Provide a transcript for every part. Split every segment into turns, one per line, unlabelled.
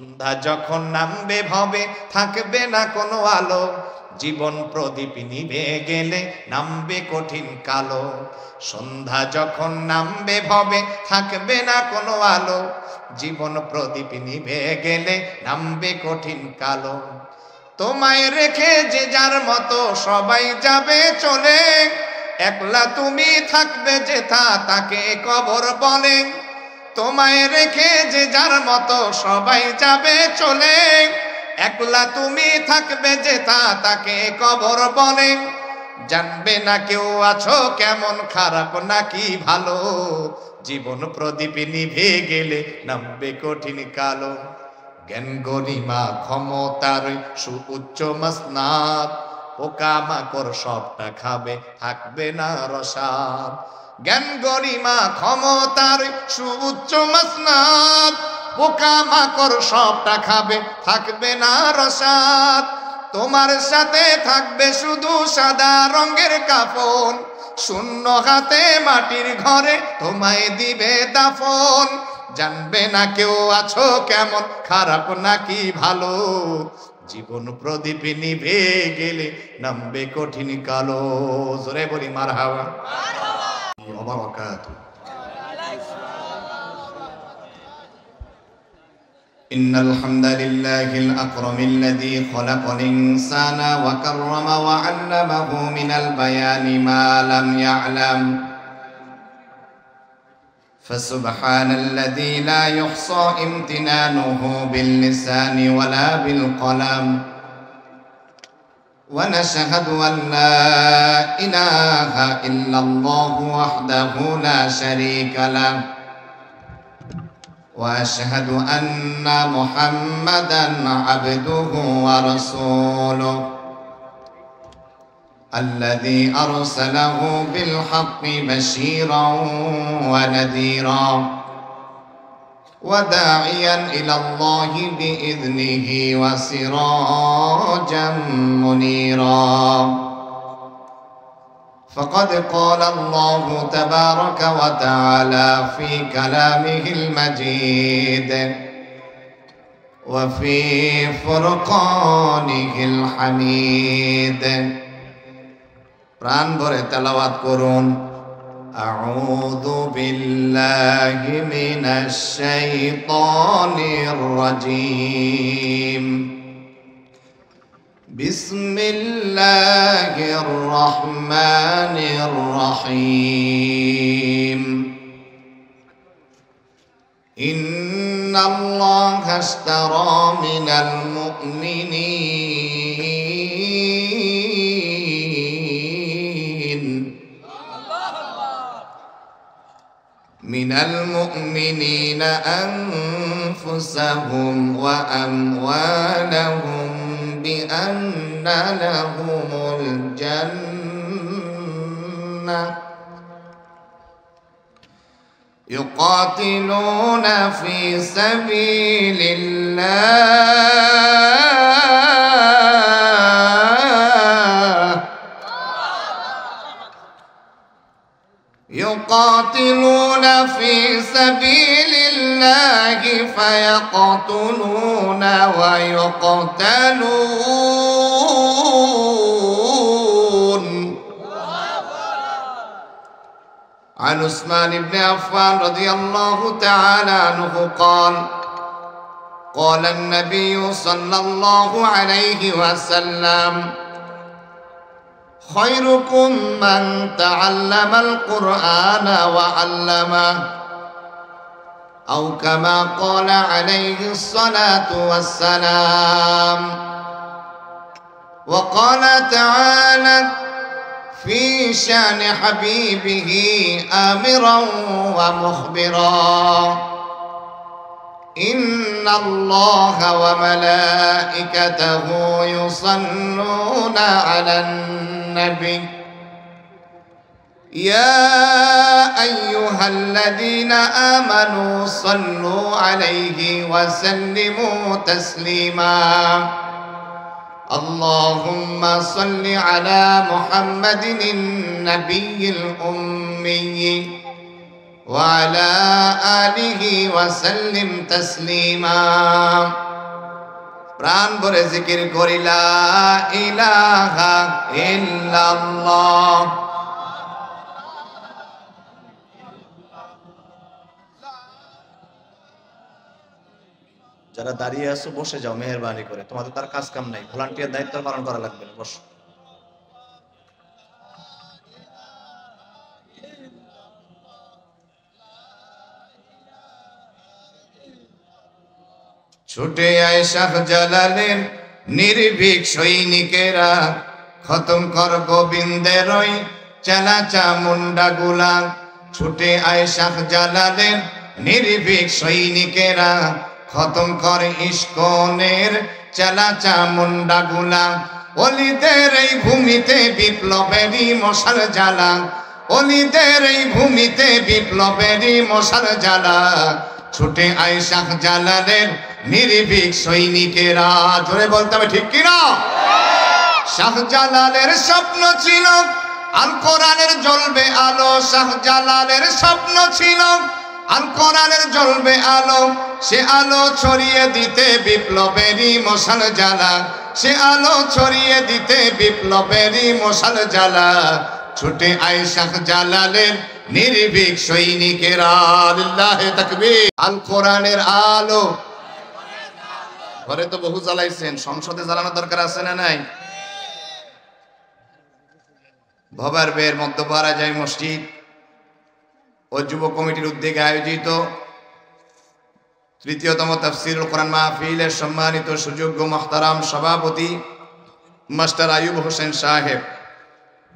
সন্ধ্যা যখন নামবে ভবে থাকবে না কোনো আলো, জীবন প্রদীপ নিভে গেলে নামবে কঠিন কালো। সন্ধ্যা যখন নামবে ভবে থাকবে না কোনো আলো, জীবন প্রদীপ নিভে গেলে নামবে কঠিন কালো। তোমায় রেখে যে যার মতো সবাই যাবে চলে, একলা তুমি থাকবে যেথা তাকে কবর বলে। তোমায় রেখে যে যার মতো সবাই যাবে চলে, একলা তুমি থাকবে যেথা তাকে কবর বলে। জানবে না কেউ আছো কেমন, খারাপ নাকি ভালো, জীবন প্রদীপ নিভে গেলে নামবে কঠিন কালো। জ্ঞান গরিমা ক্ষমতার সুউচ্চ মসনাদ, পোকামাকড় সবটা খাবে থাকবে না রসাদ। জ্ঞান গরিমা ক্ষমতার সুউচ্চ মসনাদ, পোকামাকড় সবটা খাবে থাকবে না রসাদ। তোমার সাথে থাকবে শুধু সাদা রঙের কাফন, শূন্য হাতে মাটির ঘরে তোমায় দিবে দাফন। জানবে না কেউ আছো কেমন, খারাপ নাকি ভালো, জীবন প্রদীপ নিভে গেলে নামবে কঠিন কালো। জোরে বলি মারহাবা। إن الحمد لله الأكرم الذي خلق الإنسان وكرم وعلمه من البيان ما لم يعلم، فسبحان الذي لا يحصى امتنانه باللسان ولا بالقلم، ونشهد أن لا إله إلا الله وحده لا شريك له، وأشهد أن محمدًا عبده ورسوله الذي أرسله بالحق بشيرا ونذيرا وداعيا إلى الله بإذنه وسراجا منيرا. فقد قال الله تبارك وتعالى في كلامه المجيد وفي فرقانه الحميد. প্রাণ ভরে তেলাওয়াত করুন, আউযু বিল্লাহি মিনাশ শাইতানির রাজীম, বিসমিল্লাহির রহমানির রহিম। ইন্নাল্লাহা আশতারা মিনাল মুমিনিন أنفسهم وأموالهم بأن لهم الجنة يقاتلون في سبيل الله، يقاتلون في سبيل الله فيقتلون ويقتلون. عن عثمان بن عفان رضي الله تعالى عنه قال قال النبي صلى الله عليه وسلم خيركم من تعلم القرآن وعلمه، أو كما قال عليه الصلاة والسلام. وقال تعالى في شان حبيبه آمرا ومخبرا إن الله وملائكته يصلون على النبي يا أيها الذين آمنوا صلوا عليه وسلموا تسليما. اللهم صل على محمد النبي الأمي وعلى آله وسلم تسليما. প্রাণ ভরে জিকির করি লা ইলাহা ইল্লাল্লাহ। যারা দাঁড়িয়ে আছো বসে যাও মেহেরবানি করে, তোমাদের তার কাজ কাম নাই, ভলান্টিয়ার দায়িত্ব পালন করা লাগবে না, বসো। ছুটে আয় শাহ জালালের নির্ভীক সৈনিকেরা, খতম কর গোবিন্দের ওই চেলা চামুন্ডা গুলা। ছুটে আয় শাহ জালালের নির্ভীক সৈনিকেরা, খতম কর ইস্কনের চেলা চামুন্ডা গুলা। অলিদের এই ভূমিতে বিপ্লবেরই মশাল জ্বালা, অলিদের এই ভূমিতে বিপ্লবেরই মশাল জ্বালা। ছুটে আয় শাহ জালালের নির্ভীক সৈনিকেরা। জোরে বলতে হবে ঠিক কিনা? শাহ জালালের স্বপ্ন ছিল আল কোরআনের জ্বলবে আলো, শাহ জালালের স্বপ্ন ছিল আল কোরআনের জ্বলবে আলো। সে আলো ছড়িয়ে দিতে বিপ্লবেরই মশাল জ্বালা, সে আলো ছড়িয়ে দিতে বিপ্লবেরই মশাল জ্বালা। ছুটে আয় শাহ জালালের নির্ভীক সৈনিকেরা। লিল্লাহে তাকবীর। আল কোরআনের আলো ঘরে তো বহু জ্বালাইছেন, সংসদে জ্বালানোর দরকার আছে না নাই? ভবার বের মধ্যপাড়া যায় মসজিদ ও যুব কমিটির উদ্যোগে আয়োজিত তৃতীয়তম তাফসীরুল কোরআন মাহফিলের সম্মানিত সুযোগ্য মুহতারাম সভাপতি মাস্টার আয়ুব হোসেন সাহেব,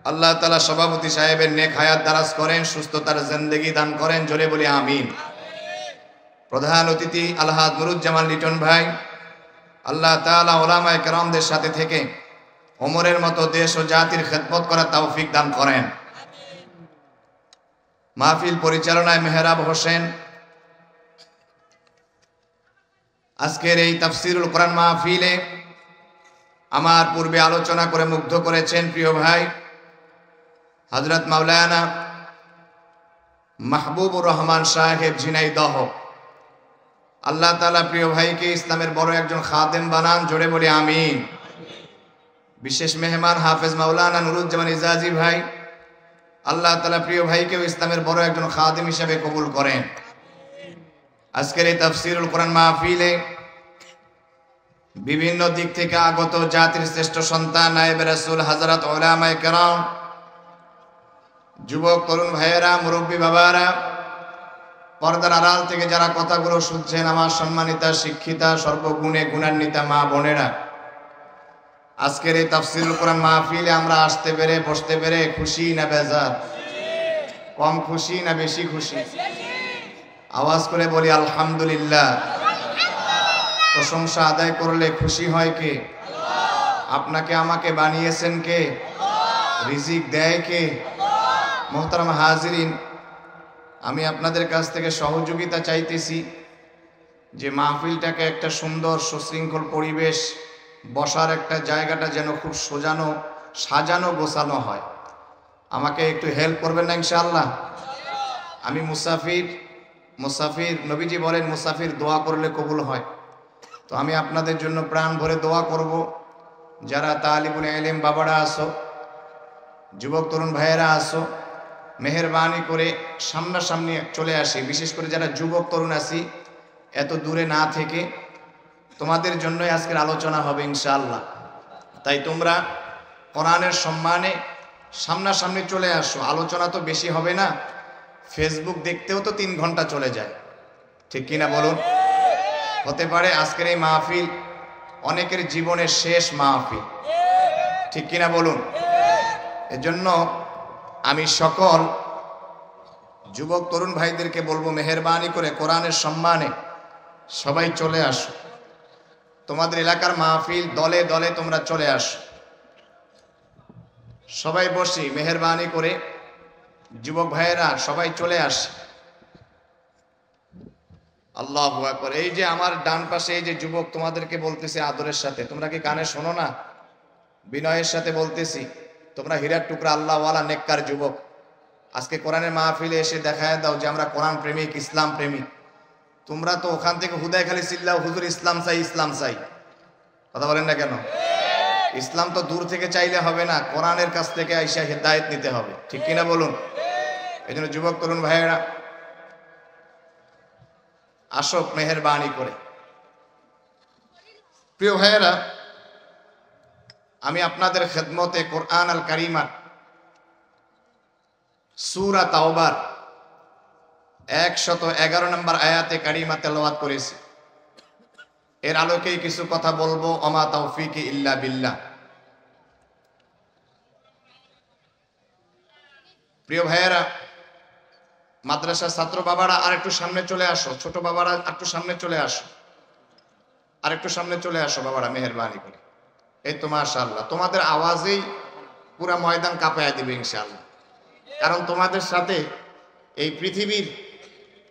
আল্লাহ তাআলা সভাপতি সাহেবের নেক হায়াত দারাজ করেন, সুস্থতার জিন্দেগি দান করেন, জোরে বলি আমিন। প্রধান অতিথি আলহাজ নুরুজ্জামান লিটন ভাই, আল্লাহ তাআলা উলামায়ে কেরামদের সাথে থেকে ওমরের মতো দেশ ও জাতির খেদমত করার তৌফিক দান করেন। মাহফিল পরিচালনায় মেহরাব হোসেন। আজকের এই তাফসীরুল কোরআন মাহফিলে আমার পূর্বে আলোচনা করে মুগ্ধ করেছেন প্রিয় ভাই হযরত মাওলানা মাহবুবুর রহমান সাহেব ঝিনাইদহ। আল্লাহ তাআলা প্রিয় ভাইকে ইসলামের বড় একজন খাদেম বানান, জোরে বলি আমিন। বিশেষ মেহমান হাফেজ মাওলানা নুরুজ্জামান ইজাজি ভাই, আল্লাহ তাআলা প্রিয় ভাইকেও ইসলামের বড় একজন খাদেম হিসেবে কবুল করেন। আজকের এই তাফসীরুল কোরআন মাহফিলে বিভিন্ন দিক থেকে আগত জাতির শ্রেষ্ঠ সন্তান নায়েবে রাসূল হযরত উলামায়ে কেরাম, যুবক তরুণ ভাইয়েরা, মুরব্বী বাবারা, পর্দার আড়াল থেকে যারা কথাগুলো শুনছেন, আমার সম্মানিতা শিক্ষিতা সর্বগুণে গুণান্বিতা মা বোনেরা, আজকের এই তাফসীরুল কোরআন মাহফিলে আমরা আসতে পেরে বসতে পেরে খুশি না বেজার? কম খুশি না বেশি খুশি? আওয়াজ করে বলি আলহামদুলিল্লাহ। প্রশংসা আদায় করলে খুশি হয় কে? আপনাকে আমাকে বানিয়েছেন কে? রিজিক দেয় কে? মোহতারাম হাজিরিন, আমি আপনাদের কাছ থেকে সহযোগিতা চাইতেছি যে মাহফিলটাকে একটা সুন্দর সুশৃঙ্খল পরিবেশ, বসার একটা জায়গাটা যেন খুব সোজানো সাজানো গোছানো হয়। আমাকে একটু হেল্প করবেন না ইনশাআল্লাহ? আমি মুসাফির, নবীজি বলেন মুসাফির দোয়া করলে কবুল হয়। তো আমি আপনাদের জন্য প্রাণ ভরে দোয়া করব। যারা তালিবুল ইলম বাবারা আসো, যুবক তরুণ ভাইয়েরা আসো, মেহেরবানি করে সামনাসামনি চলে আসি। বিশেষ করে যারা যুবক তরুণ আছি, এত দূরে না থেকে তোমাদের জন্যই আজকের আলোচনা হবে ইনশাআল্লাহ। তাই তোমরা কোরআনের সম্মানে সামনাসামনি চলে আসো। আলোচনা তো বেশি হবে না, ফেসবুক দেখতেও তো 3 ঘন্টা চলে যায়, ঠিক কিনা বলুন? হতে পারে আজকের এই মাহফিল অনেকের জীবনের শেষ মাহফিল, ঠিক কিনা বলুন? এজন্য আমি সকল যুবক তরুণ ভাইদেরকে বলবো, মেহেরবানি করে কোরআনের সম্মানে সবাই চলে আসো। তোমাদের এলাকার মাহফিল, দলে দলে তোমরা চলে আসো। সবাই বসি, মেহেরবানি করে যুবক ভাইয়েরা সবাই চলে আসে। আল্লাহু আকবার। এই যে আমার ডান পাশে এই যে যুবক, তোমাদেরকে বলতেছি আদরের সাথে, তোমরা কি কানে শোনো না? বিনয়ের সাথে বলতেছি, তোমরা হীরার টুকরা আল্লাহওয়ালা নেককার যুবক, আজকে কোরআনের মাহফিলে এসে দেখায় দাও যে আমরা কোরআন প্রেমিক, ইসলাম প্রেমিক। তোমরা তো ওখান থেকে হুদায় খালি চিল্লাও হুজুর ইসলাম চাই, ইসলাম চাই। কথা বলেন না কেন? ইসলাম তো দূর থেকে চাইলে হবে না, কোরআনের কাছ থেকে আইসা হিদায়াত নিতে হবে, ঠিক কিনা বলুন? এই জন্য যুবক তরুণ ভাইয়েরা আসক মেহেরবানি করে। প্রিয় ভাইয়েরা, আমি আপনাদের খেদমতে কোরআন আল কারিমার সূরা তাওবার 111 নম্বর আয়াতে কারিমা তেলাওয়াত করেছি। এর আলোকেই কিছু কথা বলবো। ওমা তাওফিকি ইল্লা বিল্লাহ। প্রিয় ভাইয়েরা, মাদ্রাসার ছাত্র বাবারা আর একটু সামনে চলে আসো, ছোট বাবারা একটু সামনে চলে আসো, আর একটু সামনে চলে আসো বাবারা, মেহেরবানি করে। এই তো মাশাআল্লাহ, তোমাদের আওয়াজেই পুরা ময়দান কাঁপায়া দিবে ইনশাআল্লাহ। কারণ তোমাদের সাথে এই পৃথিবীর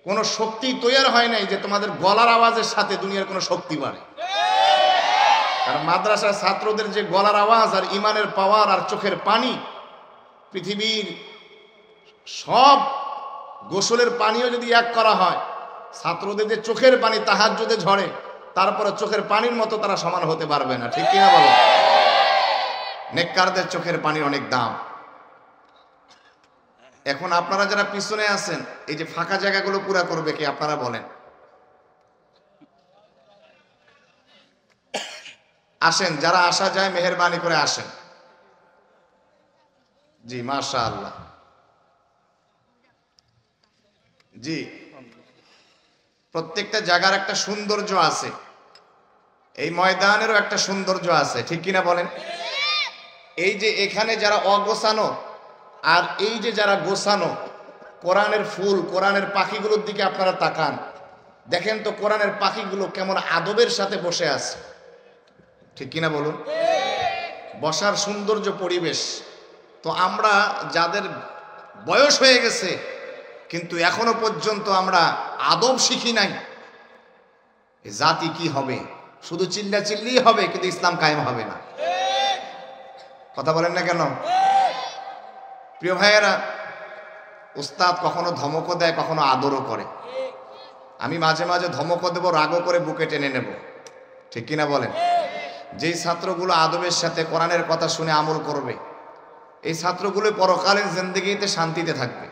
কোন শক্তি তৈরি হয় নাই যে তোমাদের গলার আওয়াজের সাথে দুনিয়ার কোন শক্তি বাড়ে। কারণ মাদ্রাসার ছাত্রদের যে গলার আওয়াজ আর ইমানের পাওয়ার আর চোখের পানি, পৃথিবীর সব গোসলের পানিও যদি এক করা হয়, ছাত্রদের যে চোখের পানি তাহাজ্জুদে ঝরে, তারপরে চোখের পানির মতো তারা সমান হতে পারবে না, ঠিক কিনা বলো? নেককারদের চোখের পানির অনেক দাম। এখন আপনারা যারা পিছনে আছেন, এই যে ফাঁকা জায়গাগুলো পুরা করবে কি আপনারা বলেন? আসেন, যারা আসা যায় মেহেরবানি করে আসেন। জি মাশাআল্লাহ। জি, প্রত্যেকটা জায়গার একটা সৌন্দর্য আছে, এই ময়দানেরও একটা সৌন্দর্য আছে, ঠিক কিনা বলেন? এই যে এখানে যারা অগোছানো আর এই যে যারা গোছানো, কোরআনের ফুল, কোরআনের পাখিগুলোর দিকে আপনারা তাকান, দেখেন তো কোরআনের পাখিগুলো কেমন আদবের সাথে বসে আছে, ঠিক কিনা বলুন? বসার সৌন্দর্য পরিবেশ। তো আমরা যাদের বয়স হয়ে গেছে কিন্তু এখনো পর্যন্ত আমরা আদব শিখি নাই, জাতি কি হবে? শুধু চিল্লা চিল্লি হবে কিন্তু ইসলাম কায়েম হবে না। কথা বলেন না কেন? প্রিয় ভাইয়েরা, উস্তাদ কখনো ধমকও দেয়, কখনো আদরও করে। আমি মাঝে মাঝে ধমকও দেবো, রাগও করে বুকে টেনে নেব, ঠিক কিনা বলেন? যেই ছাত্রগুলো আদবের সাথে কোরআনের কথা শুনে আমল করবে, এই ছাত্রগুলো পরকালীন জিন্দেগিতে শান্তিতে থাকবে।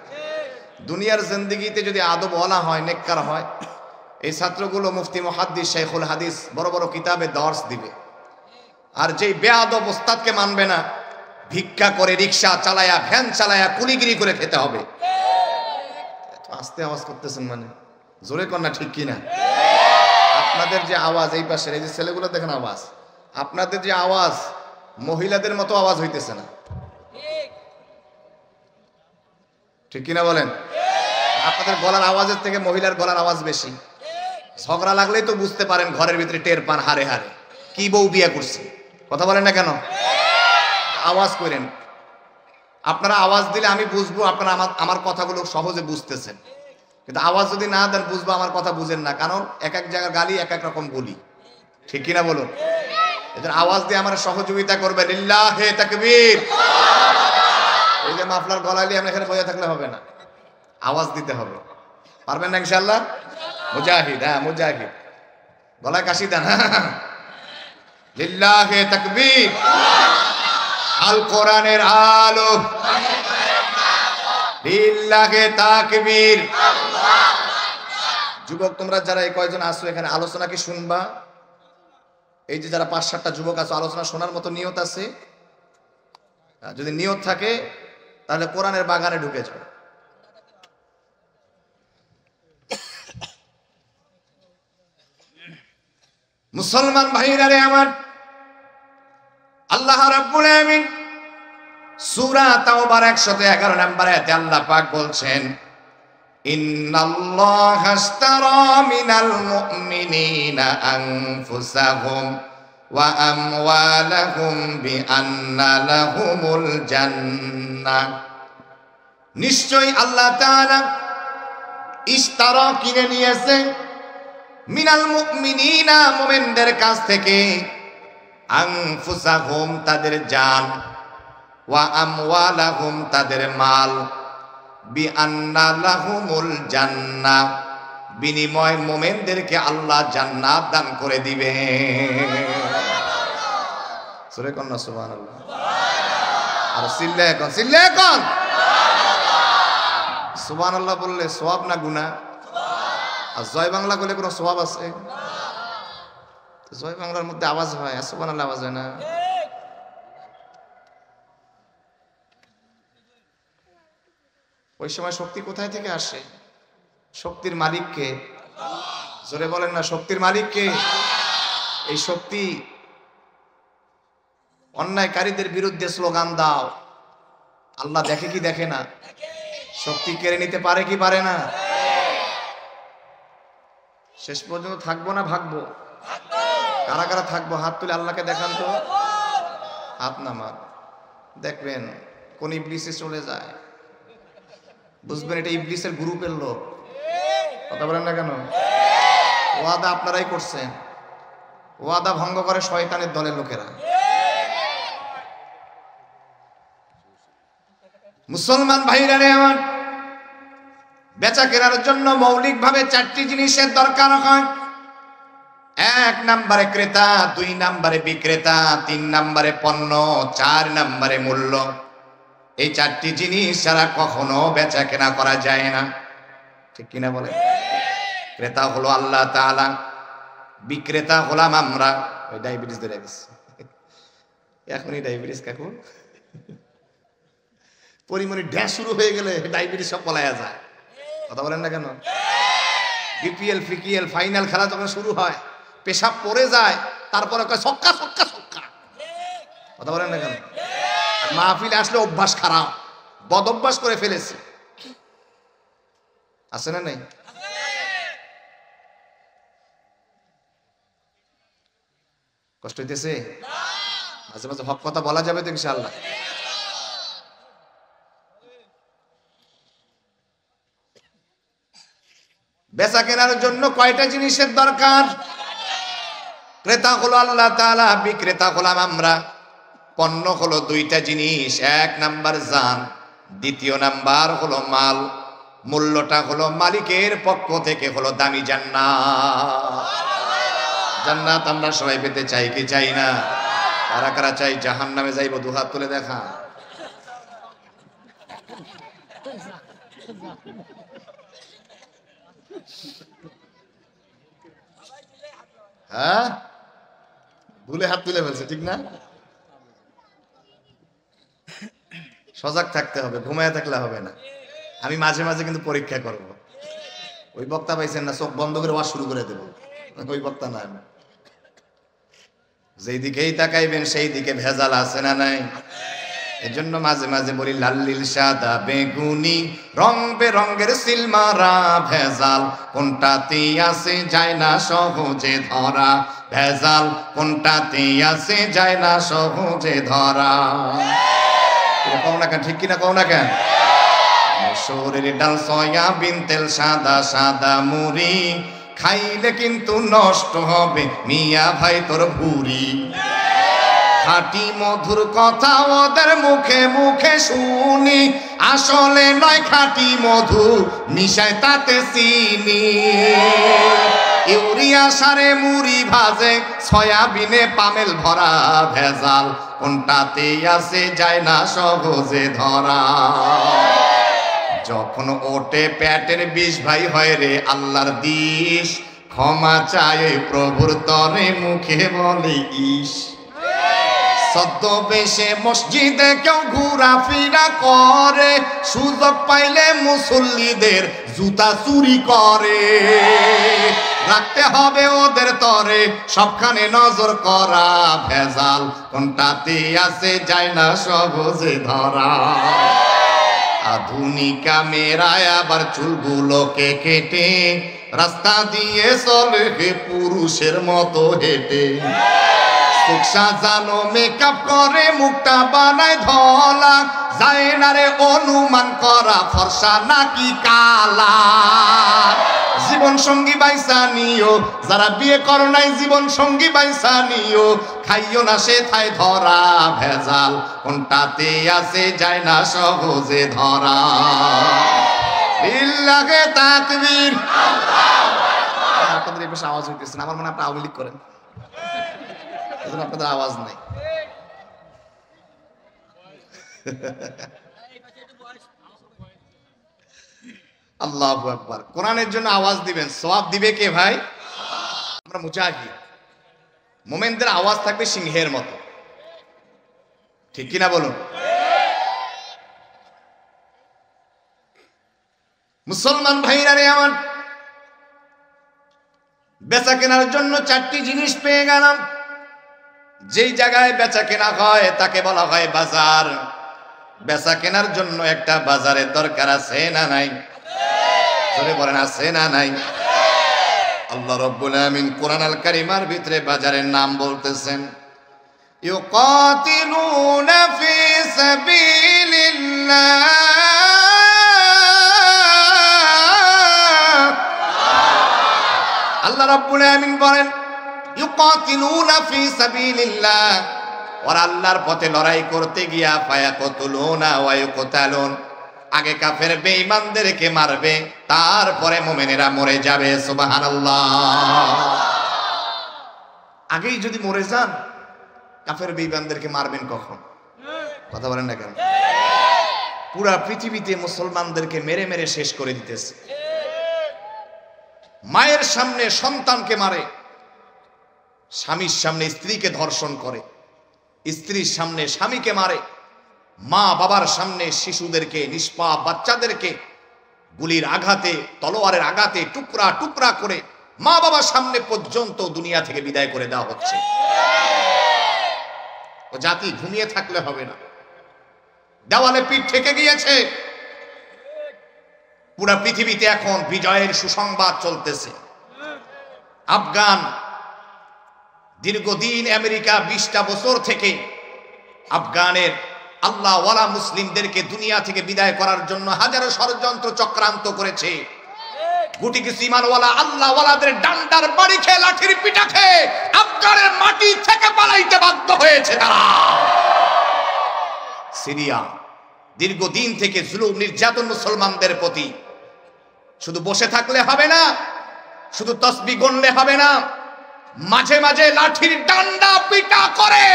দুনিয়ার জিন্দেগিতে যদি আদব ওয়ালা হয়, নেককার হয়, এই ছাত্রগুলো মুফতি মুহাদ্দিস শাইখুল হাদিস বড় বড় কিতাবে দর্স দিবে। আর যেই বেয়াদব ওস্তাদকে মানবে না, ভিক্ষা করে, রিক্সা চালায়া, ভ্যান চালায়া, কুলিগিরি করে খেতে হবে। আস্তে আওয়াজ করতেছেন মানে, জোরে কর না, ঠিক কিনা? আপনাদের যে আওয়াজ, এই পাশের এই যে ছেলেগুলো দেখেন আওয়াজ, আপনাদের যে আওয়াজ মহিলাদের মতো আওয়াজ হইতেছে না, ঠিক কিনা বলেন? আপনাদের গলার আওয়াজের থেকে মহিলার গলার আওয়াজ বেশি। ঝগড়া লাগলেই তো বুঝতে পারেন, ঘরের ভিতরে টের পান হারে হারে কি বউ বিয়া করছে। কথা বলেন না কেন? আওয়াজ করেন। আপনারা আওয়াজ দিলে আমি বুঝবো আপনারা আমার কথাগুলো সহজে বুঝতেছেন, কিন্তু আওয়াজ যদি না দেন বুঝবো আমার কথা বুঝেন না। কারণ এক এক জায়গার গালি এক এক রকম বলি, ঠিক কিনা বলুন? এজন্য আওয়াজ দিয়ে আমার সহযোগিতা করবেন। লিল্লাহে তাকবীর। এই যে মাফলার গলালি আমরা এখানে বসে থাকলে হবে না, আওয়াজ দিতে হবে। পারবেন না ইনশাআল্লাহ? মুজাহিদ, হ্যাঁ মুজাহিদ, গলায় কাশি দেন। লিল্লাহে তাকবীর। আল কোরআনের আলো, লিল্লাহে তাকবীর। যুবক তোমরা যারা এই কয়জন আসো এখানে, আলোচনা কি শুনবা? এই যে যারা 5-7টা যুবক আছো, আলোচনা শোনার মতো নিয়ত আছে? যদি নিয়ত থাকে তাহলে কোরআনের বাগানে ঢুকে যাও। মুসলমান ভাইরা রে আমার, আল্লাহ রাব্বুল আমিন সূরা তাওবার 111 নম্বর আয়াতে আল্লাহ পাক বলছেন, ইন্নাল্লাহা আশতারা মিনাল মুমিনিনা আনফুসাহুম ওয়া আমওয়ালাহুম বিআন্না লাহুমুল জান্নাহ। নিশ্চয়ই আল্লাহ তাআলা ইশতারা কিনে নিয়েছে, মিনাল মুমিনিনা মুমিনদের কাছ থেকে, আনফুসাহুম তাদের জান, ওয়া আমওয়ালাহুম তাদের মাল, বিআন্না লাহুমুল জান্নাহ বিনিময় মুমিনদেরকে আল্লাহ জান্নাত দান করে দিবে। জোরে কন না সুবহানাল্লাহ। আর চিল্লে এখন সুবহানাল্লাহ বললে সওয়াব না গুনাহ? আর জয় বাংলা বলে কোনো সওয়াব আছে? জয় বাংলার মধ্যে আওয়াজ হয়, আর সুবহানাল্লাহ আওয়াজ হয় না। ওই সময় শক্তি কোথায় থেকে আসে? শক্তির মালিক কে? জোরে বলেন না, শক্তির মালিক কে? এই শক্তি অন্যায়কারীদের বিরুদ্ধে স্লোগান দাও, আল্লাহ দেখে কি দেখে না? শক্তি কেড়ে নিতে পারে কি পারে না? শেষ পর্যন্ত থাকবো না ভাগবো? কারা কারা থাকবো হাত তুলে আল্লাহকে দেখান তো, হাত নামান। দেখবেন কোন ইবলিসে চলে যায়, বুঝবেন এটা ইবলিসের গ্রুপের লোক। কথা বলেন না কেন? ওয়াদা আপনারাই করছেন, ওয়াদা ভঙ্গ করে শয়তানের দলের লোকেরা। মুসলমান ভাইরা রে আমার, বেচা কেনার জন্য মৌলিকভাবে 4টি জিনিসের দরকার হয়। 1 নম্বরে ক্রেতা, 2 নম্বরে বিক্রেতা, 3 নম্বরে পণ্য, 4 নম্বরে মূল্য। এই 4টি জিনিস ছাড়া কখনো বেচা কেনা করা যায় না, ঠিক কিনা বলে? ক্রেতা হলো আল্লাহ তাআলা, বিক্রেতা হলাম আমরা। ওই ডায়াবেটিস ধরে গেছে এখনই, ডায়াবেটিস কাকু পরিমণি ড্যাশ শুরু হয়ে গেলে ডায়াবেটিস সব পলায়া যায়। কথা বলেন না কেন? বিপিএল ফিকিএল ফাইনাল খেলা যখন শুরু হয়, পেশাব পড়ে যায়, তারপরে কয় ছক্কা ছক্কা ছক্কা। কথা বলেন না কেন? মাহফিলে আসলে অভ্যাস খারাপ, বদ অভ্যাস করে ফেলেছে। আছে না নাই? কষ্ট হইতেছে? মাঝে মাঝে হক কথা বলা যাবে তো ইনশাআল্লাহ। বেচা কেনার জন্য কয়টা জিনিসের দরকার? ক্রেতা হলো আল্লাহ তাআলা, বিক্রেতা হলাম আমরা। পণ্য হলো 2টা জিনিস, 1 নাম্বার জান, 2 নাম্বার হলো মাল। মূল্যটা হলো মালিকের পক্ষ থেকে হলো দামি জান্নাত। জান্নাত আমরা সবাই পেতে চাই কি চাই না? কারা কারা চাই জাহান্নামে যাইব? দুহাত তুলে দেখা। হ্যাঁ, ভুলে হাত তুলে ফেলছে, ঠিক না? সজাগ থাকতে হবে, ঘুমায় থাকলে হবে না। আমি মাঝে মাঝে কিন্তু পরীক্ষা করব। ওই বক্তা পাইছেন না, চোখ বন্ধ করে ওয়াজ শুরু করে দেব, ওই বক্তা না। যেই দিকেই তাকাইবেন সেই দিকে ভেজাল আছে না নাই? এজন্য মাঝে মাঝে বলি লাল নীল সাদা বেগুনি রং বেরঙের সিলমারা ভেজাল কোনটাতে আছে যায় না সহজে ধরা। ভেজাল কোনটাতে আছে যায় না সহজে ধরা। কও না কেন? ঠিক কিনা কও না কেন? মসুরের ডাল সয়াবিন তেল সাদা সাদা মুড়ি খাইলে কিন্তু নষ্ট হবে মিয়া ভাই তোর ভুঁড়ি। খাঁটি মধুর কথা ওদের মুখে মুখে শুনি, আসলে নয় খাঁটি মধু মিশায় তাতে চিনি। ইউরিয়া সারে মুড়ি ভাজে সয়াবিনে পামেল ভরা ভেজাল কোনটাতে আছে যায় না সহজে ধরা। যখন ওটে পেটের বিষ ভাই হয় রে আল্লাহর দিশ, ক্ষমা চায় প্রভুর তরে মুখে বলে ইস। ছদ্মবেশে মসজিদে কেউ ঘোরাফেরা করে, সুযোগ পাইলে মুসল্লিদের জুতা চুরি করে। রাখতে হবে ওদের তরে সবখানে নজর করা, ভেজাল কোনটাতে আছে যায় না সহজে ধরা। আধুনিকা মেয়েরায় আবার চুলগুলোকে কেটে রাস্তা দিয়ে চলে পুরুষের মতো হেঁটে। সাজানো মেকআপ করে মুখটা বানায় ধলা, যায় না রে অনুমান করা ফর্সা নাকি কালা। জীবন সঙ্গী বাইসা নিও, যারা বিয়ে করো নাই জীবন সঙ্গী বাইসা নিও, খাইও না সে থাই ধরা। ভেজাল কোনটাতে আছে যায় না সহজে ধরা। লিল্লাহে তাকবীর। আপনাদের এই পাশে আওয়াজ হইতেছে না, আমার মনে হয় আপনারা আওয়ামী লীগ করেন, আপনাদের আওয়াজ নাই। আল্লাহু আকবার। কোরআনের জন্য আওয়াজ দিবেন, সওয়াব দিবে কে ভাই? আমরা মুজাহিদ। মোমেনদের আওয়াজ থাকবে সিংহের মতো, ঠিক কিনা বলুন? মুসলমান ভাইরা রে আমার, বেচা কেনার জন্য 4টি জিনিস পেয়ে গেলাম। যেই জায়গায় বেচা কেনা হয় তাকে বলা হয় বাজার। বেচা কেনার জন্য একটা বাজারের দরকার আছে না নাই? জোরে বলেন, আছে না নাই? আল্লাহ রাব্বুল আমিন কোরআন আল কারীমের ভিতরে বাজারের নাম বলতেছেন, ইউকাতিলুনা ফি সাবিলিল্লাহ। আল্লাহ রাব্বুল আমিন বলেন ইউকাতিলুনা ফি সাবিলিল্লাহ, ওরা আল্লাহর পথে লড়াই করতে গিয়া ফায়াকুতুলুনা ওয়া ইউকতালুন, আগে কাফের বেঈমানদেরকে মারবে, তারপরে মুমিনেরা মরে যাবে। সুবহানাল্লাহ। আগেই যদি মরে যান, কাফের বেঈমানদেরকে মারবেন কখন? কথা বলেন না কেন? পুরা পৃথিবীতে মুসলমানদেরকে মেরে মেরে শেষ করে দিতেছে। মায়ের সামনে সন্তানকে মারে, স্বামীর সামনে স্ত্রীকে ধর্ষণ করে, স্ত্রীর সামনে স্বামীকে মারে, মা বাবার সামনে শিশুদেরকে, নিষ্পাপ বাচ্চাদেরকে গুলির আঘাতে, তলোয়ারের আঘাতে টুকরা টুকরা করে মা বাবার সামনে পর্যন্ত দুনিয়া থেকে বিদায় করে দেওয়া হচ্ছে। ও জাতি ঘুমিয়ে থাকলে হবে না, দেওয়ালে পিঠ ঠেকে গিয়েছে। পুরা পৃথিবীতে এখন বিজয়ের সুসংবাদ চলতেছে। আফগান দীর্ঘদিন আমেরিকা 20টা বছর থেকে আফগানের আল্লাহওয়ালা মুসলিমদেরকে দুনিয়া থেকে বিদায় করার জন্য হাজারো ষড়যন্ত্র চক্রান্ত করেছে। গুটি কিছু ঈমানওয়ালা আল্লাহওয়ালাদের ডান্ডার বাড়ি খেয়ে, লাঠির পিটা খেয়ে আফগানের মাটি থেকে পালাইতে বাধ্য হয়েছে তারা। সিরিয়া দীর্ঘদিন থেকে জুলুম নির্যাতন মুসলমানদের প্রতি। শুধু বসে থাকলে হবে না, শুধু তসবিহ গণলে হবে না, মাঝে মাঝে লাঠির ডান্ডা পিটা করে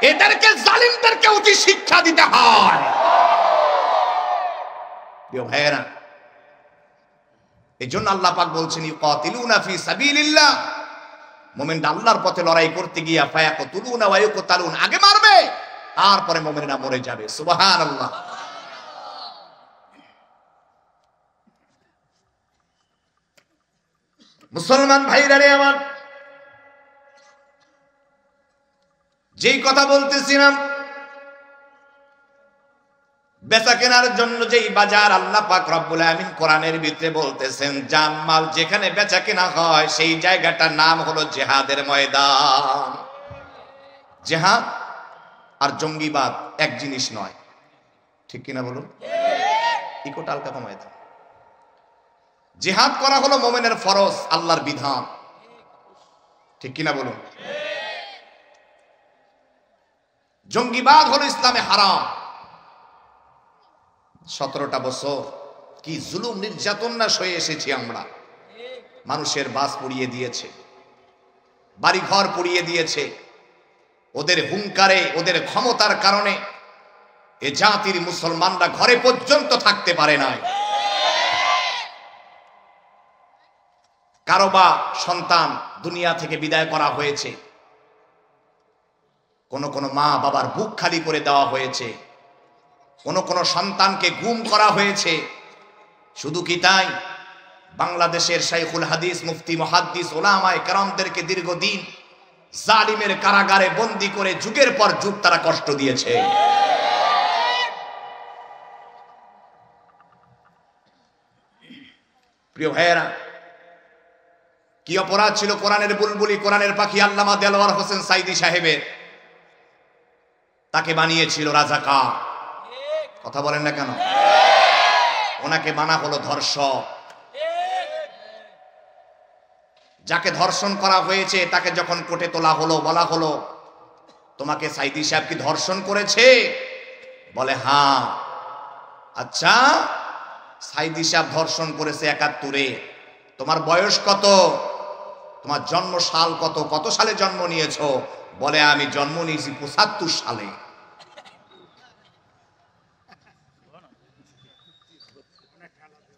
এদেরকে, জালিমদেরকে উচিত শিক্ষা দিতে হয়। প্রিয় ভাইয়েরা, এই জন্য আল্লাহ পাক বলছেন ইউকাতিলুনা ফি সাবিলিল্লাহ, মুমিনরা আল্লাহর পথে লড়াই করতে গিয়া ফায়াকুতুলুনা ওয়া ইউকতালুন, আগে মারবে তারপরে মুমিনরা মরে যাবে। সুবহানাল্লাহ। মুসলমান ভাইরা রে আমার, যেই কথা বলতেছিলাম, বেচা কেনার জন্য যেই বাজার আল্লাহ পাক রব্বুল আমিন কোরআনের ভিতরে বলতেছেন, জানমাল যেখানে বেচা কেনা হয় সেই জায়গাটার নাম হলো জিহাদের ময়দান। জিহাদ আর জঙ্গিবাদ এক জিনিস নয়, ঠিক কিনা বলুন? ইকোটাল কথা ময়দান। জিহাদ করা হলো মুমিনের ফরজ, আল্লাহর বিধান, ঠিক কিনা বলুন? জঙ্গিবাদ হলো ইসলামে হারাম। 17টা বছর কি জুলুম নির্যাতন না সয়ে এসেছি আমরা। মানুষের বাস পুড়িয়ে দিয়েছে, বাড়িঘর পুড়িয়ে দিয়েছে। ওদের হুঙ্কারে, ওদের ক্ষমতার কারণে এ জাতির মুসলমানরা ঘরে পর্যন্ত থাকতে পারে নাই। কারোবা সন্তান দুনিয়া থেকে বিদায় করা হয়েছে, কোন কোন মা বাবার বুক খালি করে দেওয়া হয়েছে, কোন কোন সন্তানকে গুম করা হয়েছে। শুধু কি তাই, বাংলাদেশের শাইখুল হাদিস, মুফতি, মুহাদ্দিস, উলামায়ে কেরামদেরকে দীর্ঘদিন জালিমের কারাগারে বন্দী করে যুগের পর যুগ তারা কষ্ট দিয়েছে। প্রিয় ভাইয়েরা, কি অপরাধ ছিল কোরআনের বুলবুলি, কোরআনের পাখি আল্লামা দেলোয়ার হোসেন সাইদি সাহেবের? তাকে বানিয়েছিল রাজাকার। কথা বলেন না কেন? ওনাকে বানা হলো ধর্ষক। যাকে ধর্ষণ করা হয়েছে তাকে যখন কোর্টে তোলা হলো, বলা হলো তোমাকে সাইদি সাহেব কি ধর্ষণ করেছে? বলে হ্যাঁ। আচ্ছা, সাইদি সাহেব ধর্ষণ করেছে 71-এ, তোমার বয়স কত? তোমার জন্ম সাল কত? কত সালে জন্ম নিয়েছো? বলে আমি জন্ম নিয়েছি 75 সালে।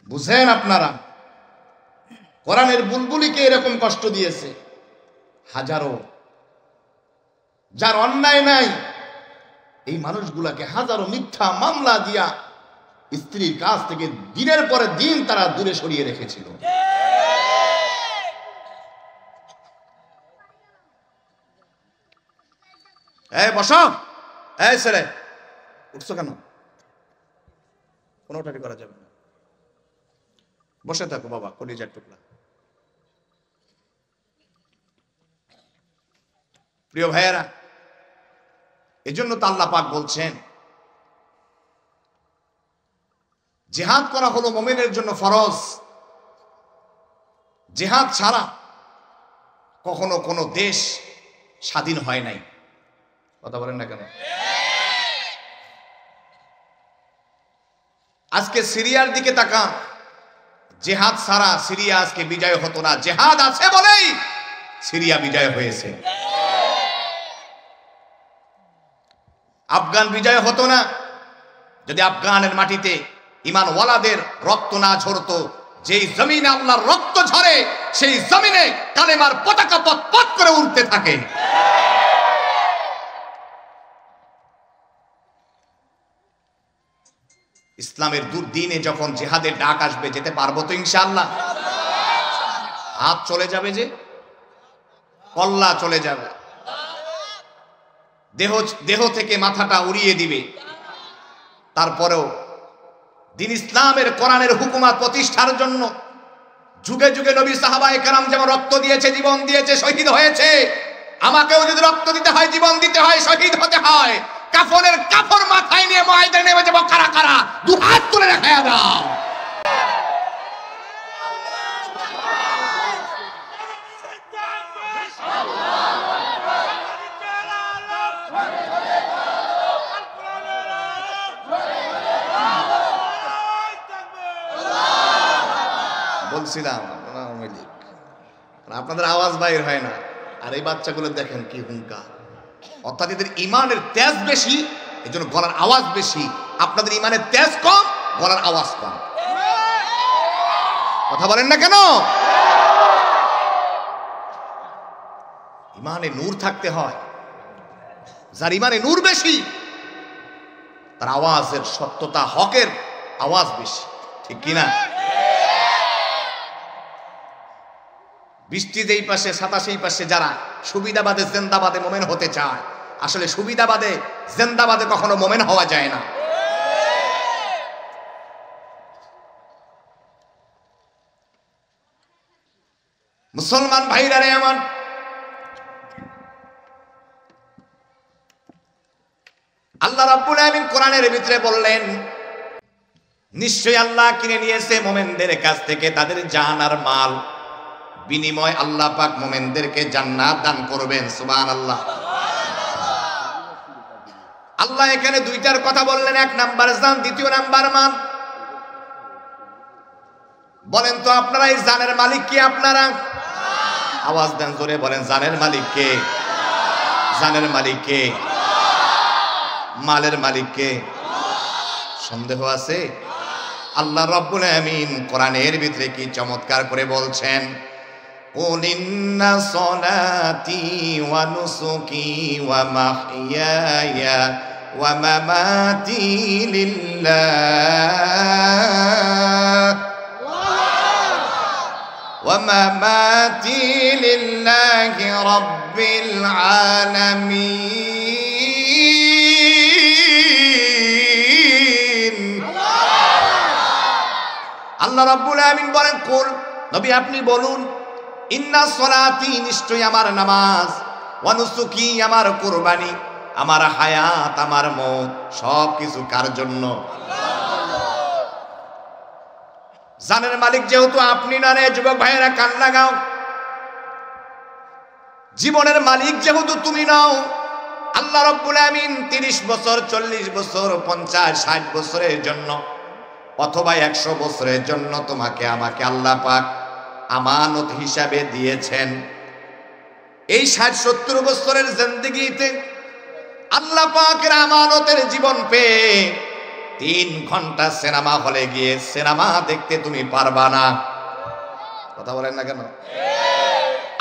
বুঝেন আপনারা, কোরআনের বুলবুলিকে এরকম কষ্ট দিয়েছে হাজারো, যার অন্যায় নাই এই মানুষগুলাকে হাজারো মিথ্যা মামলা দিয়া স্ত্রীর কাছ থেকে দিনের পরে দিন তারা দূরে সরিয়ে রেখেছিল।
এই বসো, এই ছেলে উঠছো কেন? কোনোটাই করা যাবে না, বসে থাকো বাবা, কলিজার টুকরা। প্রিয় ভাইয়েরা, এজন্য তো আল্লাহ পাক বলছেন জিহাদ করা হলো মুমিনের জন্য ফরজ। জিহাদ ছাড়া কখনো কোনো দেশ স্বাধীন হয় নাই। কথা বলেন না কেন? আজকে সিরিয়ার দিকে তাকান, জিহাদ ছাড়া সিরিয়া আজকে বিজয় হতো না। জিহাদ আছে বলেই সিরিয়া বিজয় হয়েছে। আফগান বিজয় হতো না যদি আফগানের মাটিতে ইমানওয়ালাদের রক্ত না ঝরতো। যেই জমিনে আল্লাহর রক্ত ঝরে সেই জমিনে কালেমার পতাকা পথ পথ করে উঠতে থাকে। ইসলামের দুর্দিনে যখন জিহাদের ডাক আসবে, যেতে পারবো তো ইনশাআল্লাহ? হাত চলে যাবে, যে কল্লা চলে যাবে, দেহ থেকে মাথাটা উড়িয়ে দিবে, তারপরেও দিন ইসলামের কোরআনের হুকুমত প্রতিষ্ঠার জন্য যুগে যুগে নবী সাহাবায়ে কেরাম যেমন রক্ত দিয়েছে, জীবন দিয়েছে, শহীদ হয়েছে, আমাকেও যদি রক্ত দিতে হয়, জীবন দিতে হয়, শহীদ হতে হয়, কাফনের কাফর মাথায় নিয়ে ময়দানে নেমে যাবো। কারা কারা দু হাত তুলে দেখায়া দাও। বলছিলাম আপনাদের আওয়াজ বাইর হয় না, আর এই বাচ্চাগুলো দেখেন কি হুঙ্কার। অর্থাৎ এদের ইমানের তেজ বেশি, এই জন্য গলার আওয়াজ বেশি। আপনাদের ইমানের তেজ কম, গলার আওয়াজ কম। কথা বলেন না কেন? ইমানে নূর থাকতে হয়। যার ইমানে নূর বেশি তার আওয়াজের সত্যতা, হকের আওয়াজ বেশি, ঠিক কিনা? বৃষ্টি যেই পাশে, ছাতা সেই পাশে। যারা সুবিধাবাদে জিন্দাবাদে মোমেন হতে চায়, আসলে সুবিধাবাদে জিন্দাবাদে কখনো মোমেন হওয়া যায় না। মুসলমান ভাইরা রে আমার, আল্লাহ রাব্বুল আলামিন কোরআনের ভিতরে বললেন, নিশ্চয়ই আল্লাহ কিনে নিয়েছে মোমেনদের কাছ থেকে তাদের জান আর মাল। বিনিময় আল্লাহ পাক মোমেনদেরকে জান্নাত দান করবেন। সুবহানাল্লাহ। আল্লাহ এখানে দুইটার কথা বললেন, এক নাম্বার জান, দ্বিতীয় নাম্বার মাল। বলেন তো আপনারা এই জানের মালিক কি? আপনারা আওয়াজ দেন জোরে, বলেন জানের মালিক কে? জানের মালিক কে? মালের মালিক কে? সন্দেহ আছে? আল্লাহ রাব্বুল আমিন কোরআনের ভিতরে কি চমৎকার করে বলছেন, قُلْ إِنَّ صَلَاتِي وَنُسُكِي وَمَحْيَايَ وَمَمَاتِي لِلَّهِ رَبِّ الْعَالَمِينَ। আল্লাহ রাব্বুল আমিন বলেন, কুল, নবী আপনি বলুন, ইন্না সলাতি, নিশ্চয় আমার নামাজ, ওয়া নুসুকি, আমার কুরবানি, আমার হায়াত, আমার মওত, সব কিছু কার জন্য? জানের মালিক যেহেতু আপনি না রে যুবক ভাইয়েরা, কান লাগাও। জীবনের মালিক যেহেতু তুমি নাও, আল্লাহ রাব্বুল আমিন 30 বছর, 40 বছর, 50, 60 বছরের জন্য অথবা 100 বছরের জন্য তোমাকে আমাকে আল্লাহ পাক আমানত হিসাবে দিয়েছেন। এই 60-70 বছরের জিন্দেগিতে আল্লাহ পাকের আমানতের জীবন পেয়ে 3 ঘন্টা সিনেমা হলে গিয়ে সিনেমা দেখতে তুমি পারবা না। কথা বলেন না কেন?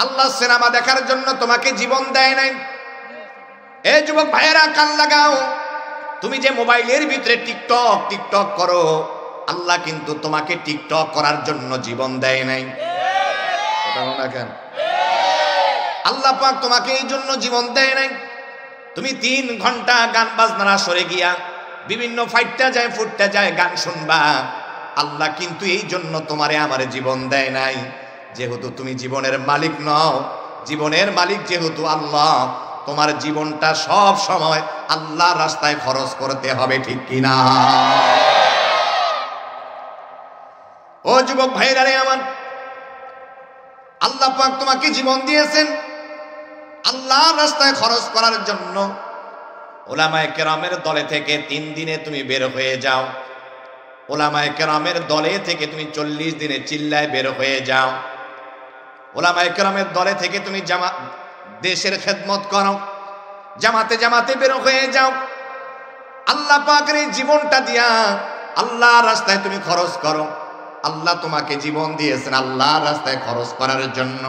আল্লাহ সিনেমা দেখার জন্য তোমাকে জীবন দেয় নাই। এই যুবক ভাইয়েরা কান লাগাও, তুমি যে মোবাইলের ভিতরে টিকটক করো, আল্লাহ কিন্তু তোমাকে টিকটক করার জন্য জীবন দেয় নাই। কথা বলো না কেন? আল্লাহ পাক তোমাকে এই জন্য জীবন দেয় নাই। তুমি 3 ঘন্টা গান বাজনা সরে গিয়া বিভিন্ন ফুটটা যায় গান শুনবা। আল্লাহ কিন্তু এই জন্য তোমারে আমারে জীবন দেয় নাই, যেহেতু তুমি জীবনের মালিক নও। জীবনের মালিক যেহেতু আল্লাহ, তোমার জীবনটা সব সময় আল্লাহর রাস্তায় খরচ করতে হবে, ঠিক কিনা? ও যুবক ভাইরা রে আমার, আল্লাহ পাক তোমাকে জীবন দিয়েছেন আল্লাহর রাস্তায় খরচ করার জন্য। উলামায়ে কেরামের দলে থেকে 3 দিনে তুমি বের হয়ে যাও। উলামায়ে কেরামের দলে থেকে তুমি 40 দিনে চিল্লায় বের হয়ে যাও। উলামায়ে কেরামের দলে থেকে তুমি দেশের খেদমত করো, জামাতে বের হয়ে যাও। আল্লাহ পাকের এই জীবনটা দিয়া আল্লাহর রাস্তায় তুমি খরচ করো। আল্লাহ তোমাকে জীবন দিয়েছেন আল্লাহর রাস্তায় খরচ করার জন্য।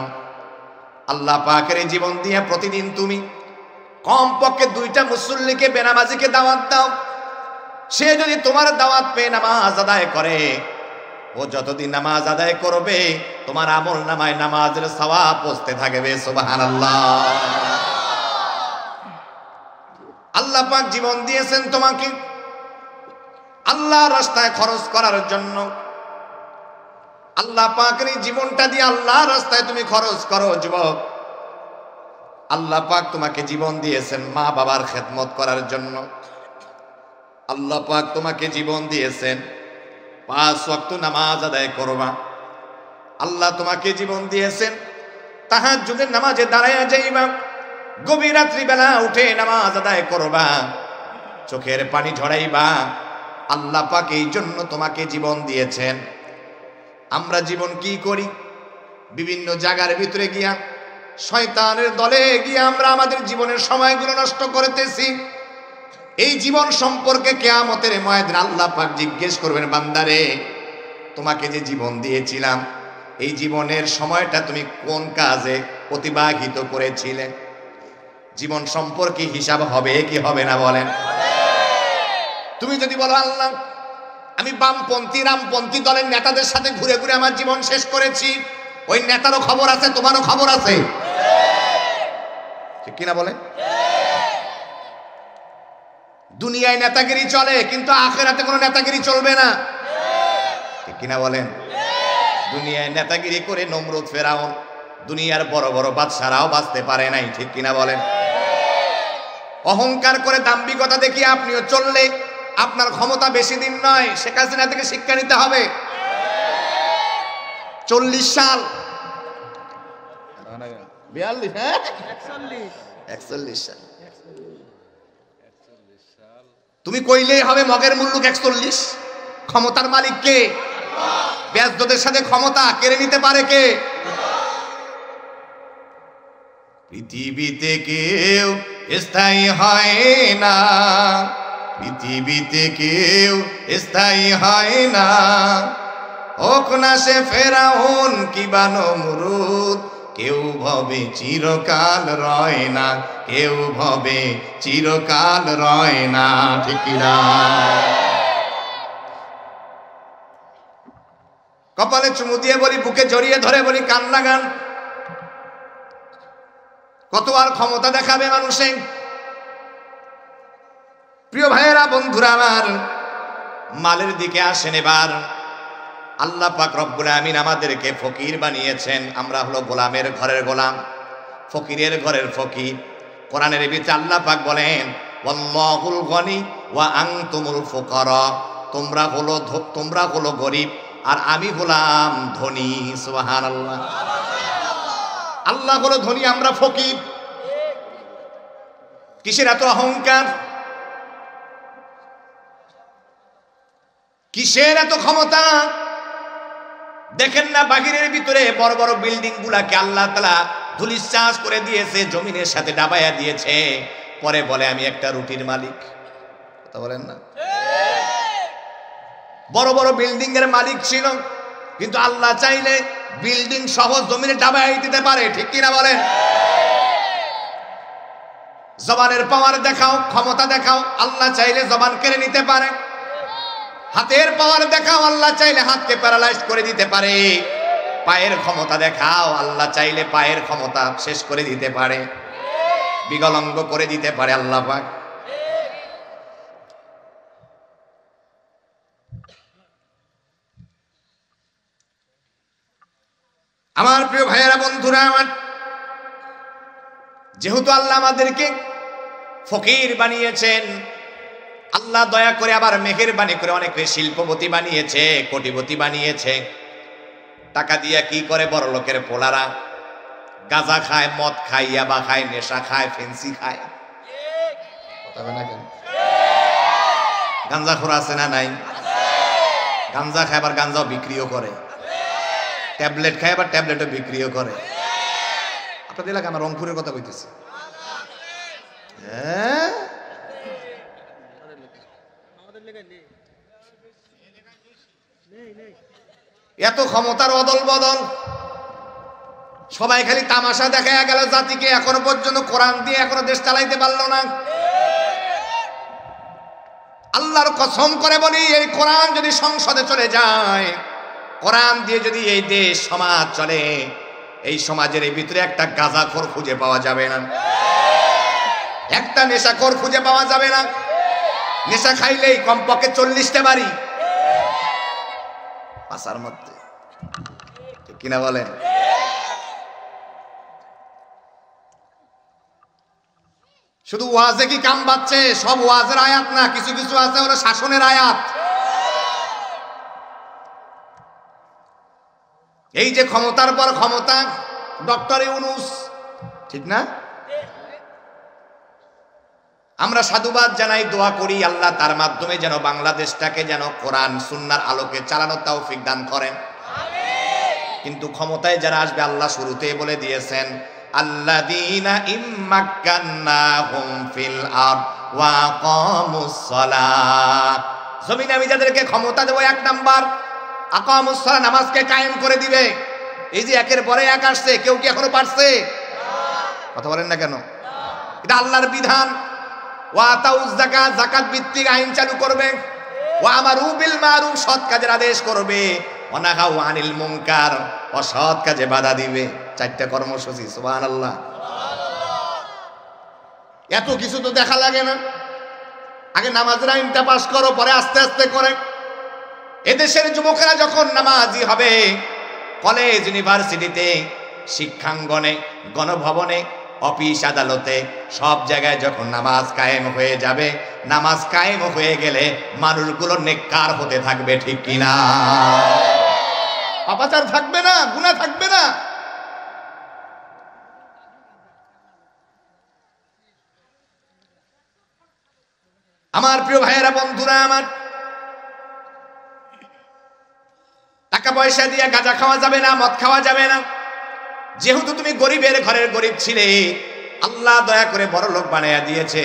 আল্লাহ পাকের এই জীবন দিয়ে প্রতিদিন তুমি কমপক্ষে 2টা মুসল্লিকে বেনামাজিকে দাওয়াত দাও। সে যদি তোমার দাওয়াত পেয়ে নামাজ আদায় করে, ও যতদিন নামাজ আদায় করবে তোমার আমল নামায় নামাজের সওয়াব পৌঁছতে থাকবে। সুবহানাল্লাহ। আল্লাহ পাক জীবন দিয়েছেন তোমাকে আল্লাহর রাস্তায় খরচ করার জন্য। আল্লাহ পাকের এই জীবনটা দিয়ে আল্লাহর রাস্তায় তুমি খরচ করো। যুবক, আল্লাহ পাক তোমাকে জীবন দিয়েছেন মা বাবার খেদমত করার জন্য। আল্লাহ পাক তোমাকে জীবন দিয়েছেন 5 ওয়াক্ত নামাজ আদায় করবা। আল্লাহ তোমাকে জীবন দিয়েছেন তাহাজ্জুদের নামাজে দাঁড়ায়া যাইবা, গভীর রাত্রি বেলা উঠে নামাজ আদায় করবা, চোখের পানি ঝরাইবা। আল্লাহ পাক এই জন্য তোমাকে জীবন দিয়েছেন। আমরা জীবন কি করি? বিভিন্ন জায়গার ভিতরে গিয়া শয়তানের দলে গিয়ে আমরা আমাদের জীবনের সময়গুলো নষ্ট করতেছি। এই জীবন সম্পর্কে কিয়ামতের ময়দানে আল্লাহ পাক জিজ্ঞেস করবেন, বান্দারে তোমাকে যে জীবন দিয়েছিলাম এই জীবনের সময়টা তুমি কোন কাজে অতিবাহিত করেছিলে? জীবন সম্পর্কে হিসাব হবে কি হবে না বলেন? তুমি যদি বলো আল্লাহ আমি বামপন্থী রামপন্থী দলের নেতাদের সাথে ঘুরে ঘুরে আমার জীবন শেষ করেছি, ওই নেতারও খবর আছে, তোমারও খবর আছে, ঠিক কিনা বলে? দুনিয়ায় নেতাগিরি চলে কিন্তু আখিরাতে কোনো নেতাগিরি চলবে না, ঠিক কিনা বলেন? দুনিয়ায় নেতাগিরি করে নমরুদ ফেরাউন দুনিয়ার বড় বড় বাদশারাও বাঁচতে পারে নাই, ঠিক কিনা বলেন? অহংকার করে দাম্ভিকতা দেখিয়ে আপনিও চললে আপনার ক্ষমতা বেশি দিন নয়। শেখ হাসিনা থেকে শিক্ষা নিতে হবে। 40 সাল 42 41 সাল তুমি কইলেই হবে মগের মুল্লুক 41। ক্ষমতার মালিক কে? ব্যাসদের সাথে ক্ষমতা কেড়ে নিতে পারে কে? পৃথিবীতে কেউ স্থায়ী হয় না, পৃথিবীতে কেউ স্থায়ী হয় না, হোক না সে ফেরাউন কিবা নমরুদ, কেউ ভবে চিরকাল রয় না, কেউ ভবে চিরকাল রয় না, ঠিক না? কপালে চুমু দিয়ে বলি, বুকে জড়িয়ে ধরে বলি, কান লাগান। কত আর ক্ষমতা দেখাবে মানুষে? প্রিয় ভাইয়েরা, বন্ধুরা আমার, মালের দিকে আসেন এবার। আল্লাহ পাক রব্বুল আমিন আমাদেরকে ফকির বানিয়েছেন। আমরা হলো গোলামের ঘরের গোলাম, ফকিরের ঘরের ফকির। কোরআনের ভিতরে আল্লাহ পাক বলেন, ওয়াল্লাহুল গনি ওয়া আনতুমুল ফুকারা, তোমরা হলো গরিব আর আমি হলাম ধনী। সুবহানাল্লাহ। আল্লাহ হলো ধনী, আমরা ফকির। কিসের এত অহংকার? কিসের এত ক্ষমতা? দেখেন না বাহিরের ভিতরে বড় বড় বিল্ডিং গুলাকে আল্লাহ তাআলা ধুলিস্যাৎ করে দিয়েছে, জমিনের সাথে ডাবাইয়া দিয়েছে। পরে বলে আমি একটা রুটির মালিক। কথা বলেন না? বড় বড় বিল্ডিং এর মালিক ছিল, কিন্তু আল্লাহ চাইলে বিল্ডিং সহ জমিনে ডাবাই দিতে পারে, ঠিক কিনা বলেন? জবানের পাওয়ার দেখাও, ক্ষমতা দেখাও, আল্লাহ চাইলে জবান কেড়ে নিতে পারে। হাতের পাওয়ার দেখাও, আল্লাহ চাইলে হাতকে প্যারালাইজ করে দিতে পারে। পায়ের ক্ষমতা দেখাও, আল্লাহ চাইলে পায়ের ক্ষমতা শেষ করে দিতে পারে, বিকলাঙ্গ করে দিতে পারে আল্লাহ পাক। আমার প্রিয় ভাইয়েরা, বন্ধুরা আমার, যেহেতু আল্লাহ আমাদেরকে ফকির বানিয়েছেন, আল্লাহ দয়া করে আবার মেহেরবানি করে অনেকে শিল্পপতি বানিয়েছে, কোটিপতি বানিয়েছে। টাকা দিয়ে কি করে বড় লোকের পোলারা? গাঁজা খায়, মদ খায়, ইয়াবা খায়, নেশা খায়, ফেন্সি খায়। গাঞ্জা খোর আছে না নাই? গাঞ্জা খায়, আবার গাঞ্জাও বিক্রিও করে। ট্যাবলেট খায়, আবার ট্যাবলেটও বিক্রিও করে। আপনাদের এলাকা আমার রংপুরের কথা কইতেছি। হ্যাঁ, এত ক্ষমতার অদল বদল, সবাই খালি তামাশা দেখায় গেল জাতিকে। এখনো পর্যন্ত কোরআন দিয়ে এখনো দেশ চালাইতে পারলো না। আল্লাহর কসম করে বলি, এই কোরআন যদি সংসদে চলে যায়, কোরআন দিয়ে যদি এই দেশ সমাজ চলে, এই সমাজের এই ভিতরে একটা গাঁজাখোর খুঁজে পাওয়া যাবে না, একটা নেশাখোর খুঁজে পাওয়া যাবে না। নেশা খাইলেই কমপক্ষে 40টা বাড়ি পাশার মধ্যে, ঠিক কিনা বলেন? শুধু ওয়াজে কি কাম বাচ্ছে? সব ওয়াজের আয়াত না, কিছু কিছু আছে হলো শাসনের আয়াত। এই যে ক্ষমতার পর ক্ষমতা, ডক্টর ইউনূস, ঠিক না? আমরা সাধুবাদ জানাই, দোয়া করি আল্লাহ তার মাধ্যমে যেন বাংলাদেশটাকে যেন কোরআন সুন্নাহর আলোকে চালানোর তৌফিক দান করেন। কিন্তু ক্ষমতায় যারা আসবে, আল্লাহ শুরুতেই বলে দিয়েছেন, আল্লাযীনা ইম্মাক্কান্নাহুম ফিল আরদ ওয়া আকামুস সালাহ। জমিনে আমি যাদেরকে ক্ষমতা দেব, 1 নাম্বার আকামুস সালাহ, নামাজকে কায়েম করে দিবে। এই যে একের পরে এক আসছে, কেউ কি এখনো পারছে? কথা বলেন না কেন? এটা আল্লাহর বিধান। ওয়া আতাউজ যাকাত, যাকাত ভিত্তিক আইন চালু করবে। ওয়া আমারু বিল মারুফ, সৎ কাজের আদেশ করবে। ওয়া নাহাউ আনিল মুনকার, অসৎ কাজে বাধা দিবে। 4টা কর্মসূচি। সুবহানাল্লাহ। এত কিছু তো দেখা লাগে না। আগে নামাজের আইনটা পাস করো, পরে আস্তে আস্তে করে। এদেশের যুবকেরা যখন নামাজি হবে, কলেজ ইউনিভার্সিটিতে, শিক্ষাঙ্গনে, গণভবনে, অফিস আদালতে, সব জায়গায় যখন নামাজ কায়েম হয়ে যাবে, নামাজ কায়েম হয়ে গেলে মানুষগুলো নেককার হতে থাকবে, ঠিক কিনা? পাপাচার থাকবে না, গুনাহ থাকবে না। আমার প্রিয় ভাইয়েরা, বন্ধুরা আমার, টাকা পয়সা দিয়ে গাঁজা খাওয়া যাবে না, মদ খাওয়া যাবে না। যেহেতু তুমি গরিবের ঘরের গরিব ছিলে, আল্লাহ দয়া করে বড় লোক বানাইয়া দিয়েছে।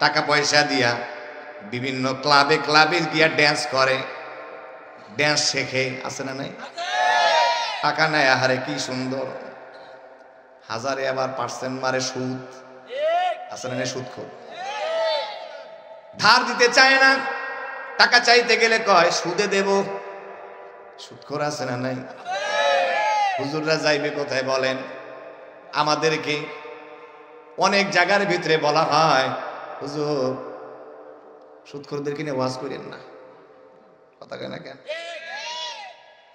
টাকা পয়সা দিয়া বিভিন্ন ক্লাবে ক্লাবে গিয়া ড্যান্স করে, ড্যান্স শেখে, আছে না নাই? টাকা নেয়, আহারে কি সুন্দর। হাজারে আবার পার্সেন্ট মারে সুদ, আছে না নাই? সুদখোর। ধার দিতে চায় না, টাকা চাইতে গেলে কয় সুদে দেব। সুদখোর আছে না নাই? হুজুররা যাইবে কোথায় বলেন? আমাদেরকে অনেক জায়গার ভিতরে বলা হয়, হুজুর সুদখোরদেরকে নিয়ে ওয়াজ করেন না। কথা কেন না কেন?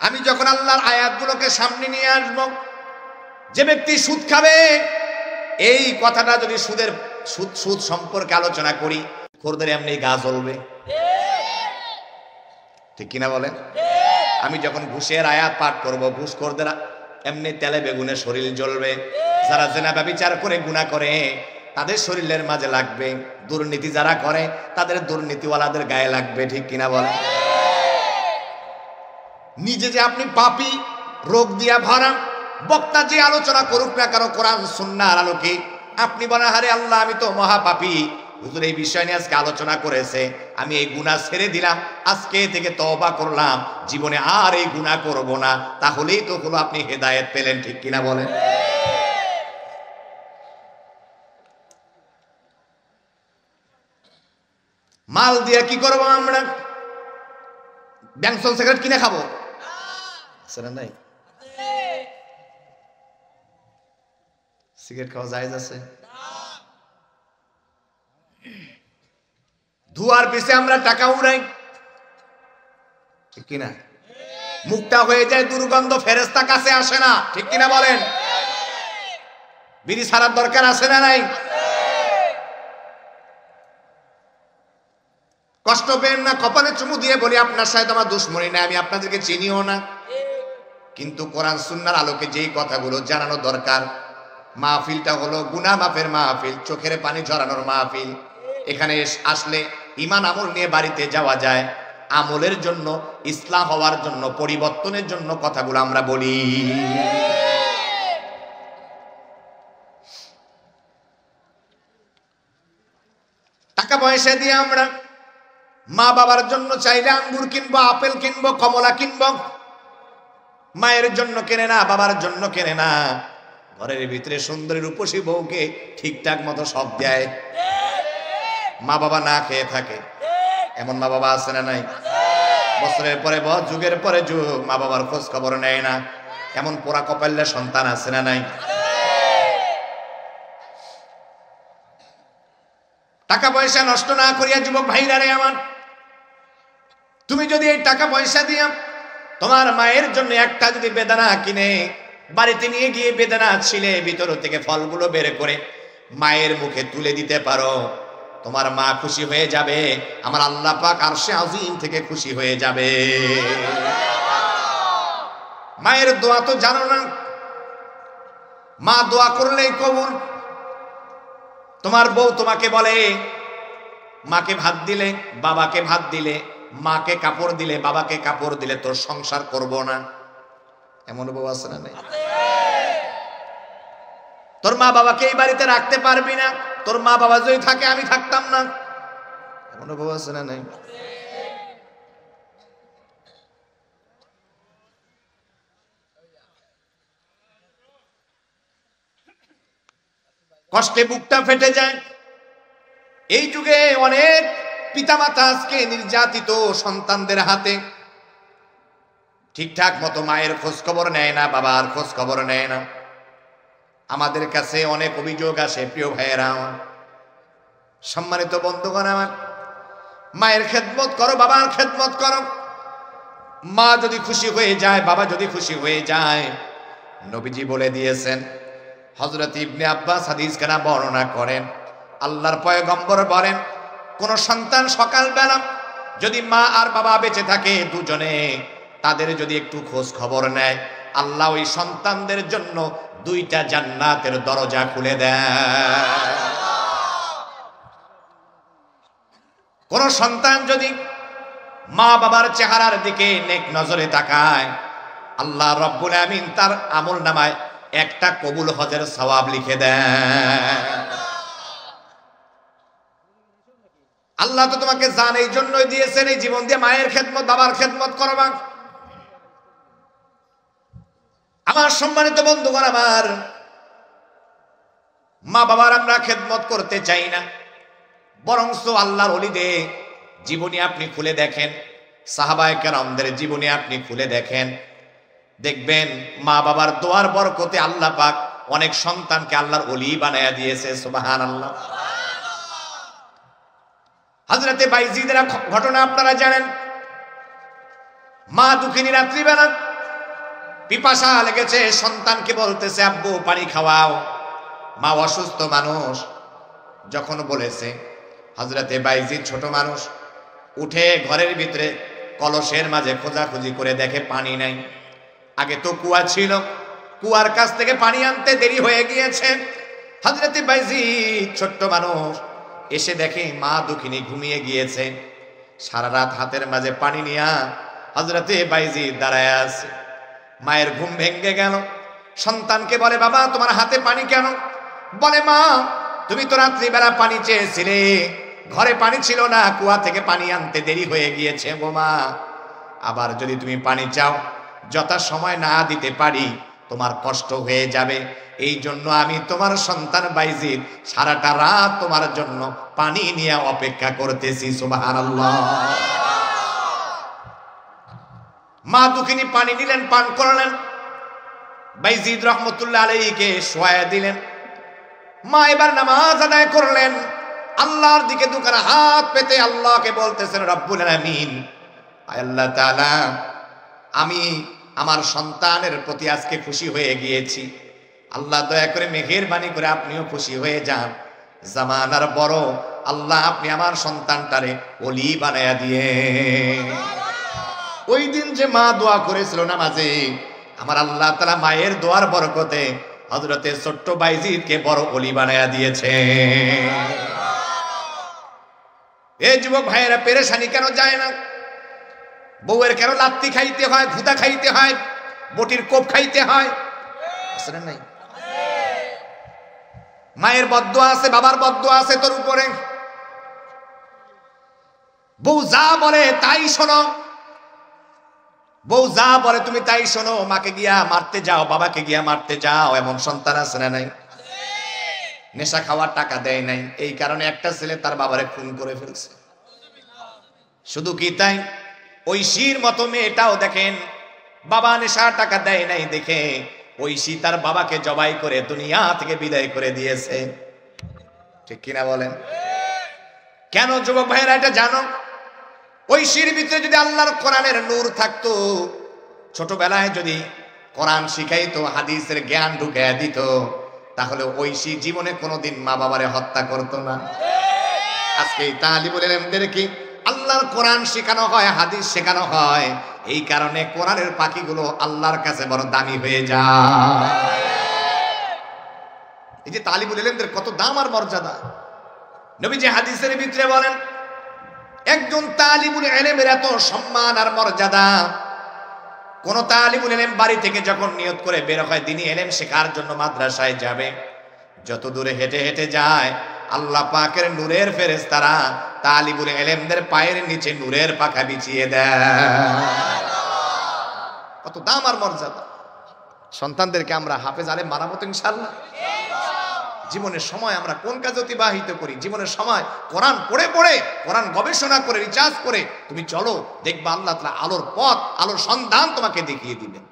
আমি যখন আল্লাহর আয়াতগুলোকে সামনে নিয়ে আসব, যে ব্যক্তি সুদ খাবে, এই কথাটা যদি সুদ সম্পর্কে আলোচনা করি, খোরদের এমনি গা জ্বলবে, ঠিক কিনা বলেন? আমি যখন ঘুষের আয়াত পাঠ করব, ঘুষখোরদের এমনি তেলে বেগুনে শরীর জ্বলবে। যারা জেনা ব্যভিচার করে গুনাহ করে, তাদের শরীরের মাঝে লাগবে। দুর্নীতি যারা করে, তাদের দুর্নীতিওয়ালাদের গায়ে লাগবে, ঠিক কিনা বলেন? নিজে যে আপনি পাপী, রোগ দিয়া ভরা, বক্তা যে আলোচনা করুক না কেন কোরআন সুন্নাহর আলোকে, আপনি বলেন, আরে আল্লাহ আমি তো মহাপাপী, হুজুর এই বিষয় নিয়ে আজকে আলোচনা করেছে, আমি এই গুনাহ ছেড়ে দিলাম, আজকে থেকে তওবা করলাম, জীবনে আর এই গুনাহ করব না, তাহলেই তো হলো আপনি হেদায়েত পেলেন। ঠিক কিনা বলেন? মাল দিয়ে কি করব আমরা? ব্যাংসন সিগারেট কিনে খাবো? সেটা নাই। সিগারেট খাওয়া জায়েজ আছে? ধোয়ার পিছে আমরা টাকা উড়াই, ঠিক কিনা? মুখটা হয়ে যায় দুর্গন্ধ, ফেরেশতা কাছে আসে না, ঠিক কিনা বলেন? বিড়ি ছাড়ার দরকার আছে না নাই? কষ্ট পেন না, কপালে চুমু দিয়ে বলি আপনার সাথে আমার দুশ্মনী না, আমি আপনাদেরকে চিনিও না, কিন্তু কোরআন সুন্নাহর আলোকে যেই কথাগুলো জানানো দরকার, মাহফিলটা হলো গুনাহ মাফের মাহফিল, চোখের পানি ঝরানোর মাহফিল। এখানে আসলে ঈমান আমল নিয়ে বাড়িতে যাওয়া যায়, আমলের জন্য, ইসলাম হওয়ার জন্য, পরিবর্তনের জন্য কথাগুলো আমরা বলি। টাকা পয়সা দিয়ে আমরা মা বাবার জন্য চাইলে আঙ্গুর কিনবো, আপেল কিনবো, কমলা কিনবো, মায়ের জন্য কেনে না, বাবার জন্য কেনে না। ঘরের ভিতরে সুন্দরী রূপসী বউকে ঠিকঠাক মতো সব দেয়, মা বাবা না খেয়ে থাকে। এমন মা বাবা আছে না নাই? বছরের পরে বছর, যুগের পরে যুগ মা বাবার খোঁজ খবর নেয় না। এমন পোড়া কপালের সন্তান আছে না নাই? টাকা পয়সা নষ্ট না করিয়া যুবক ভাইরা রে আমার, তুমি যদি এই টাকা পয়সা দিয়া তোমার মায়ের জন্য একটা যদি বেদানা কিনে বাড়িতে নিয়ে গিয়ে বেদানা ছিলে ভিতর থেকে ফলগুলো বের করে মায়ের মুখে তুলে দিতে পারো, তোমার মা খুশি হয়ে যাবে, আমার আল্লাহ পাক আরশে আজিম থেকে খুশি হয়ে যাবে। মায়ের দোয়া তো জানো না, মা দোয়া করলেই কবুল। তোমার বউ তোমাকে বলে, মাকে ভাত দিলে, বাবাকে ভাত দিলে, মাকে কাপড় দিলে, বাবাকে কাপড় দিলে তোর সংসার করব না। এমন বউ আছে না নাই? তোর মা বাবাকে এই বাড়িতে রাখতে পারবি না, তোর মা বাবা যদি থাকে আমি থাকতাম না। এমন বউ আছে না নাই? কষ্টে বুকটা ফেটে যায়। এই যুগে অনেক পিতামাতা আজকে নির্যাতিত সন্তানদের হাতে, ঠিকঠাক মতো মায়ের খোঁজ খবর নেয় না, বাবার খোঁজ খবর নেয় না। আমাদের কাছে অনেক অভিযোগ আসে প্রিয় ভাইয়েরা, সম্মানিত বন্ধুগণ আমার, মায়ের খেদমত করো, বাবার খেদমত করো। মা যদি খুশি হয়ে যায়, বাবা যদি খুশি হয়ে যায়, নবীজি বলে দিয়েছেন, হযরত ইবনে আব্বাস হাদিস কেনা বর্ণনা করেন, আল্লাহর পয়গম্বর বলেন, কোন সন্তান সকালবেলা যদি মা আর বাবা বেঁচে থাকে দুজনে, তাদের যদি একটু খোঁজ খবর নেয়, আল্লাহ ওই সন্তানদের জন্য 2টা জান্নাতের দরজা খুলে দেয়। কোন সন্তান যদি মা বাবার চেহারার দিকে নেক নজরে তাকায়, আল্লাহ রব্বুল আমিন তার আমল নামায় একটা কবুল হজের সওয়াব লিখে দেয়। আল্লাহ তো তোমাকে জান এই জন্যই দিয়েছেন, এই জীবন দিয়ে মায়ের খেদমত, বাবার খেদমত করবা। আমার সম্মানিত বন্ধুগণ আমার, মা বাবার আমরা খেদমত করতে চাই না, বরংস আল্লাহর ওলিদের জীবনী আপনি খুলে দেখেন, সাহাবায়ে কেরামদের জীবনী আপনি খুলে দেখেন, দেখবেন মা বাবার দোয়ার বরকতে আল্লাহ পাক অনেক সন্তানকে আল্লাহর ওলি বানায়া দিয়েছে। সুবহানাল্লাহ। হযরতে বাইজিদের ঘটনা আপনারা জানেন। মা দুঃখিনী রাত্রিবেলা পিপাসা লেগেছে, সন্তানকে বলতেছে আব্বু পানি খাওয়াও। মা অসুস্থ মানুষ, যখন বলেছে, হযরতে বাইজিদ ছোট মানুষ, উঠে ঘরের ভিতরে কলসের মাঝে খোঁজাখুঁজি করে দেখে পানি নাই। আগে তো কুয়া ছিল, কুয়ার কাছ থেকে পানি আনতে দেরি হয়ে গিয়েছে। হযরতে বাইজিদ ছোট্ট মানুষ এসে দেখে মা দুঃখিনী ঘুমিয়ে গিয়েছে। সারা রাত হাতের মাঝে পানি নিয়া হযরতে বাইজিদ দাঁড়ায় আছে। মায়ের ঘুম ভেঙে গেল, সন্তানকে বলে, বাবা তোমার হাতে পানি কেন? বলে, মা তুমি তো রাত্রিবেলা পানি চেয়েছিলে, ঘরে পানি ছিল না, কুয়া থেকে পানি আনতে দেরি হয়ে গিয়েছে গো মা। আবার যদি তুমি পানি চাও, যথা সময় না দিতে পারি তোমার কষ্ট হয়ে যাবে। এই জন্য আমি তোমার সন্তান বাইজিদ সারাটা রাত তোমার জন্য পানি নিয়ে অপেক্ষা করতেছি। সুবহানাল্লাহ। মা দুঃখিনী পানি নিলেন, পান করলেন, বাইজিদ রহমতুল্লাহ আলাইহিকে শোয়া দিলেন। মা এবার নামাজ আদায় করলেন, আল্লাহর দিকে দুখানা হাত পেতে আল্লাহকে বলতেছেন, রব্বুল আলামিন, আল্লাহ তাআলা, আমি আমার সন্তানের প্রতি আজকে খুশি হয়ে গিয়েছি। আল্লাহ দয়া করে মেহেরবানি করে আপনিও খুশি হয়ে যান। জামানার বড় আল্লাহ, আপনি আমার সন্তানটারে ওলি বানায়া দিয়ে। ওই দিন যে মা দোয়া করেছিল নামাজে, আমার আল্লাহ তাআলা মায়ের দোয়ার বরকতে হযরতে ছোট্ট বাইজিদকে বড় ওলি বানায়া দিয়েছে। এই যুবক ভাইয়েরা, পেরেশানি কেন যায় না? বউয়ের কেন লাত্তি খাইতে হয়, ভুদা খাইতে হয়, বটির কোপ খাইতে হয়? আসলে নাই। মায়ের বদদোয়া আছে, বাবার বদদোয়া আছে তোর উপরে। বউ যা বলে তাই শোনো, বউ যা বলে তুমি তাই শোনো। মাকে গিয়া মারতে যাও, বাবাকে গিয়া মারতে যাও, এমন সন্তান আছে না নাই? নেশা খাওয়ার টাকা দেয় নাই, এই কারণে একটা ছেলে তার বাবারে খুন করে ফেলছে। শুধু কি তাই, ঐশীর মতো মেয়েটাও দেখেন, বাবা নেশার টাকা দেয় নাই দেখে ঐশী তার বাবাকে জবাই করে দুনিয়া থেকে বিদায় করে দিয়েছে। ঠিক কিনা বলেন? কেন যুবক ভাইরা এটা জানো? ঐশীর ভিতরে যদি আল্লাহর কোরআনের নূর থাকতো, ছোটবেলায় যদি কোরআন শিখাইতো, হাদিসের জ্ঞান ঢুকাইয়া দিত, তাহলে ঐশী জীবনে কোনোদিন মা বাবারে হত্যা করতো না। আজকে এই তালিবুল ইলমদেরকে আল্লাহর কোরআন শেখানো হয়, হাদিস শেখানো হয়, এই কারণে কোরআনের পাখিগুলো আল্লাহর কাছে বড় দামি হয়ে যায়। এই যে তালিবুল ইলমদের কত দাম আর মর্যাদা। নবীজি হাদিসের ভিতরে বলেন, একজন তালিবুল ইলমের এত সম্মান আর মর্যাদা। কোন তালিবুল ইলম বাড়ি থেকে যখন নিয়ত করে বের হয় দ্বীনি ইলম শেখার জন্য মাদ্রাসায় যাবে, যত দূরে হেঁটে হেঁটে যায়, আল্লাহ পাকের নূরের ফেরেশতারা তালিবুল ইলমদের পায়ের নিচে নূরের পাখা বিছিয়ে দেয়। কত দাম আর মর্যাদা। সন্তানদেরকে আমরা হাফেজ আলেম বানাবো তো ইনশাআল্লাহ। জীবনের সময় আমরা কোন কাজে অতিবাহিত করি? জীবনের সময় কোরআন পড়ে পড়ে, কোরআন গবেষণা করে, রিসার্চ করে তুমি চলো, দেখবা আল্লাহ তাআলা আলোর পথ, আলোর সন্ধান তোমাকে দেখিয়ে দিবেন।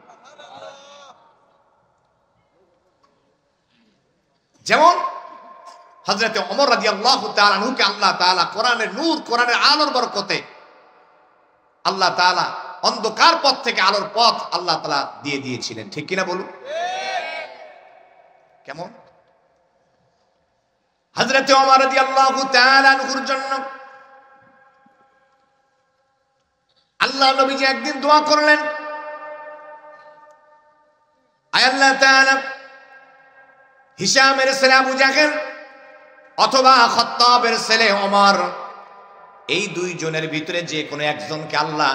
যেমন হযরতে ওমর রাদিয়াল্লাহু তাআলা আনহুকে আল্লাহ তাআলা কোরআনের নূর, কোরআনের আলোর বরকতে আল্লাহ তাআলা অন্ধকার পথ থেকে আলোর পথ আল্লাহ তাআলা দিয়ে দিয়েছিলেন। ঠিক কিনা বলুন? কেমন? হযরতে ওমর রাদিয়াল্লাহু তাআলা আনহুর জন্য আল্লাহ নবীজি একদিন দোয়া করলেন, আয় আল্লাহ তাআলা, হিশামের ছেলে আবু জাহেল অথবা খাত্তাবের ছেলে ওমর, এই দুইজনের ভিতরে যে কোনো একজনকে আল্লাহ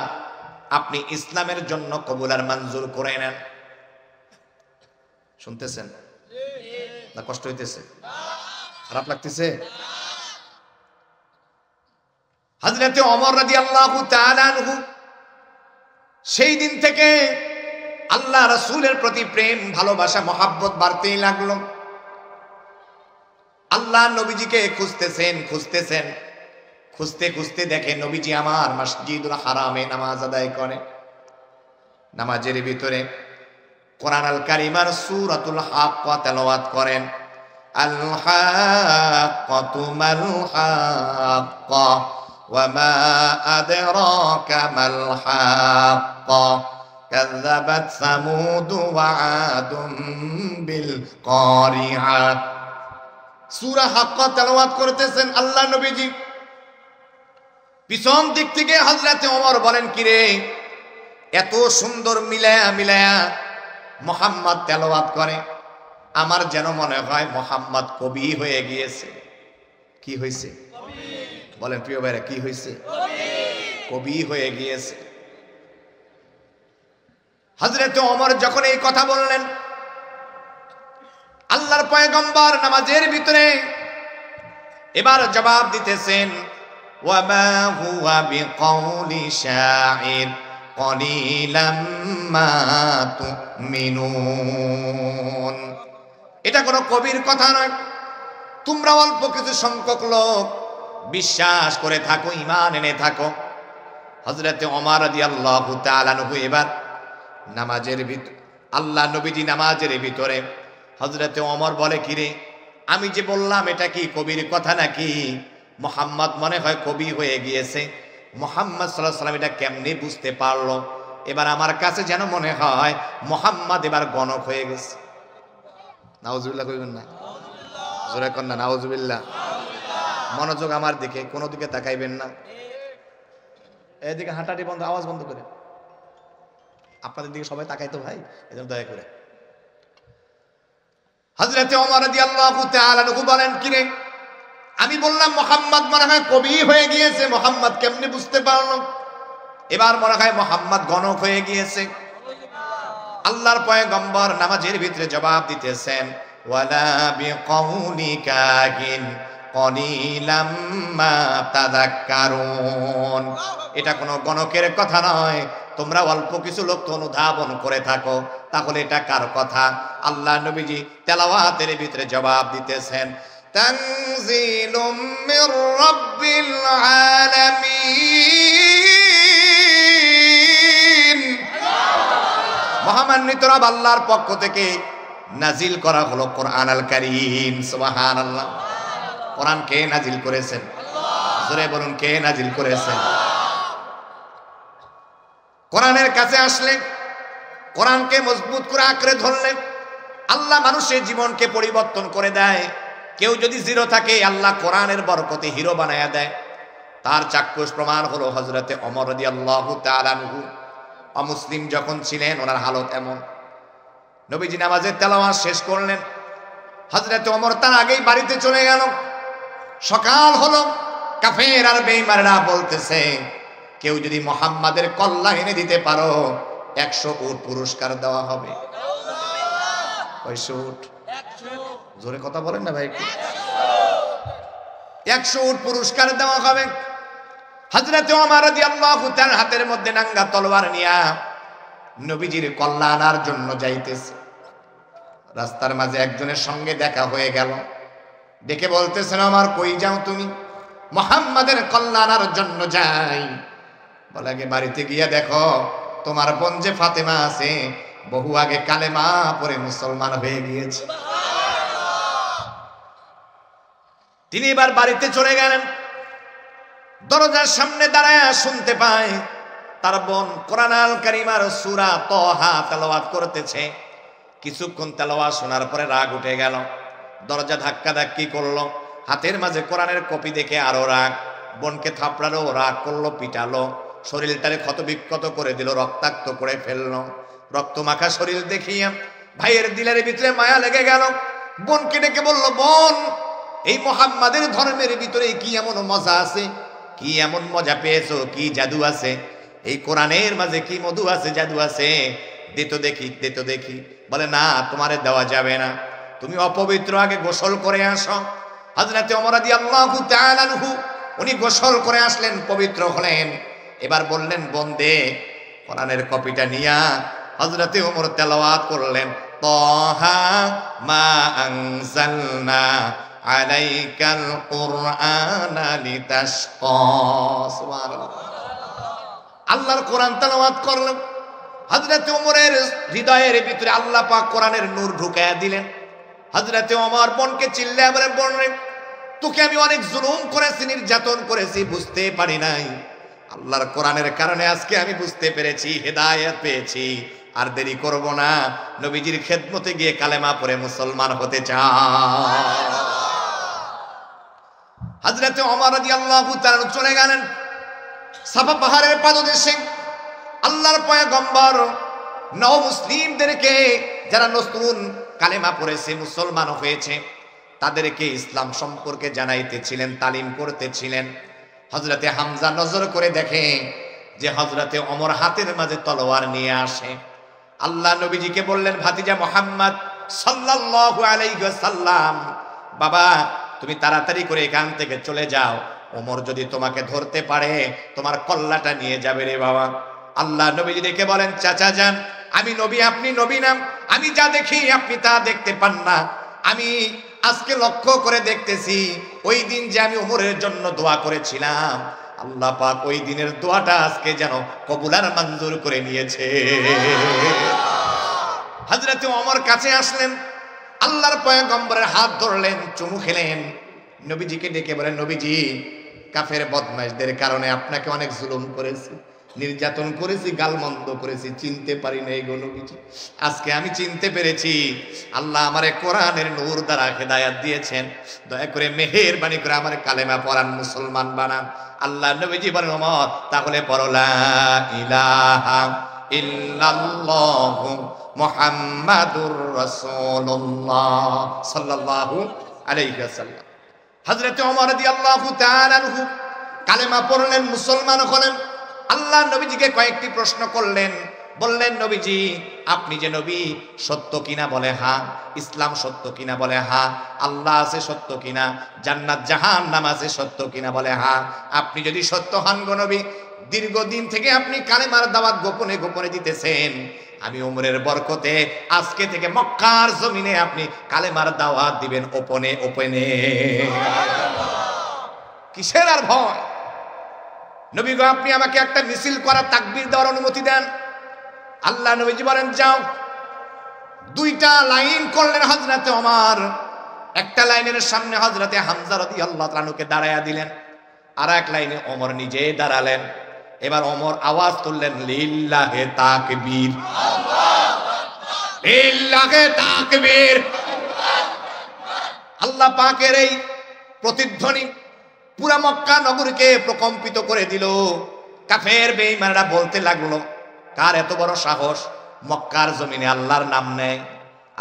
আপনি ইসলামের জন্য কবুল আর মঞ্জুর করে নেন। শুনতেছেন না? কষ্ট হইতেছে? খারাপ লাগতেছে? হযরতে ওমর রাদিয়াল্লাহু তাআলা আনহু সেই দিন থেকে আল্লাহ রাসূলের প্রতি প্রেম, ভালোবাসা, মহব্বত বাড়তেই লাগলো। আল্লাহ নবীজিকে খুঁজতেছেন, খুঁজতে খুঁজতে দেখে নবীজি আমার মসজিদুল হারামে নামাজ আদায় করে। নামাজের ভিতরে কোরআন আল কারিমার সূরাতুল হাক্কা তেলাওয়াত করেন। আল হাক্কাতু মাল হাক্কা ওয়া মা আদরাকা মাল হাক্কা কাযাবাত সামুদ ওয়া আদুম বিল কারিআ। সূরা হাক্কা তেলাওয়াত করতেছেন আল্লাহ নবীজি। পিছন দিক থেকে হযরতে ওমর বলেন, কিরে এত সুন্দর মিলায়া মিলায়া মুহাম্মদ তেলাওয়াত করে, আমার যেন মনে হয় মুহাম্মদ কবি হয়ে গিয়েছে। কি হয়েছে বলেন প্রিয় ভাইরা? কি হয়েছে? কবি হয়ে গিয়েছে। হযরতে ওমর যখন এই কথা বললেন, আল্লাহর পয়গম্বর নামাজের ভিতরে এবার জবাব দিতেছেন ওয়ামা হুয়া বিকাউলি শাইর কলিলাম মা তুমিনুন। এটা কোনো কবির কথা নয়, তোমরা অল্প কিছু সংখ্যক লোক বিশ্বাস করে থাকো, ঈমান এনে থাকো। হযরতে ওমর রাদিয়াল্লাহু তাআলা আনহু এবার নামাজের ভিতর, আল্লাহ নবীজি নামাজের ভিতরে, হযরতে ওমর বলে, কিরে আমি যে বললাম এটা কি কবির কথা নাকি? মুহাম্মদ মনে হয় কবি হয়ে গিয়েছে। মুহাম্মদ সাল্লাল্লাহু আলাইহি ওয়াসাল্লাম এটা কেমনে বুঝতে পারলো? এবার আমার কাছে যেন মনে হয় মুহাম্মদ এবার গণক হয়ে গেছে। নাউজুবিল্লাহ কইবেন না? জোরে কর না নাউজুবিল্লাহ। মনোযোগ আমার দিকে, কোনো দিকে তাকাইবেন না। এদিকে হাঁটাটি বন্ধ, আওয়াজ বন্ধ করে। আপনাদের দিকে সবাই তাকাইতো ভাই, এজন্য দয়া করে। হযরতে ওমর রাদিয়াল্লাহু তাআলা আনহু বলেন, কিরে আমি বললাম মুহাম্মদ মনে হয় কবি হয়ে গিয়েছে, মুহাম্মদ কেমনে বুঝতে পারলো? এবার মনে হয় মুহাম্মদ গণক হয়ে গিয়েছে। আল্লাহর পয়গম্বর নামাজের ভিতরে জবাব দিতেছেন ওয়ালা বিকাউলি কাহিন কলিলাম মা তাযাক্কারুন। এটা কোনো গণকের কথা নয়, তোমরা অল্প কিছু লোক তো অনুধাবন করে থাকো। তাহলে এটা কার কথা? আল্লাহ নবীজি তেলাওয়াতের ভিতরে জবাব দিতেছেন তানজিলুম মির রাব্বিল আলামিন। মহামান্বিত রব আল্লাহর পক্ষ থেকে নাজিল করা হলো কোরআন আল কারীম। সুবহানাল্লাহ। কোরআন কে নাজিল করেছেন? জোরে বলুন, কে নাজিল করেছেন? কোরআনের কাছে আসলে, কোরআনকে মজবুত করে আঁকড়ে ধরলে আল্লাহ মানুষের জীবনকে পরিবর্তন করে দেয়। কেউ যদি জিরো থাকে আল্লাহ কোরআনের বরকতে হিরো বানায়া দেয়। তার চাক্ষুষ প্রমাণ হলো হযরতে ওমর রাদিয়াল্লাহু তাআলা আনহু অমুসলিম যখন ছিলেন, ওনার হালত এমন। নবীজি নামাজের তেলাওয়াত শেষ করলেন, হযরতে ওমর তার আগেই বাড়িতে চলে গেল। সকাল হলো, কাফের আর বেঈমানরা বলতেছে কেউ যদি মুহাম্মাদের কল্লা এনে দিতে পারো 100 উট পুরস্কার দেওয়া হবে। কয়শো উট? জোরে কথা বলেন না ভাই। 100 উট পুরস্কার দেওয়া হবে। হযরতে ওমর রাদিয়াল্লাহু তাআলা হাতের মধ্যে নাঙ্গা তলোয়ার নিয়া নবীজির কল্লা আনার জন্য যাইতেছে। রাস্তার মাঝে একজনের সঙ্গে দেখা হয়ে গেল। দেখে বলতেছেন ওমর কই যাও তুমি? মুহাম্মাদের কল্লা আনার জন্য যাই। বলে আগে বাড়িতে গিয়া দেখো তোমার বোন যে ফাতেমা আছে বহু আগে কালেমা পড়ে মুসলমান হয়ে গিয়েছে। তিনি এবার বাড়িতে চলে গেলেন। দরজার সামনে দাঁড়ায় শুনতে পায় তার বোন কোরআন আল কারীমের সূরা তাহা তেলাওয়াত করতেছে। কিছুক্ষণ তেলাওয়াত শোনার পরে রাগ উঠে গেল, দরজা ধাক্কা ধাক্কি করলো। হাতের মাঝে কোরআনের কপি দেখে আরো রাগ, বোনকে থাপড়ালো, রাগ করলো, পিটালো, শরীরটারে ক্ষত বিক্ষত করে দিল, রক্তাক্ত করে ফেললো। রক্ত মাখা শরীর দেখিয়া ভাইয়ের দিলের ভিতরে মায়া লেগে গেল। বোনকে ডেকে বলল, বোন এই মুহাম্মাদের ধর্মের ভিতরে কি এমন মজা আছে? কি এমন মজা পেয়েছো? কি জাদু আছে এই কোরআনের মাঝে? কি মধু আছে, জাদু আছে? দে তো দেখি, দে তো দেখি। বলে না, তোমারে দেওয়া যাবে না, তুমি অপবিত্র, আগে গোসল করে আসো। হযরতে ওমর রাদিয়াল্লাহু তাআলা আনহু উনি গোসল করে আসলেন, পবিত্র হলেন। এবার বললেন, বোন দে। কোরআনের কপিটা নিয়া হযরতে ওমর তেলাওয়াত করলেন তাহা মা আনজালনা আলাইকাল কুরআনা লিতাশকা। সুবহানাল্লাহ। আল্লাহর কোরআন তেলাওয়াত করলেন। হযরতে ওমরের হৃদয়ের ভিতরে আল্লাহ পাক কোরআনের নূর ঢুকায়া দিলেন। হযরতে ওমর বোনকে চিল্লায়া বললেন, তোকে আমি অনেক জুলুম করেছি, নির্যাতন করেছি, বুঝতে পারি নাই। আল্লাহর কোরআনের কারণে আজকে আমি বুঝতে পেরেছি, হেদায়েত পেয়েছি। আর দেরি করব না, নবীজির খেদমতে গিয়ে কালেমা পড়ে মুসলমান হতে চাই। হযরতে ওমর রাদিয়াল্লাহু তাআলা চলে গেলেন সাফা পাহাড়ের পাদদেশে। আল্লাহর পয়গম্বর নও মুসলিমদেরকে, যারা নতুন কালেমা পড়েছে, মুসলমান হয়েছে, তাদেরকে ইসলাম সম্পর্কে জানাইতেছিলেন, তালিম করতেছিলেন। হযরতে হামজা নজর করে দেখে যে হযরতে ওমর হাতের মাঝে তলোয়ার নিয়ে আসে। আল্লাহ নবীজিকে বললেন, ভাতিজা মুহাম্মদ সাল্লাল্লাহু আলাইহি ওয়াসাল্লাম, বাবা তুমি তাড়াতাড়ি করে এখান থেকে চলে যাও, ওমর যদি তোমাকে ধরতে পারে তোমার কল্লাটা নিয়ে যাবে রে বাবা। আল্লাহ নবীজি ডেকে বলেন, চাচা যান, আমি নবী আপনি নবী না, আমি যা দেখি আপনি তা দেখতে পান না। আমি আজকে লক্ষ্য করে দেখতেছি ওই দিন যে আমি ওমরের জন্য দোয়া করেছিলাম, আল্লাহ পাক ওই দিনের দোয়াটা আজকে যেন কবুল আর মঞ্জুর করে নিয়েছে। হযরত ওমর কাছে আসলেন, আল্লাহর পয়গম্বরের হাত ধরলেন, চুমু খেলেন, নবীজিকে ডেকে বলেন, নবীজি কাফের বদমাইশদের কারণে আপনাকে অনেক জুলুম করেছি, নির্যাতন করেছি, গালমন্দ করেছি, চিনতে পারি নাই গো নবীজি। আজকে আমি চিনতে পেরেছি, আল্লাহ আমারে কোরআনের নূর দ্বারা হেদায়েত দিয়েছেন, দয়া করে মেহেরবানি করে আমার কালেমা পড়ান, মুসলমান বানান। আল্লাহ নবীজি বলেন, ওমর তাহলে পড়ো লা ইলাহা ইল্লাল্লাহু মুহাম্মাদুর রাসূলুল্লাহ সাল্লাল্লাহু আলাইহি ওয়াসাল্লাম। হযরত ওমর রাদিয়াল্লাহু তাআলা আনহু কালেমা পড়লেন, মুসলমান হলেন। আল্লাহ নবীজিকে কয়েকটি প্রশ্ন করলেন, বললেন, নবীজি আপনি যে নবী, সত্য কিনা? বলে হ্যাঁ। ইসলাম সত্য কিনা? বলে হ্যাঁ। আল্লাহ আছে সত্য কিনা? জান্নাত জাহান্নাম আছে সত্য কিনা? বলে হ্যাঁ। আপনি যদি সত্য হন গো নবী, দীর্ঘদিন থেকে আপনি কালেমার দাওয়াত গোপনে গোপনে দিতেছেন, আমি ওমরের বরকতে আজকে থেকে মক্কার জমিনে আপনি কালেমার দাওয়াত দিবেন ওপেনে ওপেনে। কিসের আর ভয়? নবী গো আপনি আমাকে একটা মিছিল করার, তাকবীর দেওয়ার অনুমতি দেন। আল্লাহ নবীজি বলেন, যাও। দুইটা লাইন করলেন হযরতে ওমর, একটা লাইনের সামনে হযরতে হামজা রাদিয়াল্লাহু তাআলা আনহুকে দাঁড়ায়া দিলেন, আর এক লাইনে ওমর নিজে দাঁড়ালেন। এবার ওমর আওয়াজ তুললেন, লিল্লাহে তাকবীর, লিল্লাহে তাকবীর। আল্লাহ পাকের এই প্রতিধ্বনি পুরা মক্কা নগরীকে প্রকম্পিত করে দিল। কাফের বেঈমানরা বলতে লাগলো, কার এত বড় সাহস মক্কার জমিনে আল্লাহর নাম নেয়?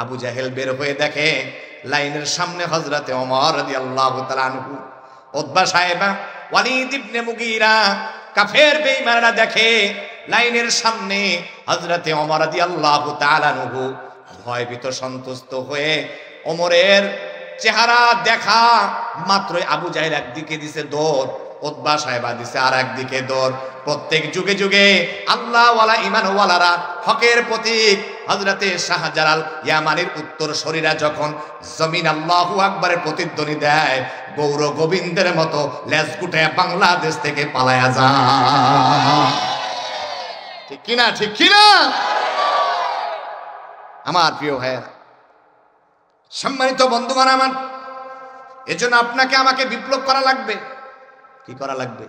আবু জাহেল বের হয়ে দেখে লাইনের সামনে হযরতে ওমর রাদিয়াল্লাহু তাআলা আনহু, উতবা সাহেবা, ওয়ালিদ ইবনে মুগীরা, কাফের বেঈমানরা দেখে লাইনের সামনে হযরতে ওমর রাদিয়াল্লাহু তাআলা আনহু। ভয়ভীত সন্তুষ্ট হয়ে ওমরের চেহারা দেখা মাত্রই আবু জাহেল একদিকে দিছে দৌড়, উতবা সাহেবা দিছে আর একদিকে দৌড়। প্রত্যেক যুগে যুগে আল্লাহওয়ালা ঈমানওয়ালারা, হকের প্রতীক হযরতে শাহজালাল ইয়ামানির উত্তর শরীরা যখন জমিন আল্লাহু আকবারের প্রতিধ্বনি দেয়, গৌর গোবিন্দের মতো লেজ গুটায় বাংলাদেশ থেকে পালায়া যায়। ঠিক কিনা? ঠিক কিনা? আমার প্রিয় ভাইয়েরা, সম্মানিত বন্ধুগণ আমার, এজন্য আপনাকে আমাকে বিপ্লব করা লাগবে। কি করা লাগবে?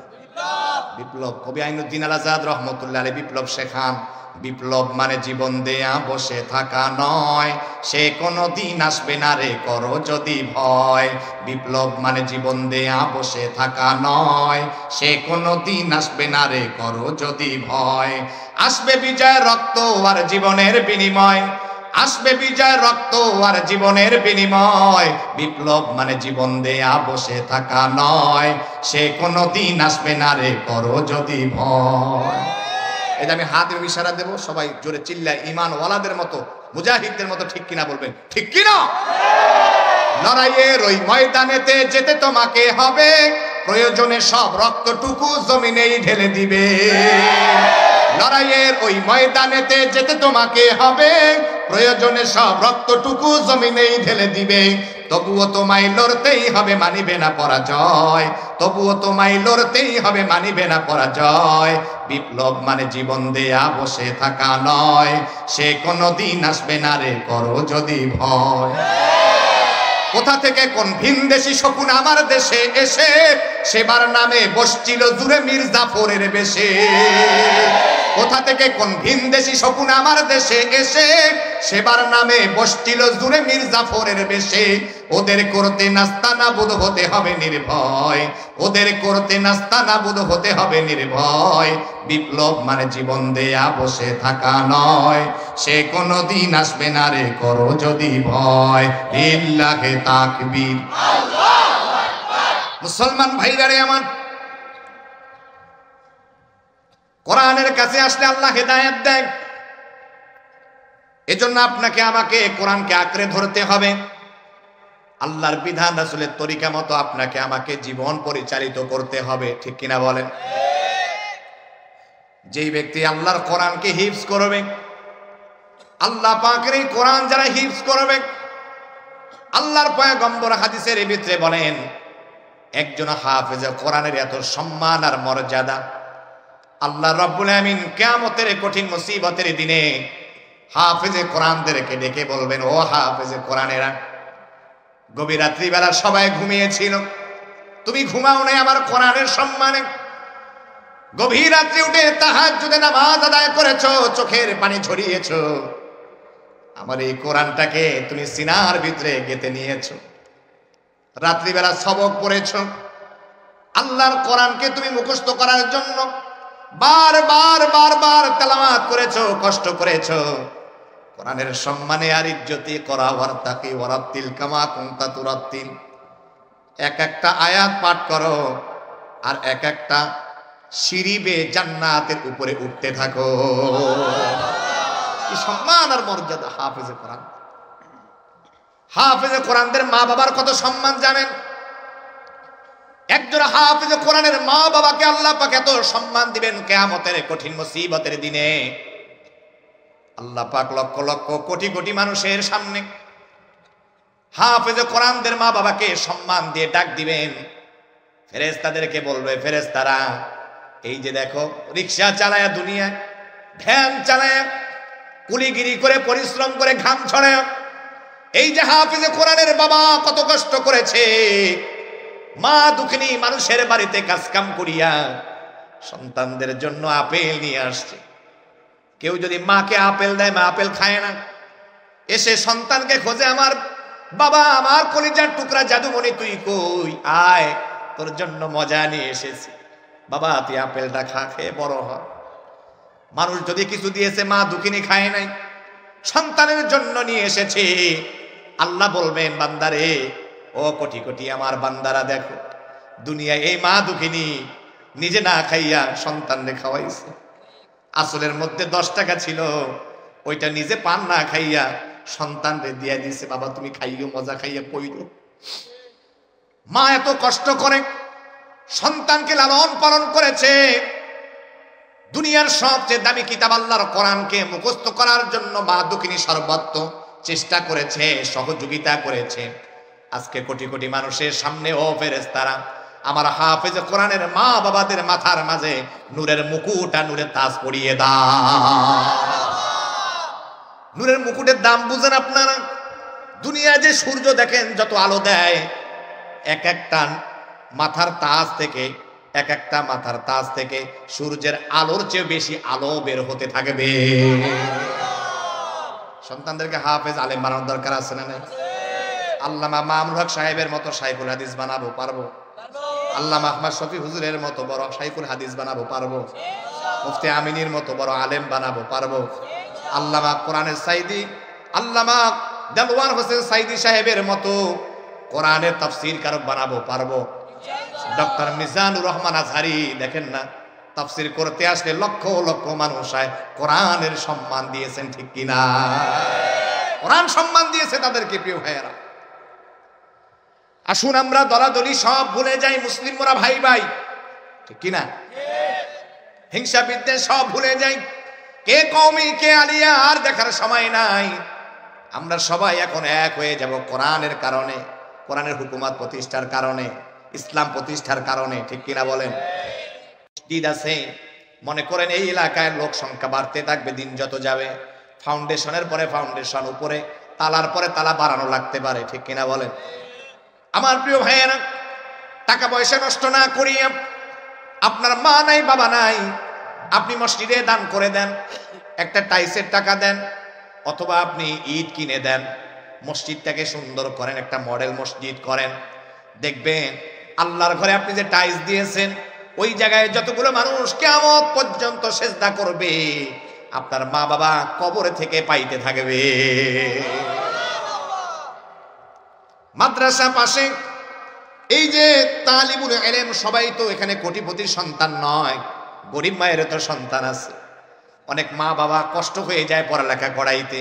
বিপ্লব। কবি আইনুদ্দিন আল আজাদ রহমতুল্লাহ আলাইহি বিপ্লব শেখান, বিপ্লব মানে জীবন দেয়া বসে থাকা নয়, সে কোনো দিন আসবে না রে করো যদি ভয়। বিপ্লব মানে জীবন দেয়া বসে থাকা নয়, সে কোনো দিন আসবে না রে করো যদি ভয়। আসবে বিজয় রক্ত আর জীবনের বিনিময়, আসবে বিজয় রক্ত আর জীবনের বিনিময়। বিপ্লব মানে জীবন দেয়া বসে থাকা নয়, সে কোনো দিন আসবে না রে করো যদি ভয়। এই যে আমি হাতের ইশারা দেব, সবাই জোরে চিল্লায় ঈমান ওয়ালাদের মতো, মুজাহিদদের মতো ঠিক কিনা বলবেন, ঠিক কিনা? লড়াইয়ের ওই ময়দানেতে যেতে তোমাকে হবে, প্রয়োজনে সব রক্তটুকু জমিনেই ঢেলে দিবে। লড়াইয়ের ওই ময়দানেতে যেতে তোমাকে হবে, প্রয়োজনে সব রক্তটুকু জমিনেই ঢেলে দিবে। তবুও তোমায় লড়তেই হবে, মানিবে না পরাজয়। তবুও তোমায় লড়তেই হবে, মানিবে না পরাজয়। বিপ্লব মানে জীবন দেয়া বসে থাকা নয়, সে কোনো দিন আসবে না রে করো যদি ভয়। কোথা থেকে কোন ভিনদেশি শকুন আমার দেশে এসে সেবার নামে বসছিল জুড়ে মীর জাফরের বেশে। কোথা থেকে কোন ভিনদেশি শকুন আমার দেশে এসে সেবার নামে বসছিল জুড়ে মীর জাফরের বেশে। ওদের করতে নাস্তানাবুদ হতে হবে নির্ভয়, ওদের করতে নাস্তানাবুদ হতে হবে নির্ভয়। বিপ্লব মানে জীবন দেয়া বসে থাকা নয়, সে কোনো দিন আসবে না রে করো যদি ভয়। লিল্লাহে তাকবীর। মুসলমান ভাইরা রে আমার, কোরআনের কাছে আসলে আল্লাহ হেদায়েত দেয়। এজন্য আপনাকে আমাকে কোরআনকে আঁকড়ে ধরতে হবে। আল্লাহর বিধান রাসূলের তরিকা মতো আপনাকে আমাকে জীবন পরিচালিত করতে হবে, ঠিক কিনা বলেন? যেই ব্যক্তি আল্লাহর কোরআনকে হিফজ করবে, আল্লাহ পাকের এই কোরআন যারা হিফজ করবে, আল্লাহর পয়গম্বর হাদিসের ভিতরে বলেন একজন হাফেজে কোরআনের এত সম্মান আর মর্যাদা, আল্লাহ রাব্বুল আমিন কিয়ামতের কঠিন মুসিবতের দিনে হাফেজে কোরআনদেরকে ডেকে বলবেন, ও হাফেজে কোরআনেরা, গভীর রাত্রিবেলা সবাই ঘুমিয়েছিল, তুমি ঘুমাও নাই আমার কোরআনের সম্মানে। গভীর রাত্রি উঠে তাহাজ্জুদে নামাজ আদায় করেছো, চোখের পানি ঝরিয়েছো, আমার এই কোরআনটাকে তুমি সিনার ভিতরে গেঁথে নিয়েছো। রাত্রিবেলা সবক পড়েছো, আল্লাহর কোরআনকে তুমি মুখস্থ করার জন্য বারবার তেলাওয়াত করেছো, কষ্ট করেছো। কোরআনের সম্মানে আর ইজ্জতে করা ওয়ারতাকি ওয়ারাতিল কামা কুনতা তুরাতিল, এক একটা আয়াত পাঠ করো আর এক একটা সিঁড়ি বেয়ে জান্নাতের উপরে উঠতে থাকো। কি সম্মান আর মর্যাদা হাফেজে কোরআন। হাফেজে কোরআনদের মা বাবার কত সম্মান জানেন? একজন হাফেজে কোরআনের মা বাবাকে আল্লাহ পাক এত সম্মান দিবেন, কিয়ামতের কঠিন মুসিবতের দিনে আল্লাহ পাক লক্ষ লক্ষ কোটি কোটি মানুষের সামনে হাফেজে কোরআনদের মা বাবাকে সম্মান দিয়ে ডাক দিবেন। ফেরেশতাদেরকে বলবে, ফেরেশতারা এই যে দেখো রিকশা চালায়া দুনিয়ায়, ভ্যান চালায়া, কুলিগিরি করে পরিশ্রম করে ঘাম ছড়ায়, এই যে হাফেজে কোরআনের বাবা কত কষ্ট করেছে, মা দুঃখিনী মানুষের বাড়িতে কাজকাম করিয়া সন্তানদের জন্য আপেল নিয়ে আসছে। কেউ যদি মাকে আপেল দেয়, মা আপেল খায় না, এসে সন্তানকে খোঁজে, আমার বাবা, আমার কলিজার টুকরা জাদুমণি তুই কই, আয় তোর জন্য মজা নিয়ে এসেছি, বাবা তুই আপেলটা খা, খেয়ে বড় হ। মানুষ যদি কিছু দিয়েছে, মা দুঃখিনী খায় নাই, সন্তানের জন্য নিয়ে এসেছে, আল্লাহ বলবেন, বান্দারে, ও কোটি কোটি আমার বান্দারা, দেখো দুনিয়ায় এই মা দুঃখিনী নিজে না খাইয়া সন্তানরে খাওয়াইছে। আসলের মধ্যে 10 টাকা ছিল, ওইটা নিজে পান না খাইয়া সন্তানরে দিয়া দিছে, বাবা তুমি খাইও, মজা খাইয়া কইরো। মা এত কষ্ট করে সন্তানকে লালন পালন করেছে, দুনিয়ার সবচেয়ে দামি কিতাব আল্লাহর কোরআনকে মুখস্থ করার জন্য মা দুঃখিনী সর্বত্র চেষ্টা করেছে, সহযোগিতা করেছে। আজকে কোটি কোটি মানুষের সামনে, ও ফেরেশতারা, আমার হাফেজে কোরআনের মা বাবাদের মাথার মাঝে নূরের মুকুট আর নূরের তাজ পরিয়ে দাও। নূরের মুকুটের দাম বুঝেন আপনারা? দুনিয়ায় যে সূর্য দেখেন যত আলো দেয়, এক একটা মাথার তাজ থেকে, এক একটা মাথার তাজ থেকে সূর্যের আলোর চেয়ে বেশি আলো বের হতে থাকবে। সন্তানদেরকে হাফেজ আলেম বানানোর দরকার আছে না নাই? আল্লামা মামুনুল হক সাহেবের মতো শাইখুল হাদিস বানাবো, পারবো? আল্লামা আহমদ শফি হুজুরের মতো বড় শাইখুল হাদিস বানাবো, পারবো? মুফতি আমিনীর মতো বড় আলেম বানাবো, পারবো? আল্লামা কোরআনের সাইদি, আল্লামা দেলওয়ার হোসেন সাইদি সাহেবের মতো কোরআনের তাফসীর কারক বানাবো, পারবো? ডক্টর মিজানুর রহমান আজহারি দেখেন না, তাফসীর করতে আসলে লক্ষ লক্ষ মানুষ আয়, কোরআনের সম্মান দিয়েছেন, ঠিক কিনা? কোরআন সম্মান দিয়েছে তাদেরকে। প্রিয় ভাইয়েরা, আসুন আমরা দলাদলি সব ভুলে যাই, মুসলিমরা ভাই ভাই, ঠিক কিনা? হিংসা বিদ্বেষ সব ভুলে যাই, কে কওমি কে আলিয়া আর দেখার সময় নাই। আমরা সবাই এখন এক হয়ে যাব কোরআনের কারণে, কোরআনের হুকুমত প্রতিষ্ঠার কারণে, ইসলাম প্রতিষ্ঠার কারণে, ঠিক কিনা বলেন? মসজিদ আছে, মনে করেন এই এলাকায় লোক সংখ্যা বাড়তে থাকবে দিন যত যাবে, ফাউন্ডেশনের পরে ফাউন্ডেশন, উপরে তালার পরে তালা বাড়ানো লাগতে পারে, ঠিক কিনা বলেন? আমার প্রিয় ভাইয়েরা, টাকা পয়সা নষ্ট না করিয়া, আপনার মা নাই বাবা নাই, আপনি মসজিদে দান করে দেন, একটা টাইসের টাকা দেন, অথবা আপনি ইট কিনে দেন, মসজিদটাকে সুন্দর করেন, একটা মডেল মসজিদ করেন। দেখবেন আল্লাহর ঘরে আপনি যে টাইলস দিয়েছেন, ওই জায়গায় যতগুলো মানুষ কিয়ামত পর্যন্ত সিজদা করবে, আপনার মা বাবা কবরে থেকে পাইতে থাকবে। মাদ্রাসা পাশে, এই যে তালিবুল ইলম, সবাই তো এখানে কোটিপতির সন্তান নয়, গরিব মায়ের তো সন্তান আছে। অনেক মা বাবা কষ্ট হয়ে যায় পড়ালেখা করাইতে,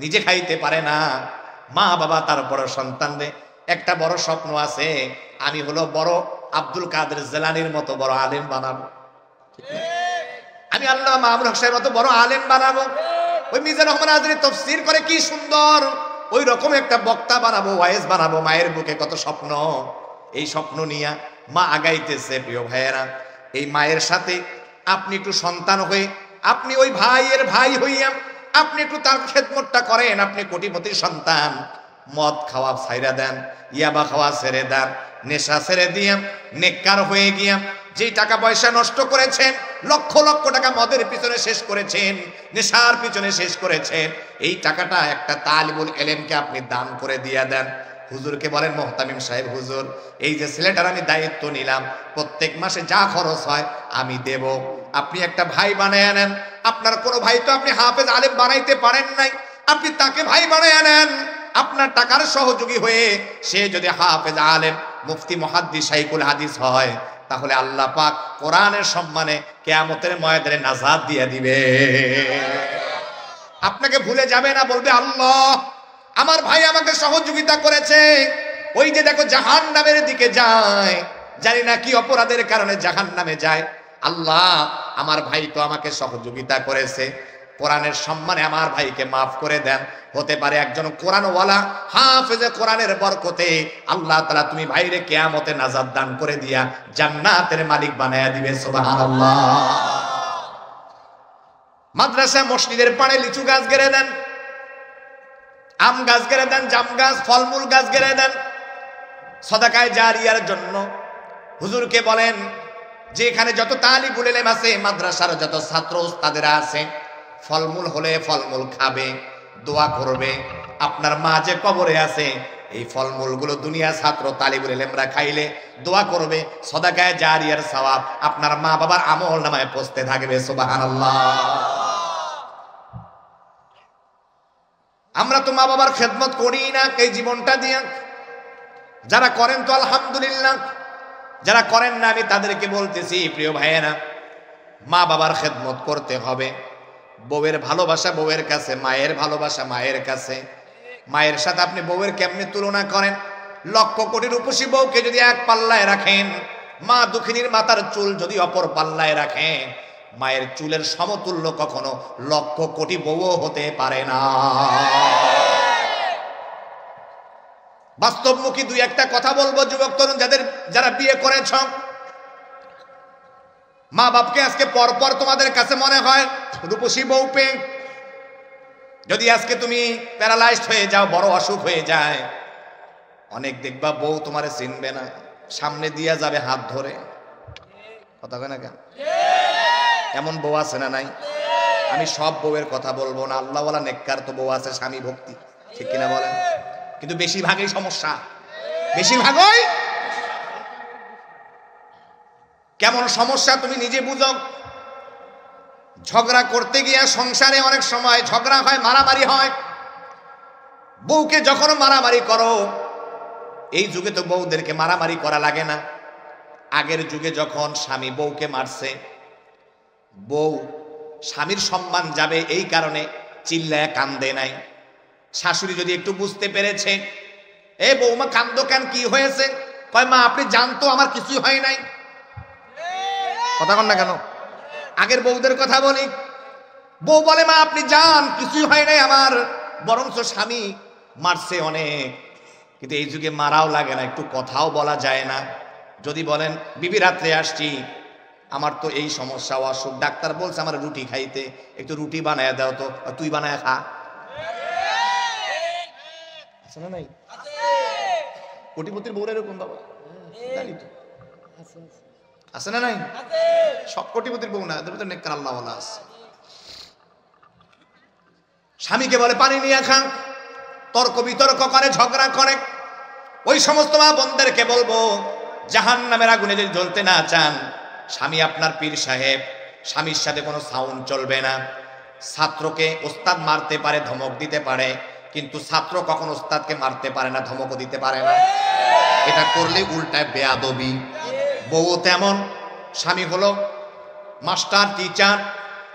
নিজে খাইতে পারে না, মা বাবা তারপর সন্তানরে একটা বড় স্বপ্ন আছে, আমি হলো বড় আব্দুল কাদের জিলানীর মতো বড় আলেম বানাবো, আমি আল্লামা মামুনুল হক সাহেবের মতো বড় আলেম বানাবো। ওই মিজানুর রহমান আজরি তাফসীর করে কি সুন্দর, ওই রকম একটা বক্তা বানাবো, ওয়াইজ বানাবো। মায়ের বুকে কত স্বপ্ন, এই স্বপ্ন নিয়ে মা আগাইতেছে। প্রিয় ভাইয়েরা, এই মায়ের সাথে আপনি একটু সন্তান হয়ে, আপনি ওই ভাইয়ের ভাই হইয়া আপনি একটু তার খেদমতটা করেন। আপনি কোটিপতির সন্তান, মদ খাওয়া ছাইরা দেন, ইয়াবা খাওয়া ছেড়ে দেন, নেশা ছেড়ে দিয়ে নেককার হয়ে গিয়া যে টাকা পয়সা নষ্ট করেছেন, লক্ষ লক্ষ টাকা মদের পিছনে শেষ করেছেন, নেশার পিছনে শেষ করেছেন, এই টাকাটা একটা তালিবুল ইলমকে আপনি দান করে দিয়ে দেন। হুজুরকে বলেন, মুহতামিম সাহেব হুজুর, এই যে ছেলেটার আমি দায়িত্ব নিলাম, প্রত্যেক মাসে যা খরচ হয় আমি দেব। আপনি একটা ভাই বানায় নেন। আপনার কোনো ভাই তো আপনি হাফেজ আলেম বানাইতে পারেন নাই, আপনি তাকে ভাই বানায় নেন। আপনার টাকার সহযোগী হয়ে সে যদি হাফেজ আলেম, মুফতি, মুহাদ্দিস, শাইখুল হাদিস হয়, তাহলে আল্লাহ পাক কোরআনের সম্মানে কিয়ামতের ময়দানে নাজাত দিয়ে দিবে। আপনাকে ভুলে যাবে না, বলবে আল্লাহ আমার ভাই আমাকে সহযোগিতা করেছে। ওই যে দেখো জাহান্নামের দিকে যায়, জানি না কি অপরাধের কারণে জাহান্নামে যায়। আল্লাহ আমার ভাই তো আমাকে সহযোগিতা করেছে, কোরআনের সম্মানে আমার ভাইকে মাফ করে দেন। হতে পারে একজন কোরআনওয়ালা হাফেজে কোরআনের বরকতে আল্লাহ তাআলা তুমি ভাইরে কিয়ামতে নাজাত দান করে দিয়া জান্নাতের মালিক বানায়া দিবে। সুবহানাল্লাহ। মাদ্রাসা মসজিদের পাড়ে লিচু গাছ গেড়ে দেন, আম গাছ গেড়ে দেন, জাম গাছ, ফলমূল গাছ গেড়ে দেন, সদাকায়ে জারিয়ার জন্য। হুজুরকে বলেন যে এখানে যত তালিবুল ইলম আছে, মাদ্রাসার যত ছাত্র ওস্তাদেরা আছে, ফলমূল হলে ফলমূল খাবে, দোয়া করবে। আপনার মা যে কবরে আছে, এই ফলমূলগুলো দুনিয়া ছাত্র তালিবুল ইলমরা খাইলে দোয়া করবে, সদাকায়ে জারিয়ার সওয়াব আপনার মা বাবার আমল নামায় পৌঁছতে থাকবে। সুবহানাল্লাহ। আমরা তো মা বাবার খেদমত করি না এই জীবনটা দিয়ে। যারা করেন তো আলহামদুলিল্লাহ, যারা করেন না আমি তাদেরকে বলতেছি, প্রিয় ভাইয়েরা, মা বাবার খেদমত করতে হবে। বউয়ের ভালোবাসা বউয়ের কাছে, মায়ের ভালোবাসা মায়ের কাছে। মায়ের সাথে আপনি বউয়ের কেমনে তুলনা করেন? লক্ষ কোটি রূপসী বউকে যদি এক পাল্লায় রাখেন, মা দুঃখিনীর মাথার চুল যদি অপর পাল্লায় রাখেন, মায়ের চুলের সমতুল্য কখনো লক্ষ কোটি বউও হতে পারে না। বাস্তবমুখী দুই একটা কথা বলবো যুবক তরুণ যারা বিয়ে করেছ, মা বাপকে আজকে পরপর তোমাদের কাছে মনে হয় রূপসী বউ পেয়ে। যদি আজকে তুমি প্যারালাইজড হয়ে যাও, বড় অসুখ হয়ে যায়, অনেক দেখবা বউ তোমারে চিনবে না, সামনে দিয়া যাবে হাত ধরে। কথা কয় না কেন? এমন বউ আছে না নাই? আমি সব বউয়ের কথা বলবো না, আল্লাহওয়ালা নেককার তো বউ আছে, স্বামী ভক্তি, ঠিক কিনা বলেন? কিন্তু বেশিরভাগই সমস্যা, বেশিরভাগই কেমন সমস্যা তুমি নিজে বুঝো। ঝগড়া করতে গিয়ে সংসারে অনেক সময় ঝগড়া হয়, মারামারি হয়। বউকে যখন মারামারি করো, এই যুগে তো বউদেরকে মারামারি করা লাগে না। আগের যুগে যখন স্বামী বউকে মারছে, বউ স্বামীর সম্মান যাবে এই কারণে চিল্লায় কান্দে নাই। শাশুড়ি যদি একটু বুঝতে পেরেছে, এ বৌমা কান্দো কেন, কি হয়েছে? কয় মা আপনি জানতো আমার কিছুই হয় নাই। কথা কন না কেন? আগের বউদের কথা বলি, বউ বলে মা আপনি জান কিছুই হয় নাই আমার, বরঞ্চ স্বামী মারছে অনেক। কিন্তু এই যুগে মারাও লাগে না, একটু কথাও বলা যায় না। যদি বলেন বিবি রাত্রে আসছি, আমার তো এই সমস্যা, অসুখ, ডাক্তার বলছে আমার রুটি খাইতে, একটু রুটি বানায় দাও তো, তুই বানায় খা। আছে না নাই? কোটিপতির বউরা এরকম বাবা, জানি তো আছে না নাই? সব কোটিপতির বউ না, এদের ভিতরে নেককার আল্লাহওয়ালা আছে। স্বামীকে বলে পানি নিয়ে খান, তর্ক বিতর্ক করে, ঝগড়া করে। ওই সমস্ত মা বোনদেরকে বলবো, জাহান্নামের আগুনে যদি জ্বলতে না চান, স্বামী আপনার পীর সাহেব, স্বামীর সাথে কোনো সাউন্ড চলবে না। ছাত্রকে ওস্তাদ মারতে পারে, ধমক দিতে পারে, কিন্তু ছাত্র কখনো ওস্তাদকে মারতে পারে না, ধমকও দিতে পারে না। এটা করলে উল্টায় বেয়াদবি। বউ তেমন, স্বামী হলো মাস্টার, টিচার,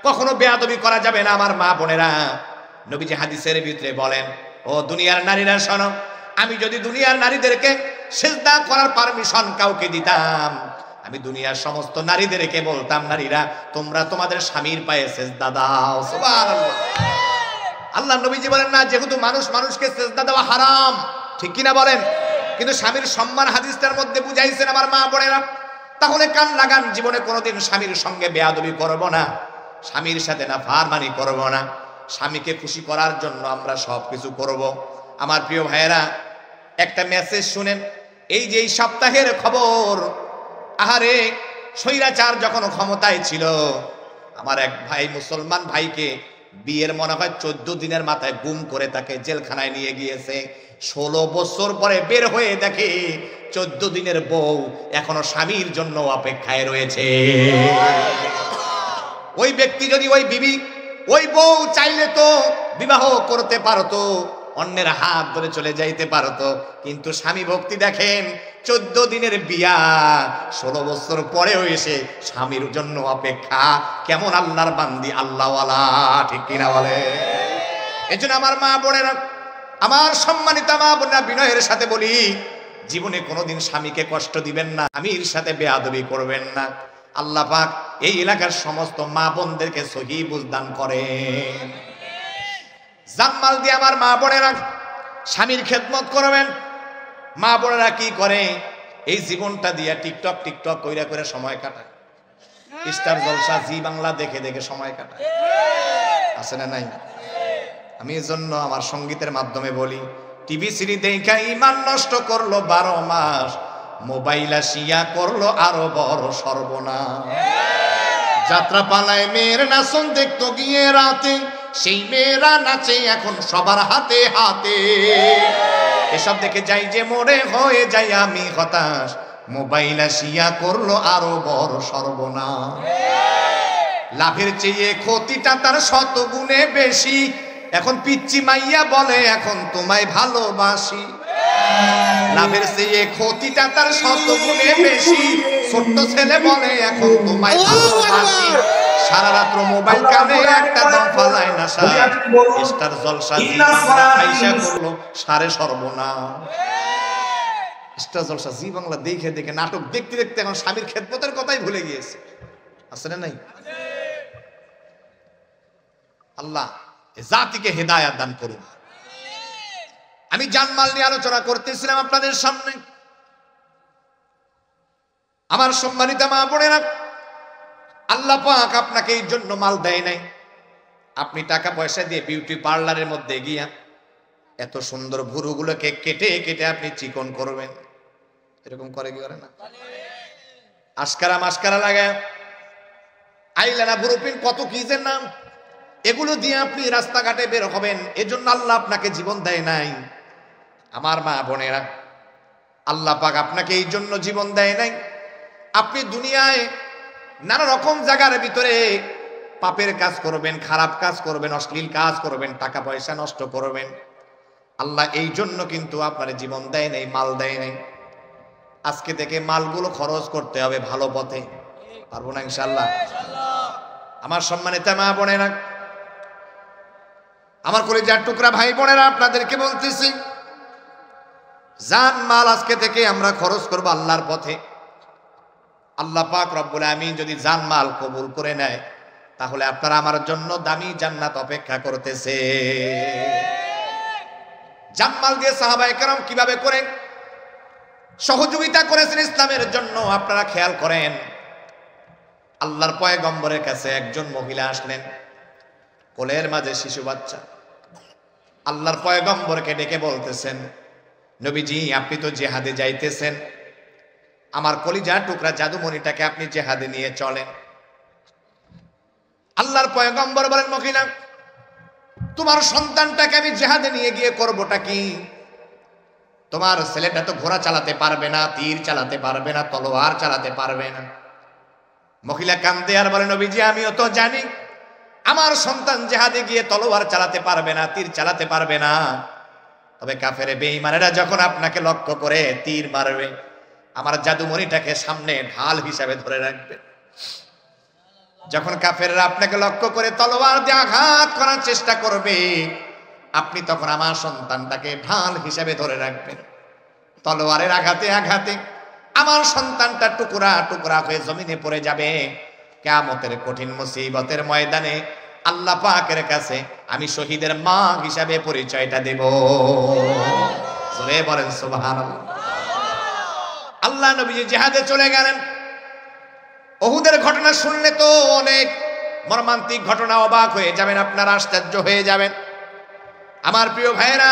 কখনো বেয়াদবি করা যাবে না। আমার মা বোনেরা, নবীজি হাদিসের ভিতরে বলেন, ও দুনিয়ার নারীরা শোনো, আমি যদি দুনিয়ার নারীদেরকে সিজদা করার পারমিশন কাউকে দিতাম, আমি দুনিয়ার সমস্ত নারীদেরকে বলতাম, নারীরা তোমরা তোমাদের স্বামীর পায়ে সিজদা দাও। সুবহানাল্লাহ। আল্লাহ নবীজি বলেন না, যেহেতু মানুষ মানুষকে সিজদা দেওয়া হারাম, ঠিক কিনা বলেন? কিন্তু স্বামীর সম্মান হাদিসটার মধ্যে বুঝাইছেন আমার মা বোনেরা। তাহলে কান লাগান, জীবনে কোনোদিন স্বামীর সঙ্গে বেয়াদবি করব না, স্বামীর সাথে না ফারমানি করব না, স্বামীকে খুশি করার জন্য আমরা সব কিছু করব। আমার প্রিয় ভাইয়েরা, একটা মেসেজ শুনেন, এই যে এই সপ্তাহের খবর, আহারে স্বৈরাচার যখন ক্ষমতায় ছিল, আমার এক ভাই মুসলমান ভাইকে বিয়ের মনে হয় 14 দিনের মাথায় গুম করে তাকে জেলখানায় নিয়ে গিয়েছে। 16 বছর পরে বের হয়ে দেখে 14 দিনের বউ এখনো স্বামীর জন্য অপেক্ষায় রয়েছে। ওই ব্যক্তি যদি, ওই বিবি, ওই বউ চাইলে তো বিবাহ করতে পারতো, অন্যের হাত ধরে চলে যাইতে পারতো, কিন্তু স্বামী ভক্তি দেখেন, 14 দিনের বিয়া 16 বছর পরেও এসে স্বামীর জন্য অপেক্ষা। কেমন আল্লাহর বান্দি, আল্লাহওয়ালা, ঠিক কিনা বলে? এজন্য আমার মা বোনেরা, আমার সম্মানিত মা বোনেরা, বিনয়ের সাথে বলি, জীবনে কোনোদিন স্বামীকে কষ্ট দিবেন না, স্বামীর সাথে বেয়াদবি করবেন না। আল্লাহ পাক এই এলাকার সমস্ত মা বোনদেরকে সহি বুঝদান করেন। জানমাল দিয়ে আমার মা বোনেরা স্বামীর খেদমত করবেন। মা বোনেরা কি করে, এই জীবনটা দিয়ে টিকটক টিকটক কইরা করে সময় কাটায়, স্টার জলসা, জি বাংলা দেখে দেখে সময় কাটায়, আছে না নাই? আমি এই জন্য আমার সঙ্গীতের মাধ্যমে বলি, টিভি সিরি দেখা ইমান নষ্ট করলো 12 মাস, মোবাইল আসিয়া করলো আরো বড় সর্বনাশ। যাত্রা পালায় মেয়ের নাচন দেখতো গিয়ে রাতে, সেই মেয়েরা নাচে এখন সবার হাতে হাতে। এসব দেখে যাই যে মরে হয়ে যাই আমি হতাশ, মোবাইল আসিয়া করলো আরো বড় সর্বনাশ। লাভের চেয়ে ক্ষতিটা তার 100 গুণে বেশি, এখন পিচ্চি মাইয়া বলে এখন তোমায় ভালোবাসি। লাভের চেয়ে ক্ষতিটা তার 100 গুণে বেশি, ছোট্ট ছেলে বলে এখন তোমায় ভালোবাসি। সারা রাত্র মোবাইল কানে একটা দম ফালায় না, স্টার জলসা জি বাংলা আইসা করলো সারে সর্বনাশ। স্টার জলসা জি বাংলা দেখে দেখে নাটক দেখতে দেখতে এখন স্বামীর খেদমতের কথাই ভুলে গিয়েছে, আছে না নাই? আল্লাহ জাতিকে হেদায়াত দান করুন। আমি জানমাল নিয়ে আলোচনা করতেছিলাম আপনাদের সামনে। আমার সম্মানিত মা বোনেরা, আল্লাহ পাক আপনাকে এই জন্য মাল দেয় নাই। আপনি টাকা পয়সা দিয়ে বিউটি পার্লারের মধ্যে গিয়া এত সুন্দর ভুরুগুলোকে কেটে কেটে আপনি চিকন করবেন, এরকম করে কি করে না? আস্কারা মাস্কারা লাগায়, আইলানা, ভুরুপিন, কত কি যে নাম, এগুলো দিয়ে আপনি রাস্তাঘাটে বের হবেন। এজন্য আল্লাহ আপনাকে জীবন দেয় নাই। আমার মা বোনেরা, আল্লাহ পাক আপনাকে এই জন্য জীবন দেয় নাই। আপনি দুনিয়ায় নানা রকম জায়গার ভিতরে পাপের কাজ করবেন, খারাপ কাজ করবেন, অশ্লীল কাজ করবেন, টাকা পয়সা নষ্ট করবেন। আল্লাহ এই জন্য কিন্তু আপনার জীবন দেয় নাই, মাল দেয় নাই। আজকে থেকে মালগুলো খরচ করতে হবে ভালো পথে, পারবো না ইনশাআল্লাহ? আমার সম্মানিত মা বোনেরা, আমার কলিজার টুকরা ভাই বোনেরা, আপনাদেরকে বলতেছি, জান মাল আজকে থেকে আমরা খরচ করব আল্লাহর পথে। আল্লাহ পাক রব্বুল আমিন যদি জান মাল কবুল করে নেয়, তাহলে আপনারা আমার জন্য দামি জান্নাত অপেক্ষা করতেছে। জান মাল দিয়ে সাহাবায়ে কেরাম কিভাবে করে সহযোগিতা করেছেন ইসলামের জন্য আপনারা খেয়াল করেন। আল্লাহর পয়গম্বরের কাছে একজন মহিলা আসলেন, কোলের মাঝে শিশু বাচ্চা। আল্লাহর পয়গম্বরকে ডেকে বলতেছেন, নবীজি আপনি তো জিহাদে যাইতেছেন, আমার কলিজার টুকরা জাদুমণিটাকে আপনি জিহাদে নিয়ে চলেন। আল্লাহর পয়গম্বর বলেন, মহিলা তোমার সন্তানটাকে আমি জিহাদে নিয়ে গিয়ে করবোটা কি? তোমার ছেলেটা তো ঘোড়া চালাতে পারবে না, তীর চালাতে পারবে না, তলোয়ার চালাতে পারবে না। মহিলা কান্দে আর বলে, নবীজি আমিও তো জানি আমার সন্তান জিহাদে গিয়ে তলোয়ার চালাতে পারবে না, তীর চালাতে পারবে না। তবে কাফের বেঈমানেরা যখন আপনাকে লক্ষ্য করে তীর মারবে, আমার জাদুমণিটাকে সামনে ঢাল হিসাবে ধরে রাখবে। যখন কাফেররা আপনাকে লক্ষ্য করে তলোয়ার দিয়ে আঘাত করার চেষ্টা করবে, আপনি তখন আমার সন্তানটাকে ঢাল হিসেবে ধরে রাখবেন। তলোয়ারের আঘাতে আঘাতে আমার সন্তানটা টুকরা টুকরা হয়ে জমিনে পড়ে যাবে। কিয়ামতের কঠিন মুসিবতের ময়দানে আল্লাহ পাকের কাছে আমি শহীদের মা হিসাবে পরিচয়টা দেব। জোরে বলেন সুবহানাল্লাহ। আল্লাহ নবীজি জিহাদে চলে গেলেন। উহুদের ঘটনা শুনলে তো অনেক মর্মান্তিক ঘটনা, অবাক হয়ে যাবেন আপনারা, আশ্চর্য হয়ে যাবেন। আমার প্রিয় ভাইয়েরা,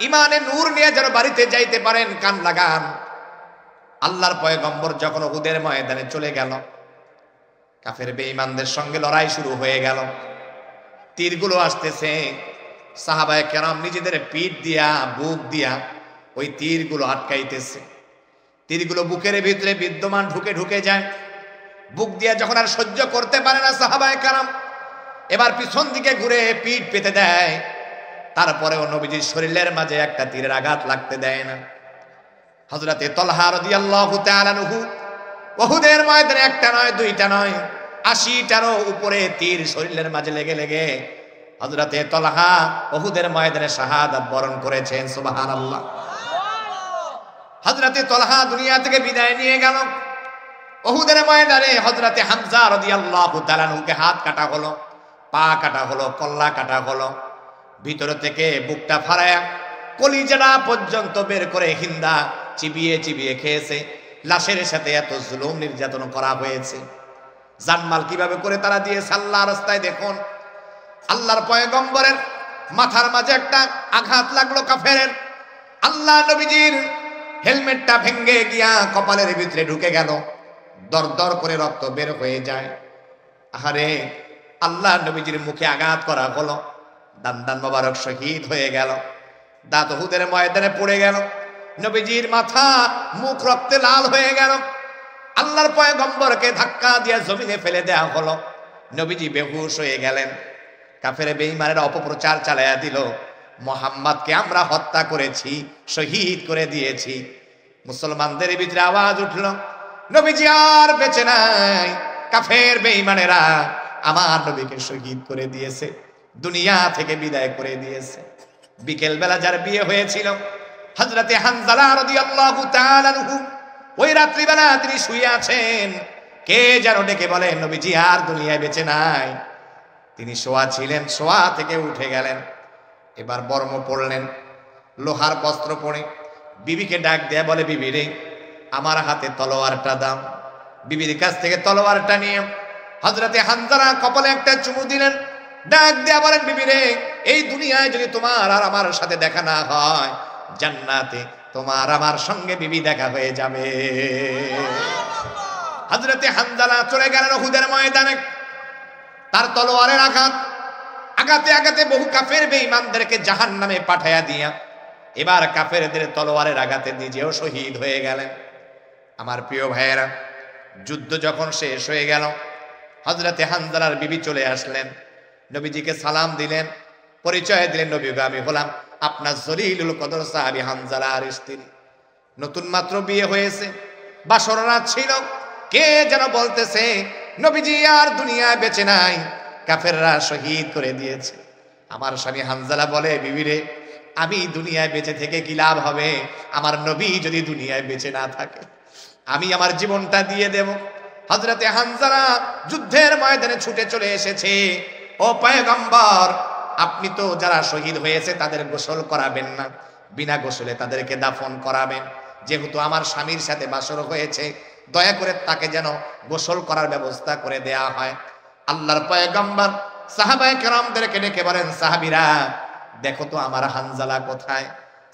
ইমানের নূর নিয়ে যেন বাড়িতে যাইতে পারেন, কান লাগান। আল্লাহর পয়গম্বর যখন উহুদের ময়দানে চলে গেল, কাফের বেঈমানদের সঙ্গে লড়াই শুরু হয়ে গেল। তীরগুলো আসতেছে, সাহাবায়ে কেরাম নিজেদের পিঠ দিয়া বুক দিয়া ওই তীরগুলো আটকাইতেছে। তীরগুলো বুকের ভিতরে বিদ্যমান ঢুকে ঢুকে যায়। বুক দিয়া যখন আর সহ্য করতে পারে না সাহাবায়ে কেরাম, এবার পিছন দিকে ঘুরে পিঠ পেতে দেয়। তারপরেও নবীজির শরীরের মাঝে একটা তীরের আঘাত লাগতে দেয় না। হযরতে তালহা রাদিয়াল্লাহু তাআলা আনহু উহুদের ময়দানে একটা নয়, দুইটা নয়, ৮০টারও উপরে তীর শরীরের মাঝে লেগে লেগে হযরতে তালহা উহুদের ময়দানে শাহাদাত বরণ করেছেন। সুবহানাল্লাহ। হযরতে তালহা দুনিয়া থেকে বিদায় নিয়ে গেল। উহুদের ময়দানে হযরতে হামজা রাদিয়াল্লাহু তাআলা আনহুকে হাত কাটা হলো, পা কাটা হলো, কল্লা কাটা হলো। ভিতর থেকে বুকটা ফাড়ায়া কলিজাটা পর্যন্ত বের করে হিন্দা চিবিয়ে চিবিয়ে খেয়েছে। লাশের সাথে এত জুলুম নির্যাতন করা হয়েছে। জানমাল কিভাবে করে তারা দিয়েছে আল্লাহর রাস্তায়। দেখুন, আল্লাহর পয়গম্বরের মাথার মাঝে একটা আঘাত লাগলো কাফেরের। আল্লাহ নবীজির হেলমেটটা ভেঙে গিয়া কপালের ভিতরে ঢুকে গেল, দর দর করে রক্ত বের হয়ে যায়। আরে আল্লাহ নবীজির মুখে আঘাত করা হলো, দান মোবারক শহীদ হয়ে গেল। দাঁত উহুদের ময়দানে পড়ে গেল। নবীজির মাথা মুখ রক্তে লাল হয়ে গেল। আল্লাহর পয়গম্বরকে ধাক্কা দিয়ে জমিনে ফেলে দেয়া হলো। নবীজি বেহুশ হয়ে গেলেন। কাফের বেঈমানেরা অপপ্রচার চালায়া দিল, মুহাম্মদকে আমরা হত্যা করেছি, শহীদ করে দিয়েছি। মুসলমানদের ভিতরে আওয়াজ উঠল, নবীজি আর বেঁচে নাই। কাফের বেঈমানেরা আমার নবীকে শহীদ করে দিয়েছে, দুনিয়া থেকে বিদায় করে দিয়েছে। বিকেল বেলা যার বিয়ে হয়েছিল হযরতে হানজালা রাদিয়াল্লাহু তাআলা আনহু, ওই রাত্রিবেলা তিনি শুয়ে আছেন। কে যেন ডেকে বলে, নবীজি আর দুনিয়ায় বেঁচে নাই। তিনি শোয়া ছিলেন, শোয়া থেকে উঠে গেলেন। এবার বর্ম পড়লেন, লোহার বস্ত্র পরে বিবিকে ডাক দেয়া বলে, বিবি রে, আমার হাতে তলোয়ারটা দাও। বিবির কাছ থেকে তলোয়ারটা নিয়ে হযরতে হানজালা কপালে একটা চুমু দিলেন। ডাক দেয়া বলেন, বিবি রে, এই দুনিয়ায় যদি তোমার আর আমার সাথে দেখা না হয়, জান্নাতে তোমার আমার সঙ্গে বিবি দেখা হয়ে যাবে। হযরতে হানজালা চলে গেলেন উহুদের ময়দানে। তার তলোয়ারের আঘাতে আঘাতে বহু কাফের বেঈমানদেরকে জাহান্নামে পাঠায়া দিয়া এবার কাফেরদের তলোয়ারের আঘাতে নিজেও শহীদ হয়ে গেলেন। আমার প্রিয় ভাইয়েরা, যুদ্ধ যখন শেষ হয়ে গেল, হযরতে হানজালার বিবি চলে আসলেন, নবীজিকে সালাম দিলেন, পরিচয় দিলেন, নবী গো, আমি হলাম আপনার জলিলুল কদর সাহাবী হানজালার স্ত্রী। নতুন মাত্র বিয়ে হয়েছে, বাসর রাত ছিল। কে যেন বলতেছে, নবীজি আর দুনিয়ায় বেঁচে নাই, কাফেররা শহীদ করে দিয়েছে। আমার স্বামী হানজালা বলে, বিবি রে, আমি দুনিয়ায় বেঁচে থেকে কি লাভ হবে? আমার নবী যদি দুনিয়ায় বেঁচে না থাকে, আমি আমার জীবনটা দিয়ে দেব। হযরতে হানজালা যুদ্ধের ময়দানে ছুটে চলে এসেছে। ও পয়গম্বর, আপনি তো যারা শহীদ হয়েছে তাদের গোসল করাবেন না, বিনা গোসলে তাদেরকে দাফন করাবেন। যেহেতু আমার স্বামীর সাথে বাসর হয়েছে, দয়া করে তাকে যেন গোসল করার ব্যবস্থা করে দেয়া হয়। আল্লাহর পয়গম্বর সাহাবায়ে কেরামদেরকে ডেকে বলেন, সাহাবীরা দেখো তো আমার হানজালা কোথায়?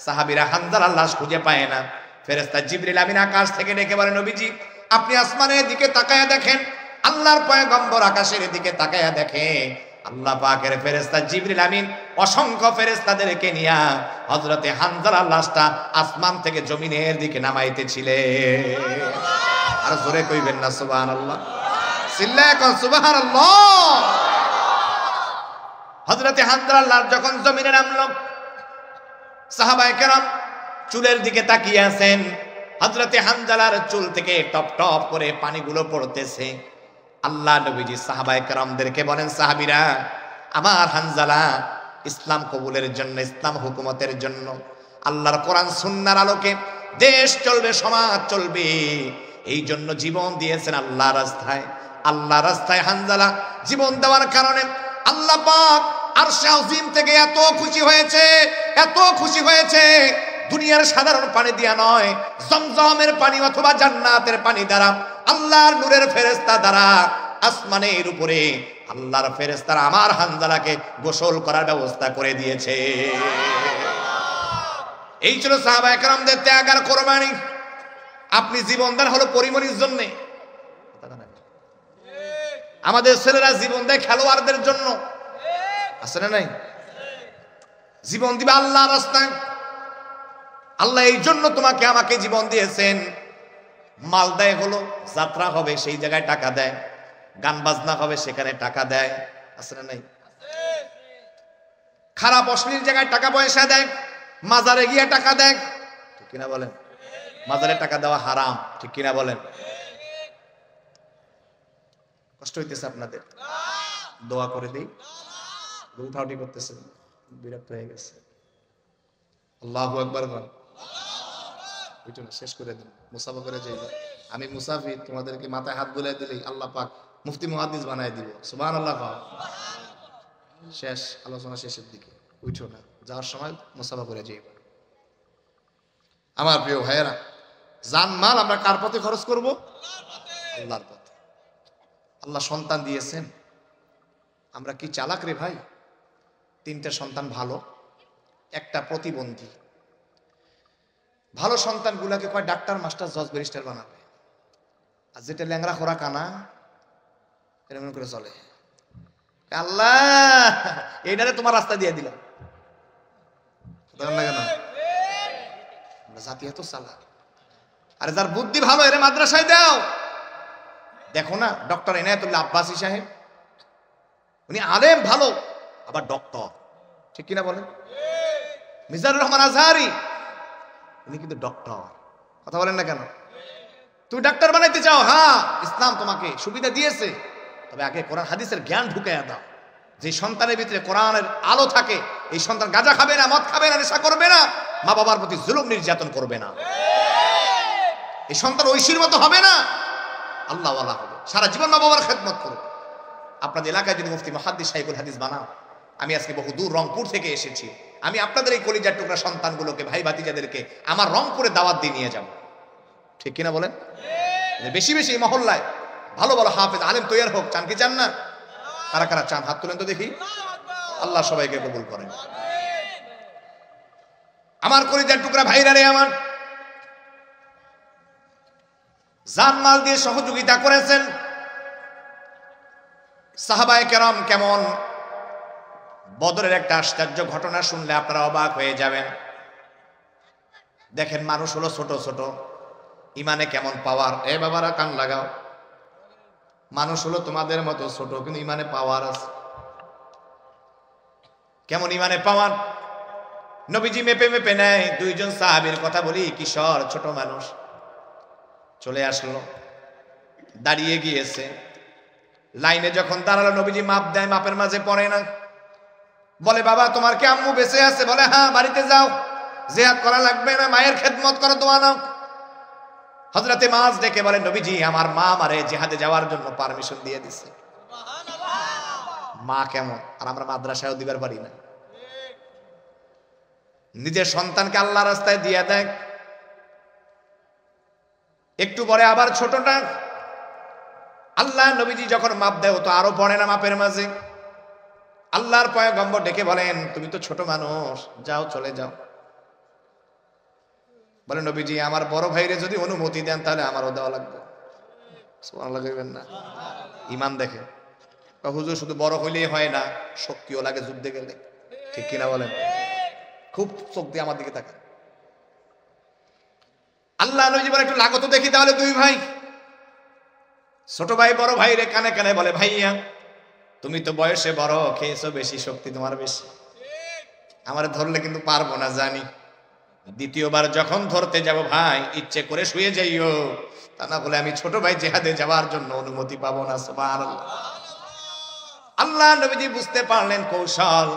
সাহাবীরা হানজালার লাশ খুঁজে পায় না। ফেরেশতা জিবরিল আমিন আকাশ থেকে ডেকে বলেন, নবীজি আপনি আসমানের দিকে তাকায়া দেখেন। আল্লাহর পয়গম্বর আকাশের দিকে তাকায়া দেখে আল্লাহ পাকের ফেরেশতা জিবরিল আমিন অসংখ্য ফেরেশতাদেরকে নিয়া হযরতে হানজালার লাশটা আসমান থেকে জমিনের দিকে নামাইতেছিলেন। আর জোরে কইবেন না সুবহানাল্লাহ? চিল্লায়া কোন সুবহানাল্লাহ। হযরতে হানজালার লাশ যখন জমিনে নামলো, সাহাবায়ে কেরাম চুলের দিকে তাকিয়ে আছেন। হযরতে হানজালার চুল থেকে টপ টপ করে পানিগুলো পড়তেছে। আল্লাহ নবীজি সাহাবায়ে কেরামদেরকে বলেন, সাহাবীরা আমার হানজালা ইসলাম কবুলের জন্য, ইসলাম হুকুমতের জন্য, আল্লাহর কোরআন সুন্নাহর আলোকে দেশ চলবে, সমাজ চলবে, এই জন্য জীবন দিয়েছেন আল্লাহ রাস্তায়। আল্লাহ রাস্তায় হানজালা জীবন দেওয়ার কারণে আল্লাহ পাক আরশে আজিম থেকে এত খুশি হয়েছে, এত খুশি হয়েছে, দুনিয়ার সাধারণ পানি দিয়া নয়, জমজমের পানি অথবা জান্নাতের পানি দ্বারা, আল্লাহর নূরের ফেরেশতা দ্বারা আসমানের উপরে আল্লাহর ফেরেশতারা আমার হানজালাকে গোসল করার ব্যবস্থা করে দিয়েছে। এই ছিল সাহাবায়ে কেরামদের ত্যাগ আর কোরবানি। আপনি জীবন দেন হলো পরিমণির জন্য, আমাদের ছেলেরা জীবন দেয় খেলোয়াড়দের জন্য, আছে না নাই? জীবন দিবে আল্লাহর রাস্তায়। আল্লাহ এই জন্য তোমাকে আমাকে জীবন দিয়েছেন। মালদায় হলো যাত্রা হবে, সেই জায়গায় টাকা দেয়, গান বাজনা হবে, সেখানে টাকা দেয়, আছে না নাই? খারাপ অশ্লীল জায়গায় টাকা পয়সা দেয়, মাজারে গিয়ে টাকা দেয়, ঠিক কিনা বলেন? মাজারে টাকা দেওয়া হারাম, ঠিক কিনা বলেন? কষ্ট হইতেছে আপনাদের? দোয়া করে দিই, উঠাউটি করতেছে, বিরক্ত হয়ে গেছে। আল্লাহু আকবার বল, ওইটা শেষ করে দিন, মুসাফা করে যাই। আমি মুসাফির, তোমাদেরকে মাথায় হাত বুলাই দিলেই আল্লাহ পাক মুফতি মুহাদ্দিস বানায় দিব। সুবহানাল্লাহ। শেষ আলোচনা শেষের দিকে, উঠো না, যাওয়ার সময় মুসাফা করে যাই। আমার প্রিয় ভাইয়েরা, জান মাল আমরা কার পথে খরচ করব? আল্লাহর পথে। আল্লাহ সন্তান দিয়েছেন, আমরা কি চালাক রে ভাই! 3টে সন্তান ভালো, একটা প্রতিবন্ধী। ভালো সন্তানগুলাকে কয় ডাক্তার, মাস্টার, জজ, ব্যারিস্টার বানাবে, আর যেটা ল্যাংরা খোরা কানা এরকম করে চলে। আল্লাহ এইটারে তোমার রাস্তা দিয়ে দিলাম, কেন? জাতি এত চালাক। আরে যার বুদ্ধি ভালো এরে মাদ্রাসায় দাও। দেখো না ডক্টর এনায়েতুল্লাহ আব্বাসী সাহেব, উনি আলেম ভালো, আবার ডক্টর, ঠিক কিনা বলেন? মিজানুর রহমান আজহারি, উনি কিন্তু ডক্টর। কথা বলেন না কেন? তুমি ডাক্তার বানাইতে চাও, হ্যাঁ ইসলাম তোমাকে সুবিধা দিয়েছে, তবে আগে কোরআন হাদিসের জ্ঞান ঢুকাইয়া দাও। যে সন্তানের ভিতরে কোরআনের আলো থাকে, এই সন্তান গাঁজা খাবে না, মদ খাবে না, নেশা করবে না, মা বাবার প্রতি জুলুম নির্যাতন করবে না, এই সন্তান ঐশীর মতো হবে না, আল্লাহওয়ালা হবে, সারা জীবন মা বাবার খেদমত করবে। আপনাদের এলাকায় যদি মুফতি মুহাদ্দিস শাইখুল হাদিস বানাও, আমি আজকে বহু দূর রংপুর থেকে এসেছি, আমি আপনাদের এই কলিজার টুকরা সন্তানগুলোকে, ভাই ভাতিজাদেরকে আমার রংপুরে দাওয়াত দিয়ে নিয়ে যাব, ঠিক কিনা বলেন? বেশি বেশি মহল্লায় ভালো ভালো হাফেজ আলেম তৈরি হোক, চান কি চান না? কারা কারা চান? হাত তুলেন তো দেখি। আল্লাহ সবাইকে কবুল করেন। আমার কলিজার টুকরা ভাইরা রে, আমার জানমাল দিয়ে সহযোগিতা করেছেন সাহাবায়ে কেরাম। কেমন বদরের একটা আশ্চর্য ঘটনা শুনলে আপনারা অবাক হয়ে যাবেন। দেখেন মানুষ হলো ছোট ছোট, ইমানে কেমন পাওয়ার। এ বাবারা কান লাগাও, মানুষ হলো তোমাদের মতো ছোট, কিন্তু ইমানে পাওয়ার আছে। কেমন ইমানে পাওয়ার? নবীজি মেপে মেপে নেয়। 2 জন সাহাবীর কথা বলি, কিশোর ছোট মানুষ চলে আসলো, দাঁড়িয়ে গিয়েছে। লাইনে যখন দাঁড়ালো, নবীজি মাপ দেয়, মাপের মাঝে পড়ে না। বলে বাবা তোমার কি আম্মু বেঁচে আছে? বলে হ্যাঁ, বাড়িতে যাও, জিহাদ করা লাগবে না, মায়ের খেদমত করো, দোয়া নাও। হযরতে মাজ ডেকে বলে নবীজি আমার মা আমারে জিহাদে যাওয়ার জন্য পারমিশন দিয়ে দিছে। মা কেমন, আর আমরা মাদ্রাসায়ও দিবার পারি না। নিজের সন্তানকে আল্লাহ রাস্তায় দিয়ে দেয়। একটু পরে আবার ছোটটা, আল্লাহ নবীজি যখন মাপ দেয় ও তো আরো পড়ে না মাপের মাঝে। আল্লাহর পয়গম্বর ডেকে বলেন তুমি তো ছোট মানুষ, যাও চলে যাও। বলে নবীজি আমার বড় ভাইরে যদি অনুমতি দেন তাহলে আমারও দেওয়া লাগবে। সুবহানাল্লাহ কইবেন না? ইমান দেখে। হুজুর শুধু বড় হইলেই হয় না, শক্তিও লাগে যুদ্ধে গেলে, ঠিক কিনা বলেন? খুব চোখ দিয়ে আমার দিকে তাকান। আল্লাহ নবীজি বলে একটু লাগো তো দেখি তাহলে 2 ভাই। ছোট ভাই বড় ভাই রে কানে কানে বলে ভাইয়া তুমি তো বয়সে বড়, খেয়েছো বেশি, শক্তি তোমার বেশি, আমার ধরলে কিন্তু পারবো না জানি। দ্বিতীয়বার যখন ধরতে যাব ভাই ইচ্ছে করে শুয়ে যাইও, তা না বলে আমি ছোট ভাই জিহাদে যাওয়ার জন্য অনুমতি পাবো না। সুবহানাল্লাহ। আল্লাহ নবীজি বুঝতে পারলেন কৌশল,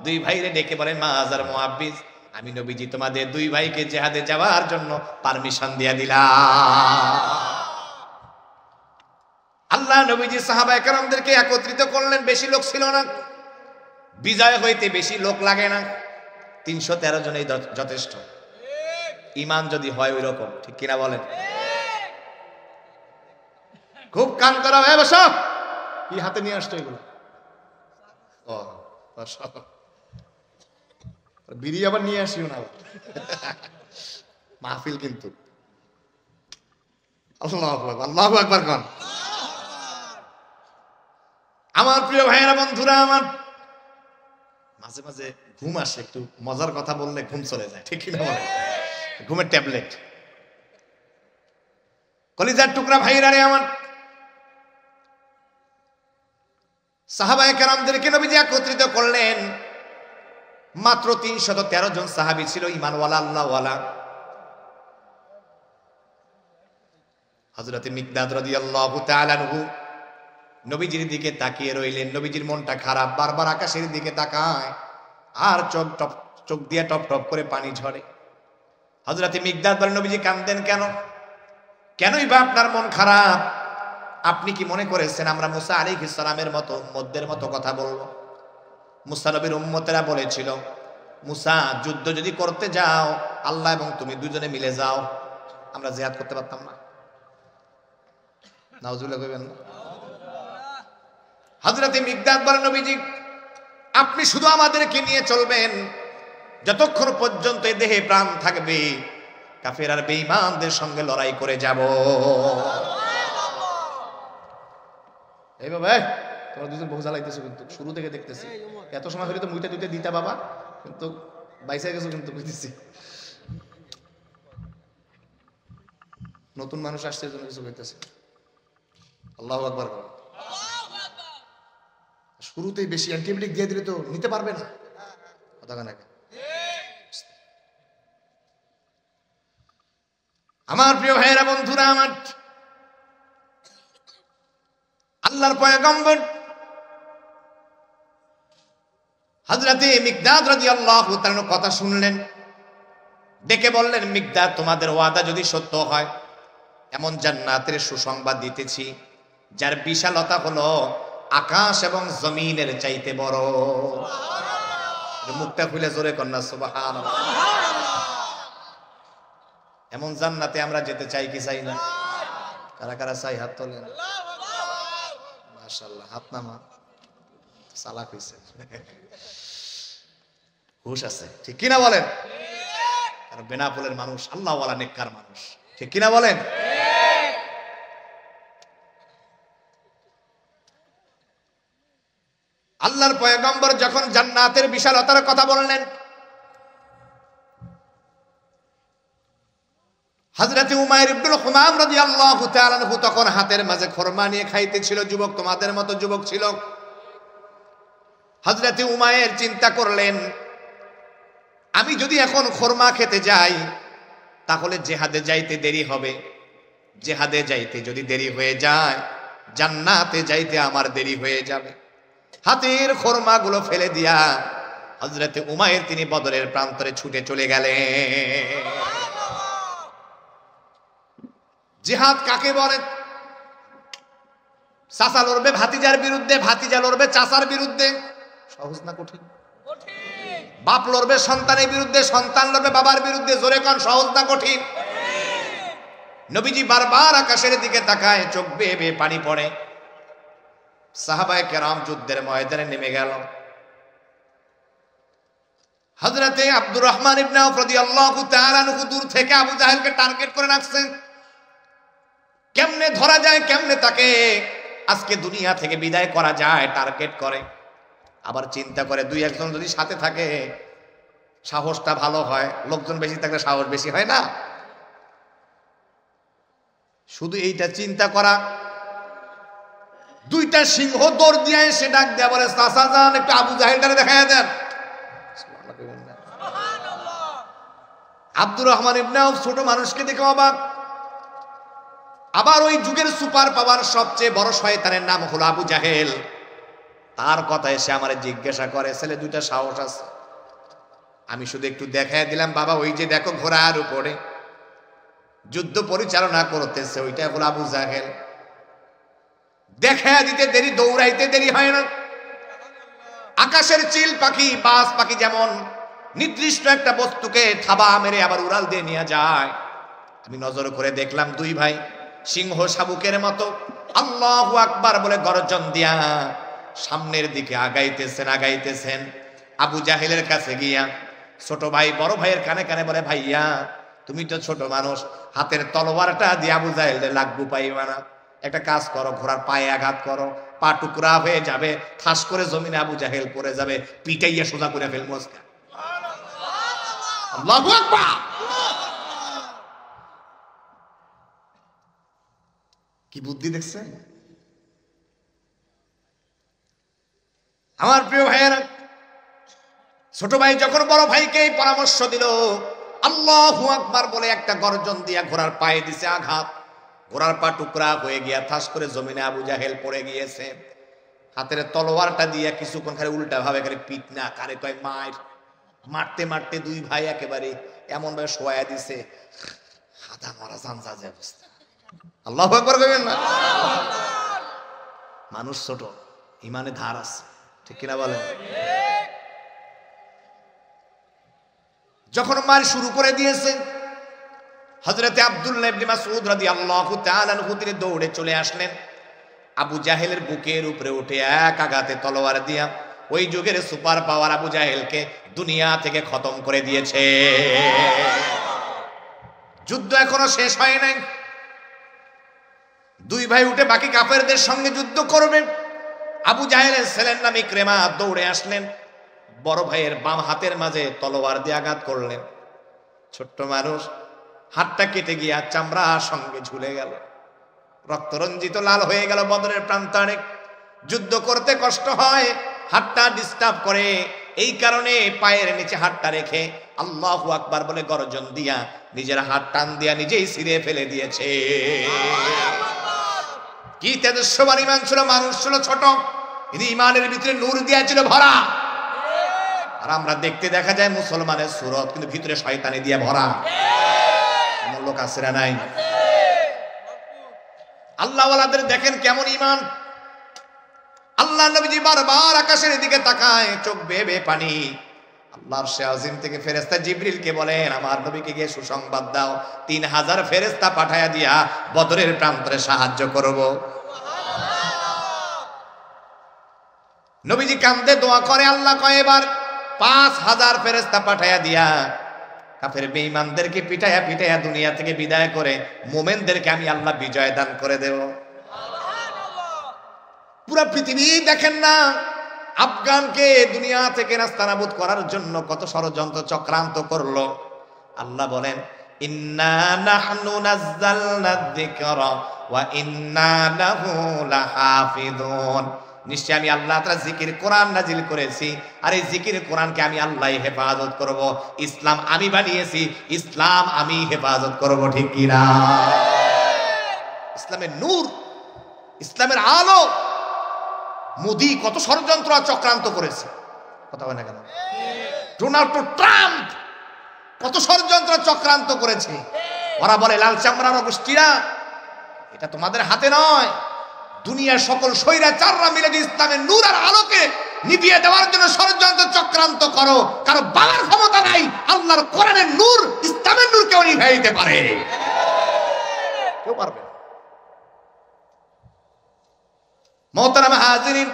দুই ভাইরে ডেকে বলেন মাআজার মুআব্বিজ, আমি নবীজি তোমাদের দুই ভাইকে জিহাদে যাওয়ার জন্য পারমিশন দিয়ে দিলাম। আল্লাহ নবীজি সাহাবায়ে কেরামদেরকে একত্রিত করলেন। বেশি লোক ছিল না, বিজয় হইতে বেশি লোক লাগে না, 313 জনেই যথেষ্ট। ঈমান যদি হয় ওই রকম, ঠিক কিনা বলেন? খুব কান করা হয়ে বসো।
কি হাতে নিয়ে আসতো এগুলো? ও বিড়ি আবার নিয়ে আসিও না, মাহফিল কিন্তু। আল্লাহু আকবার খান।
আমার প্রিয় ভাইয়েরা, বন্ধুরা আমার, মাঝে মাঝে ঘুম আসে, একটু মজার কথা বললে ঘুম চলে যায়, ঠিক কিনা বলেন? ঘুমের ট্যাবলেট। কলিজার টুকরা ভাইরা রে আমার, সাহাবায়ে কেরামদেরকে নবীজি একত্রিত করলেন। মাত্র 313 জন সাহাবী ছিল, ঈমানওয়ালা, আল্লাহওয়ালা। হযরত মিকদাদ রাদিয়াল্লাহু তাআলা আনহু নবীজির দিকে তাকিয়ে রইলেন। নবীজির মনটা খারাপ, বারবার আকাশের দিকে তাকায়, আর চোখ দিয়ে টপ টপ করে পানি ঝরে। হযরত মিকদাদ বলেন, নবীজি কাঁদেন কেন? কেনই বা আপনার মন খারাপ? আপনি কি মনে করেছেন আমরা মুসা আলাইহিস সালামের মতো উম্মতদের মতো কথা বলবো? মুসা নবীর উম্মতেরা বলেছিল, মুসা যুদ্ধ যদি করতে যাও, আল্লাহ এবং তুমি দুজনে মিলে যাও, আমরা জিহাদ করতে পারতাম না? নাউজুবিল্লাহ কইবেন না? হযরত মিকদাদ বলেন, নবীজি আপনি শুধু আমাদেরকে নিয়ে চলবেন, যতক্ষণ পর্যন্ত এই দেহে প্রাণ থাকবে কাফের আর বেঈমানদের সঙ্গে লড়াই করে যাব।
এই বাবা, তোমরা দুজন বহু জ্বালাইতেছো কিন্তু, শুরু থেকে দেখতেছি। এত সময় হলে তো মুইটা দুইটা দিতা বাবা, কিন্তু বাইসে গেছো কিন্তু, বুঝতেছি। নতুন মানুষ আসছে, জন্য কিছু হইতেছে। আল্লাহু আকবার। শুরুতেই বেশি অ্যান্টিবায়োটিক দিয়ে দিলে তো নিতে পারবে না, কথা কানে।
আমার প্রিয় ভাইয়েরা, বন্ধুরা আমার, আল্লাহর পয়গম্বর হযরতে মিকদাদ রাদিয়াল্লাহু তাআলার কথা শুনলেন, ডেকে বললেন, মিকদাদ তোমাদের ওয়াদা যদি সত্য হয়, এমন জান্নাতের সুসংবাদ দিতেছি যার বিশালতা হলো আকাশ এবং জমিনের চাইতে বড়। মুখটা খুলে জোরে কন্যা সুবহানাল্লাহ। এমন জান্নাতে আমরা যেতে চাই কি চাই না? কারা কারা চাই হাত তোলেন। মাশাআল্লাহ, হাত নামা, চালাক হইছে, হুশ আছে, ঠিক কিনা বলেন? আর বেনাপোলের মানুষ আল্লাহওয়ালা নেককার মানুষ, ঠিক কিনা বলেন? আল্লাহর পয়গম্বর যখন জান্নাতের বিশালতার কথা বললেন, হযরতে উমাইর ইবনে হুমাম রাদিয়াল্লাহু তাআলা আনহু তখন হাতের মাঝে খরমা নিয়ে খাইতেছিল। যুবক, তোমাদের মতো যুবক ছিল। হযরতে উমাইর চিন্তা করলেন, আমি যদি এখন খরমা খেতে যাই তাহলে জিহাদে যাইতে দেরি হবে। জিহাদে যাইতে যদি দেরি হয়ে যায়, জান্নাতে যাইতে আমার দেরি হয়ে যাবে। হাতের খরমাগুলো ফেলে দিয়া হযরতে উমাইর তিনি বদরের প্রান্তরে ছুটে চলে গেলেন। জিহাদ কাকে বলে? চাচা লড়বে ভাতিজার বিরুদ্ধে, ভাতিজা লড়বে চাচার বিরুদ্ধে, সহজ না কঠিন? বাপ লড়বে সন্তানের বিরুদ্ধে, সন্তান লড়বে বাবার বিরুদ্ধে, জোরে কোন সহজ না কঠিন? নবীজি বারবার আকাশের দিকে তাকায়, চোখ বেয়ে বেয়ে পানি পড়ে। সাহাবায়ে কেরাম যুদ্ধের ময়দানে নেমে গেল। হযরতে আব্দুর রহমান ইবনে আওফ রাদিয়াল্লাহু তাআলা আনহু দূর থেকে আবু জাহেলকে টার্গেট করে রাখছেন। কেমনে ধরা যায়, কেমনে তাকে আজকে দুনিয়া থেকে বিদায় করা যায়, টার্গেট করে। আবার চিন্তা করে, দুই একজন যদি সাথে থাকে সাহসটা ভালো হয়, লোকজন বেশি থাকলে সাহস বেশি হয় না? শুধু এইটা চিন্তা করা, দুইটা সিংহ দৌড় দিয়ে এসে ডাক দেয়া বলে, চাচা যান একটু আবু জাহেলটারে দেখাইয়া দেন। আব্দুর রহমান ইবনে আওফ ছোট মানুষকে দেখে অবাক। আবার ওই যুগের সুপার পাওয়ার সবচেয়ে বড় শয়তানের নাম হলো আবু জাহেল। তার কথা এসে আমারে জিজ্ঞাসা করে, ছেলে দুইটা সাহস আছে? আমি শুধু একটু দেখাই দিলাম, বাবা ওই যে দেখো ঘোড়ার উপরে যুদ্ধ পরিচালনা করতেছে, ওইটা হলো আবু জাহেল। দেখা দিতে দেরি, দৌড়াইতে দেরি হয় না। আকাশের চিল পাখি, বাজ পাখি যেমন নির্দিষ্ট একটা বস্তুকে থাবা মেরে আবার উড়াল দিয়ে নিয়ে যায়, আমি নজর করে দেখলাম দুই ভাই সিংহ শাবুকের মতো আল্লাহু আকবার বলে গর্জন দিয়া সামনের দিকে আগাইতেছেন। আবু জাহেলের কাছে গিয়া ছোট ভাই বড় ভাইয়ের কানে কানে বলে, ভাইয়া তুমি তো ছোট মানুষ, হাতের তলোয়ারটা দিয়ে আবু জাহেলের লাগবু পাইবা না, একটা কাজ করো, ঘোড়ার পায়ে আঘাত করো, পা টুকরা হয়ে যাবে, ঠাস করে জমিনে আবু জাহেল পড়ে যাবে, পিটাইয়া সোজা করে ফেলবো। আল্লাহু আকবার। কি বুদ্ধি দেখছেন আমার প্রিয় ভাইয়েরা? ছোট ভাই যখন বড় ভাইকে এই পরামর্শ দিল, আল্লাহু আকবার বলে একটা গর্জন দিয়া ঘোড়ার পায়ে দিছে আঘাত, ঘোড়ার পা টুকরা হয়ে গিয়া ঠাস করে জমিনে আবু জাহেল পড়ে গিয়েছে। হাতের তলোয়ারটা দিয়ে কিছুক্ষণ খালি উল্টা ভাবে খালি পিট না কারে কয় মার, মারতে মারতে দুই ভাই একেবারে এমন ভাবে শোয়া দিছে, হাদা মারা জানজা যে অবস্থা। আল্লাহু আকবার কইবেন না? মানুষ ছোট, ইমানে ধার আছে, ঠিক কিনা বলেন? যখন মার শুরু করে দিয়েছে, হযরতে আব্দুল্লাহ ইবনে মাসউদ রাদিয়াল্লাহু তাআলা আনহু তিনি দৌড়ে চলে আসলেন, আবু জাহেলের বুকের উপরে উঠে এক আঘাতে তলোয়ার দিয়া ওই যুগের সুপার পাওয়ার আবু জাহেলকে দুনিয়া থেকে খতম করে দিয়েছে। যুদ্ধ এখনো শেষ হয় নাই, দুই ভাই উঠে বাকি কাফেরদের সঙ্গে যুদ্ধ করবেন। আবু জাহেলের ছেলের নাম ইকরিমা দৌড়ে আসলেন, বড় ভাইয়ের বাম হাতের মাঝে তলোয়ার দিয়ে আঘাত করলেন। ছোট্ট মানুষ, হাতটা কেটে গিয়া চামড়া সঙ্গে ঝুলে গেল, রক্তরঞ্জিত লাল হয়ে গেল বদরের প্রান্তরে। যুদ্ধ করতে কষ্ট হয়, হাতটা ডিস্টার্ব করে, এই কারণে পায়ের নিচে হাতটা রেখে আল্লাহু আকবার বলে গর্জন দিয়া নিজের হাত টান দিয়া নিজেই ছিঁড়ে ফেলে দিয়েছে। কি তেজস্বী ইমান ছিল, মানুষ ছিল ছোট, কিন্তু ইমানের ভিতরে নূর দিয়েছিল ভরা। আর আমরা দেখতে দেখা যায় মুসলমানের সুরত, কিন্তু ভিতরে শয়তানি দিয়ে ভরা। এমন লোক আছে না নাই? আল্লাহ ওয়ালাদের দেখেন কেমন ইমান। আল্লাহ নবীজি বারবার আকাশের দিকে তাকায়, চোখ বেয়ে বেয়ে পানি। আল্লাহর আযীম থেকে ফেরেশতা জিবরিলকে বলেন, আমার নবীকে গিয়ে সুসংবাদ দাও, 3000 ফেরেশতা পাঠায়া দিয়া বদরের প্রান্তরে সাহায্য করব। নবীজি কান্দে দোয়া করে, আল্লাহ কয় এবার 5000 ফেরেশতা পাঠায়া দিয়া কাফের বেঈমানদেরকে পিটায়া পিটায়া দুনিয়া থেকে বিদায় করে মুমিনদেরকে আমি আল্লাহ বিজয় দান করে দেব। পুরা পৃথিবী দেখেন না, আফগানকে দুনিয়া থেকে নাস্তানাবুদ করার জন্য কত ষড়যন্ত্র চক্রান্ত করলো। আল্লাহ বলেন, ইন্না নাহনু নাযালনা যিকরা ওয়া ইন্না লাহু লাহাফিযুন। নিশ্চয় আমি আল্লাহ তাআলা জিকির কোরআন নাজিল করেছি, আর এই জিকির কোরআনকে আমি আল্লাহ হেফাজত করব। ইসলাম আমি বানিয়েছি, ইসলাম আমি হেফাজত করব, ঠিক কি না? ইসলামের নূর, ইসলামের আলো। মোদি কত ষড়যন্ত্র চক্রান্ত করেছে, কথা হয় না কেন? ডোনাল্ড ট্রাম্প কত ষড়যন্ত্র চক্রান্ত করেছে। ওরা বলে লাল চামড়ার গোষ্ঠীরা, এটা তোমাদের হাতে নয়। দুনিয়ার সকল স্বৈরাচাররা মিলে ইসলামের নূর আর আলোকে নিভিয়ে দেওয়ার জন্য ষড়যন্ত্র চক্রান্ত করো, কারো বাবার ক্ষমতা নাই। আল্লাহর কোরআনের নূর, ইসলামের নূর কেউ নিভিয়ে দিতে পারে? কেউ পারবে না। মোহতারাম হাজিরিন,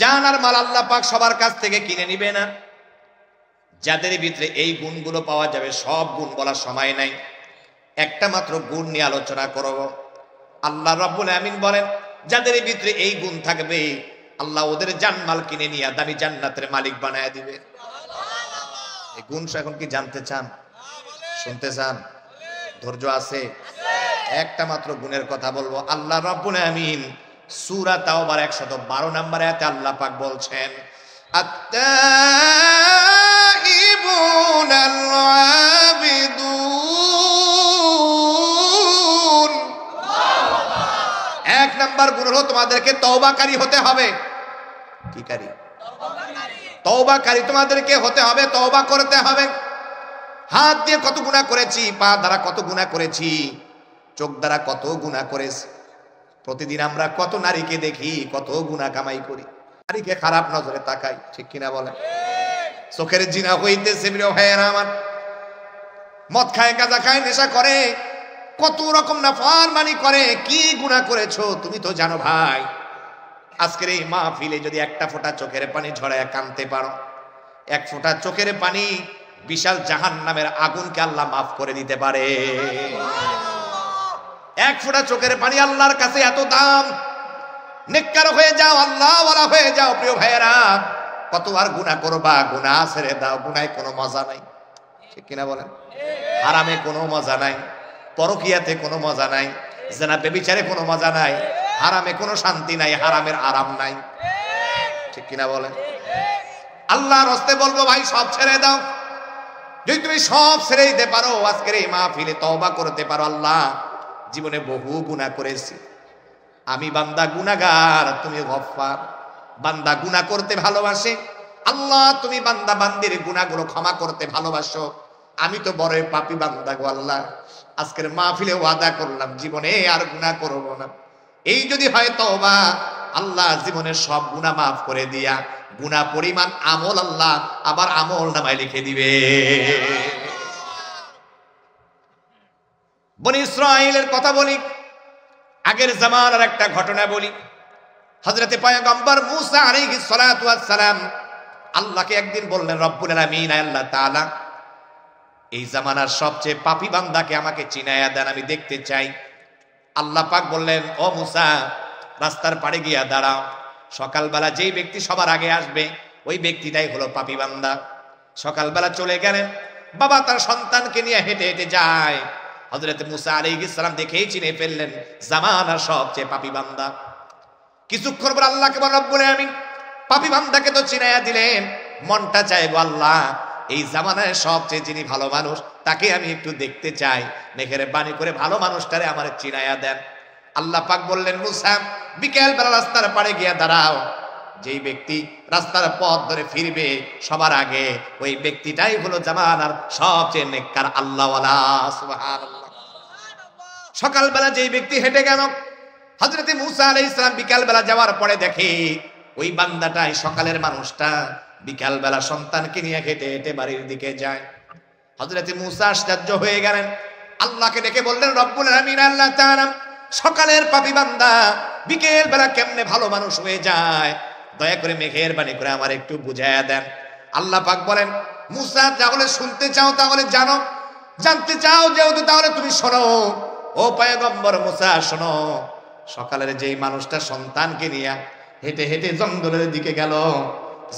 জান আর মাল আল্লাহ পাক সবার কাছ থেকে কিনে নিবে না। যাদের ভিতরে এই গুণগুলো পাওয়া যাবে, সব গুণ বলার সময় নাই, একটা মাত্র গুণ নিয়ে আলোচনা করব। আল্লাহ রাব্বুল আমিন বলেন, যাদের ভিতরে এই গুণ থাকবে আল্লাহ ওদের জানমাল কিনে নিয়ে দামি জান্নাতের মালিক বানায় দিবে। এই গুণ এখন কি জানতে চান, শুনতে চান? ধৈর্য আছে? একটা মাত্র গুণের কথা বলবো। আল্লাহ রাব্বুল আমিন সূরা তাওবার 112 নম্বর আয়াতে আল্লাহ পাক বলছেন, আত-তাইবুনাল আবিদুন। এক নাম্বার গুণ হলো তোমাদেরকে তওবাকারী হতে হবে। কি কারী? তওবাকারী তোমাদেরকে হতে হবে, তওবা করতে হবে। হাত দিয়ে কত গুনাহ করেছি, পা দ্বারা কত গুনাহ করেছি, চোখ দ্বারা কত গুনাহ করেছি। প্রতিদিন আমরা কত নারীকে দেখি, কত গুনাহ কামাই করি, নারীকে খারাপ নজরে তাকাই, ঠিক কিনা বলেন? চোখের জিনা হইতেছে প্রিয় ভাইয়েরা আমার। মদ খায়, গাঁজা খায়, নেশা করে, কত রকম নাফরমানি করে, কি গুনাহ করেছো তুমি তো জানো ভাই। আজকের এই মাহফিলে যদি একটা ফোঁটা চোখের পানি ঝরায় কাঁদতে পারো, এক ফোঁটা চোখের পানি বিশাল জাহান্নামের আগুনকে আল্লাহ মাফ করে দিতে পারে। এক ফোঁটা চোখের পানি আল্লাহর কাছে এত দাম। নেককার হয়ে যাও, আল্লাহওয়ালা হয়ে যাও প্রিয় ভাইয়েরা। কত আর গুনাহ করবা, গুনাহ ছেড়ে দাও। গুনায় কোনো মজা নাই, ঠিক কিনা বলেন? হারামে কোনো মজা নাই, পরকিয়াতে কোনো মজা নাই, জেনা ব্যভিচারে কোনো মজা নাই, হারামে কোনো শান্তি নাই, হারামের আরাম নাই, ঠিক কিনা বলেন? আল্লাহর হস্তে বলবো ভাই সব ছেড়ে দাও। যদি তুমি সব ছেড়ে দিতে পারো, আজকের এই মাহফিলে তওবা করতে পারো, আল্লাহ জীবনে বহু গুনাহ করেছি, আমি বান্দা গুনাহগার, তুমি গফফার। বান্দা গুনাহ করতে ভালোবাসে, আল্লাহ তুমি বান্দা বান্দির গুনাহগুলো ক্ষমা করতে ভালোবাসো। আমি তো বড় পাপী বান্দা গো আল্লাহ। আজকের মাহফিলে ওয়াদা করলাম জীবনে আর গুনাহ করব না। এই যদি হয় তওবা, আল্লাহ জীবনের সব গুনাহ মাফ করে দিয়া গুনাহ পরিমাণ আমল আল্লাহ আবার আমল নামায় লিখে দিবে। বনি ইসরাঈলের কথা বলি, আগের জামানার একটা ঘটনা বলি। হযরতে পয়গম্বর মূসা আলাইহিস সালাতু ওয়াস সালাম আল্লাহকে একদিন বললেন, রব্বুল আলামিন, আল্লাহ তাআলা এই জামানার সবচেয়ে পাপী বান্দাকে আমাকে চিনায়া দেন, আমি দেখতে চাই। আল্লাহ পাক বললেন, ও মূসা, রাস্তার পাড়ে গিয়া দাঁড়াও। সকালবেলা যেই ব্যক্তি সবার আগে আসবে ওই ব্যক্তিটাই হলো পাপী বান্দা। সকালবেলা চলে গেলেন, বাবা তার সন্তানকে নিয়ে হেঁটে হেঁটে যায়। হযরতে মূসা আলাইহিস সালাম দেখেই চিনে ফেললেন জামানার সবচেয়ে পাপী বান্দা। কিছুক্ষণ পর আল্লাহকে বলেন, রব্বুল আলামিন, পাপী বান্দাকে তো চিনায়া দিলেন, মনটা চায় গো আল্লাহ এই জামানায় সবচেয়ে যিনি ভালো মানুষ তাকে আমি একটু দেখতে চাই, মেহেরবানি করে ভালো মানুষটারে আমার চিনায়া দেন। আল্লাহ পাক বললেন, মূসা বিকেল বেলা রাস্তার পাড়ে গিয়া দাঁড়াও। যেই ব্যক্তি রাস্তার পথ ধরে ফিরবে সবার আগে ওই ব্যক্তিটাই হলো জামানার সবচেয়ে নেককার আল্লাহওয়ালা। সুবহানাল্লাহ। সকালবেলা যেই ব্যক্তি হেঁটে গেল, হযরতে মূসা আলাইহিস সালাম বিকাল বেলা যাওয়ার পরে দেখে ওই বান্দাটাই, সকালের মানুষটা বিকাল বেলা সন্তানকে নিয়ে হেঁটে হেঁটে বাড়ির দিকে যায়। হযরতে মূসা আশ্চর্য হয়ে গেলেন, আল্লাহকে ডেকে বললেন, রব্বুল আলামিন, আল্লাহ তাআলা সকালের পাপী বান্দা বিকেল বেলা কেমনে ভালো মানুষ হয়ে যায়, দয়া করে মেহেরবানি করে আমার একটু বুঝায়া দেন। আল্লাহ পাক বলেন, মূসা তাহলে শুনতে চাও তাহলে জানো, জানতে চাও যেহেতু তাহলে তুমি শোনো। ও পয়গম্বর মূসা শোনো, সকালের যেই মানুষটা সন্তানকে নিয়ে হেঁটে হেঁটে জঙ্গলের দিকে গেল,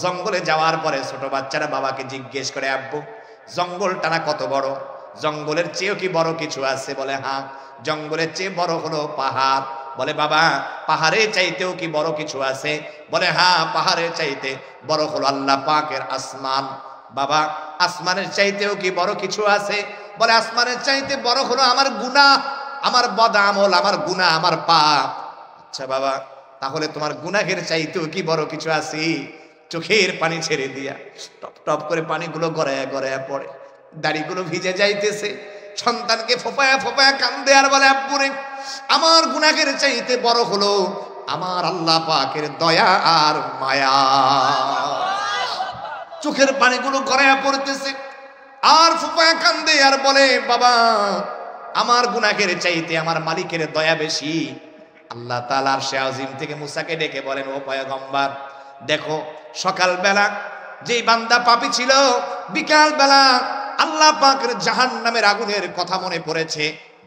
জঙ্গলে যাওয়ার পরে ছোট বাচ্চারা বাবাকে জিজ্ঞেস করে, আব্বু জঙ্গলটা না কত বড়, জঙ্গলের চেয়েও কি বড় কিছু আছে? বলে হ্যাঁ। জঙ্গলের চেয়ে বড় হলো পাহাড়। বলে বাবা পাহাড়ের চাইতেও কি বড় কিছু আছে? বলে হ্যাঁ, পাহাড়ের চাইতে বড় হলো আল্লাহ পাকের আসমান। বাবা আসমানের চাইতেও কি বড় কিছু আছে? বলে আসমানের চাইতে বড় হলো আমার গুনাহ, আমার বদ আমল, আমার গুনাহ, আমার পাপ। আচ্ছা বাবা তাহলে তোমার গুনাহের চাইতেও কি বড় কিছু আছে? চোখের পানি ছেড়ে দিয়া টপ টপ করে পানিগুলো গড়ায়া গড়ায়া পড়ে, দাড়িগুলো ভিজে যাইতেছে। সন্তানকে ফোপায়া ফোপায়া কান্দে আর বলে, আব্বু রে, আমার গুনাহের চাইতে বড় হলো আমার আল্লাহ পাকের দয়া আর মায়া। চোখের পানিগুলো গড়ায়া পড়তেছে আর ফোপায়া কান্দে আর বলে, বাবা আমার গুনাহের চাইতে আমার মালিকের দয়া বেশি। আল্লাহ তাআলা আরশে আজিম থেকে মূসাকে ডেকে বলেন, ও পয়গম্বর দেখো, সকালবেলা যেই বান্দা পাপী ছিল বিকাল বেলা আল্লাহ পাকের জাহান্নামের আগুনের কথা মনে পড়েছে,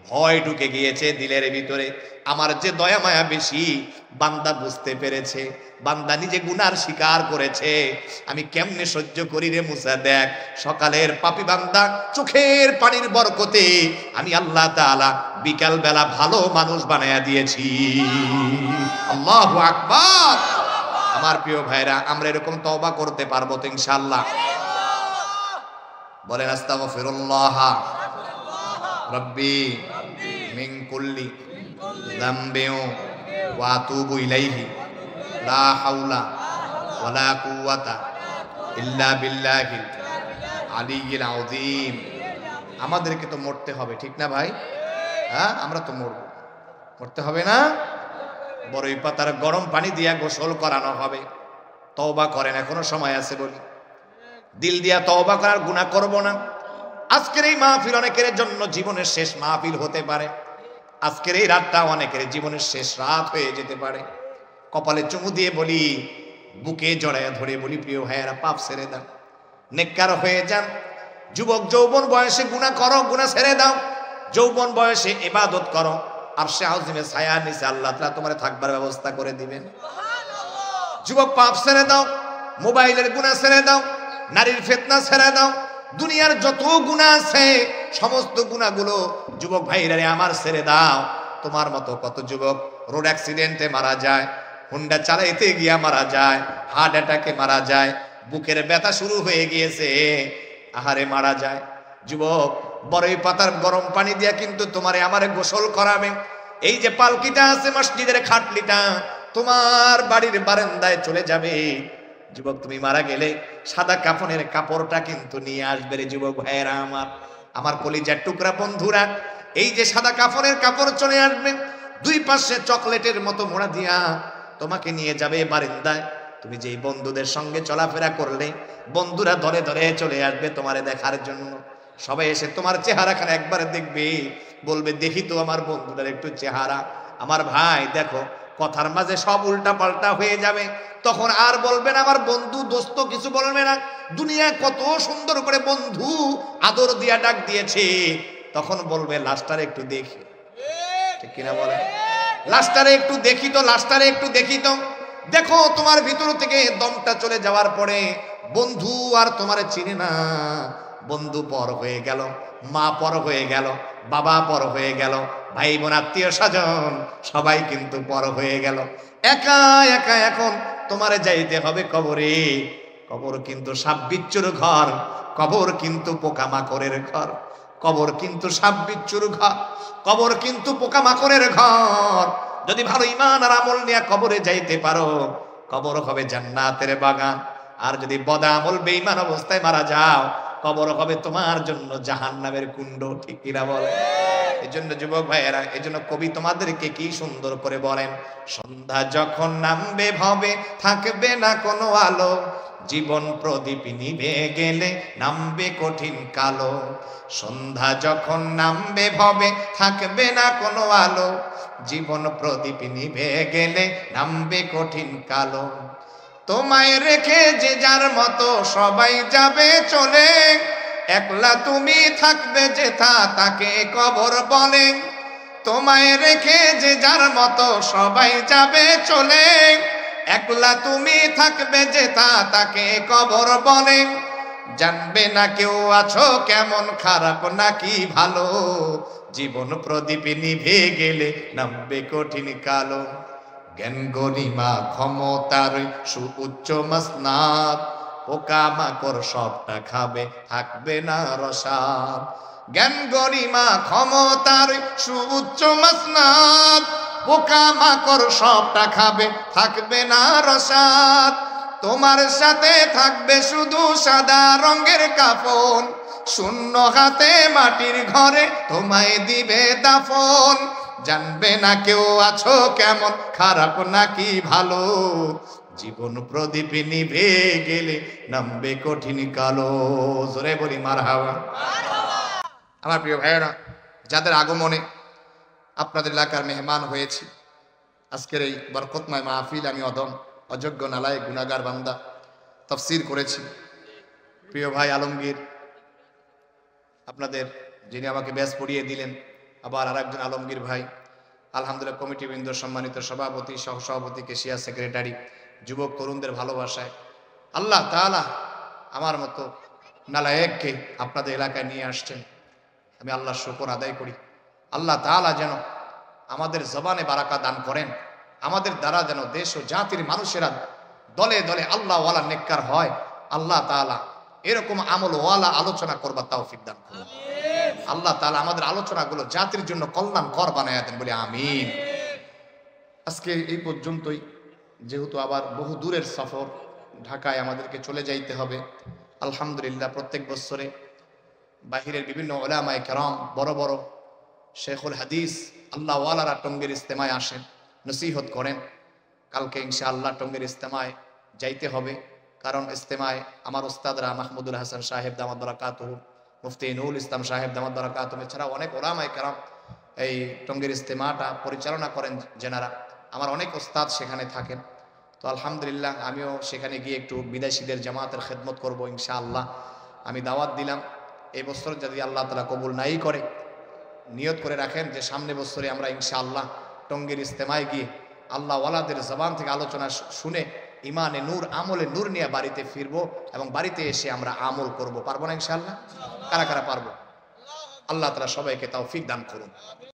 ভয় ঢুকে গিয়েছে দিলের ভিতরে। আমার যে দয়া মায়া বেশি বান্দা বুঝতে পেরেছে, বান্দা নিজে গুনার স্বীকার করেছে। আমি কেমনে সহ্য করি রে মূসা, দেখ সকালের পাপী বান্দা চোখের পানির বরকতে আমি আল্লাহ তাআলা বিকাল বেলা ভালো মানুষ বানায়া দিয়েছি। আল্লাহু আকবার। আমার প্রিয় ভাইরা, আমরা এরকম তওবা করতে পারবো তো ইনশাআল্লাহ? বলেন আস্তাগফিরুল্লাহ রাব্বি মিন কুল্লি যামবিন ওয়া আতুবু ইলাইহি লা হাওলা ওয়ালা কুওয়াতা ইল্লা বিল্লাহিল আলিয়্যিল আযীম। আমাদেরকে তো মরতে হবে, ঠিক না ভাই? হ্যাঁ, আমরা তো মরব, মরতে হবে না? বড়ই পাতার গরম পানি দিয়া গোসল করানো হবে। তওবা করেন, এখনো সময় আছে বলি। দিল দিয়া তওবা করার গুনাহ করব না। আজকের এই মাহফিল অনেকের জন্য জীবনের শেষ মাহফিল হতে পারে। আজকের এই রাতটা অনেকের জীবনের শেষ রাত হয়ে যেতে পারে। কপালে চুমু দিয়ে বলি, বুকে জড়ায় ধরে বলি, প্রিয় ভাইয়েরা, পাপ ছেড়ে দাও, নেককার হয়ে যান। যুবক যৌবন বয়সে গুনাহ করো, গুনাহ ছেড়ে দাও। যৌবন বয়সে ইবাদত করো, আর সে আযিমে ছায়ার নিচে আল্লাহ তাআলা তোমার থাকবার ব্যবস্থা করে দিবেন। যুবক, পাপ ছেড়ে দাও, মোবাইলের গুনাহ ছেড়ে দাও, নারীর ফিতনা ছেড়ে দাও, দুনিয়ার যত গুনাহ আছে সমস্ত গুনাহগুলো যুবক ভাইরা আমার ছেড়ে দাও। তোমার মতো কত যুবক রোড অ্যাক্সিডেন্টে মারা যায়, হুন্ডা চালাইতে গিয়া মারা যায়, হার্ট অ্যাটাকে মারা যায়, বুকের ব্যথা শুরু হয়ে গিয়েছে, আহারে মারা যায়। যুবক, বড়ই পাতার গরম পানি দিয়া কিন্তু তোমারে আমারে গোসল করাবে। এই যে পালকিটা আছে, মসজিদের খাটলিটা তোমার বাড়ির বারান্দায় চলে যাবে। যুবক, তুমি মারা গেলে সাদা কাফনের কাপড়টা কিন্তু নিয়ে আসবে রে যুবক ভাইয়েরা আমার কলিজার টুকরা বন্ধুরা। এই যে সাদা কাফনের কাপড় চলে আসবে, দুই পাশে চকলেটের মতো মোড়া দিয়া তোমাকে নিয়ে যাবে বারান্দায়। তুমি যেই বন্ধুদের সঙ্গে চলাফেরা করলে, বন্ধুরা ধরে ধরে চলে আসবে তোমারে দেখার জন্য। সবাই এসে তোমার চেহারাখানে একবার দেখবে, বলবে, দেখি তো আমার বন্ধুটার একটু চেহারা। আমার ভাই দেখো, কথার মাঝে সব উল্টা পাল্টা হয়ে যাবে। তখন আর বলবেন আমার বন্ধু দোস্ত কিছু বলবে না। দুনিয়া কত সুন্দর করে বন্ধু আদর দিয়া ডাক দিয়েছে, তখন বলবে লাস্টারে একটু দেখি, ঠিক কিনা বলে? লাস্টারে একটু দেখি তো, লাস্টারে একটু দেখি তো। দেখো, তোমার ভিতর থেকে দমটা চলে যাওয়ার পরে বন্ধু আর তোমারে চিনে না। বন্ধু পর হয়ে গেল, মা পর হয়ে গেল, বাবা পর হয়ে গেল, ভাই বোন আত্মীয় স্বজন সবাই কিন্তু পর হয়ে গেল। একা একা এখন তোমারে যাইতে হবে কবরে। কবর কিন্তু সাপ বিচ্ছুর ঘর, কবর কিন্তু পোকামাকড়ের ঘর, কবর কিন্তু সাপ বিচ্ছুর ঘর, কবর কিন্তু পোকামাকড়ের ঘর। যদি ভালো ঈমান আর আমল নিয়ে কবরে যাইতে পারো, কবর হবে জান্নাতের বাগান। আর যদি বদা আমল বেঈমান অবস্থায় মারা যাও, কবর হবে তোমার জন্য জাহান্নামের কুণ্ড, ঠিক কিনা বলে? এই জন্য যুবক ভাইয়েরা, এই জন্য কবি তোমাদেরকে কি সুন্দর করে বলেন, সন্ধ্যা যখন নামবে ভবে থাকবে না কোনো আলো, জীবন প্রদীপ নিভে গেলে নামবে কঠিন কালো। সন্ধ্যা যখন নামবে ভবে থাকবে না কোনো আলো, জীবন প্রদীপ নিভে গেলে নামবে কঠিন কালো। তোমায় রেখে যে যার মতো সবাই যাবে চলে, একলা তুমি থাকবে যেথা তাকে কবর বলে। তোমায় রেখে যে যার মতো সবাই যাবে চলে, একলা তুমি থাকবে যেথা তাকে কবর বলে। জানবে না কেউ আছো কেমন, খারাপ নাকি ভালো, জীবন প্রদীপ নিভে গেলে নামবে কঠিন কালো। জ্ঞান গরিমা ক্ষমতার সুউচ্চ মাসনাদ, পোকা মাকড় সবটা খাবে থাকবে না রসাদ। জ্ঞান গরিমা ক্ষমতার সুউচ্চ মাসনাদ, পোকা মাকড় সবটা খাবে থাকবে না রসাদ। তোমার সাথে থাকবে শুধু সাদা রঙের কাফন, শূন্য হাতে মাটির ঘরে তোমায় দিবে দাফন। জানবে না কেউ আছো কেমন, খারাপ নাকি ভালো, জীবন প্রদীপ নিভে গেলে নামবে কঠিন কালো। জোরে বলি মারহাবা। আমার প্রিয় ভাইয়েরা, যাদের আগমনে আপনাদের এলাকার মেহমান হয়েছি, আজকের এই বরকতময় মাহফিল আমি অযোগ্য নালায় গুনাহগার বান্দা তাফসীর করেছি। প্রিয় ভাই আলমগীর, আপনাদের যিনি আমাকে ব্যাচ পড়িয়ে দিলেন, আবার আরেকজন আলমগীর ভাই, আলহামদুলিল্লাহ কমিটিবৃন্দ, সম্মানিত সভাপতি, সহসভাপতি, কেশিয়া সেক্রেটারি, যুবক তরুণদের ভালোবাসায় আল্লাহ তাআলা আমার মতো নালায়েককে আপনাদের এলাকায় নিয়ে আসছেন। আমি আল্লাহর শুকর আদায় করি। আল্লাহ তাআলা যেন আমাদের জবানে বারাকা দান করেন, আমাদের দ্বারা যেন দেশ ও জাতির মানুষেরা দলে দলে আল্লাহ ওয়ালা নেককার হয়। আল্লাহ তাআলা এরকম আমল ওয়ালা আলোচনা করবার তৌফিক দান করুন। আল্লাহ তাআলা আমাদের আলোচনাগুলো জাতির জন্য কল্যাণকর বানায়া দেন, বলে আমিন।
আজকে এই পর্যন্তই, যেহেতু আবার বহু দূরের সফর, ঢাকায় আমাদেরকে চলে যাইতে হবে। আলহামদুলিল্লাহ প্রত্যেক বছরে বাহিরের বিভিন্ন ওলামায়ে কেরাম, বড় বড় শেখুল হাদিস আল্লাহ ওয়ালারা টঙ্গীর ইজতেমায় আসেন, নসিহত করেন। কালকে ইনশাআল্লাহ টঙ্গীর ইজতেমায় যাইতে হবে, কারণ ইজতেমায় আমার ওস্তাদরা মাহমুদুল হাসান সাহেব দামাত বারাকাতুহু, মুফতি নুরুল ইসলাম সাহেব দামাত বারাকাতুহু, এছাড়াও অনেক ওলামায়ে কেরাম এই টঙ্গীর ইজতেমাটা পরিচালনা করেন যেনারা, আমার অনেক ওস্তাদ সেখানে থাকেন। তো আলহামদুলিল্লাহ আমিও সেখানে গিয়ে একটু বিদেশিদের জামাতের খেদমত করব ইনশাআল্লাহ। আমি দাওয়াত দিলাম, এই বছর যদি আল্লাহ তাআলা কবুল নাই করে, নিয়ত করে রাখেন যে সামনে বছরে আমরা ইনশাআল্লাহ টঙ্গীর ইজতেমায় গিয়ে আল্লাহ ওয়ালাদের জবান থেকে আলোচনা শুনে ইমানে নূর, আমলে নূর নিয়ে বাড়িতে ফিরবো এবং বাড়িতে এসে আমরা আমল করব। পারবো না ইনশাআল্লাহ? কারা কারা পারবো? আল্লাহ তাআলা সবাইকে তৌফিক দান করুন।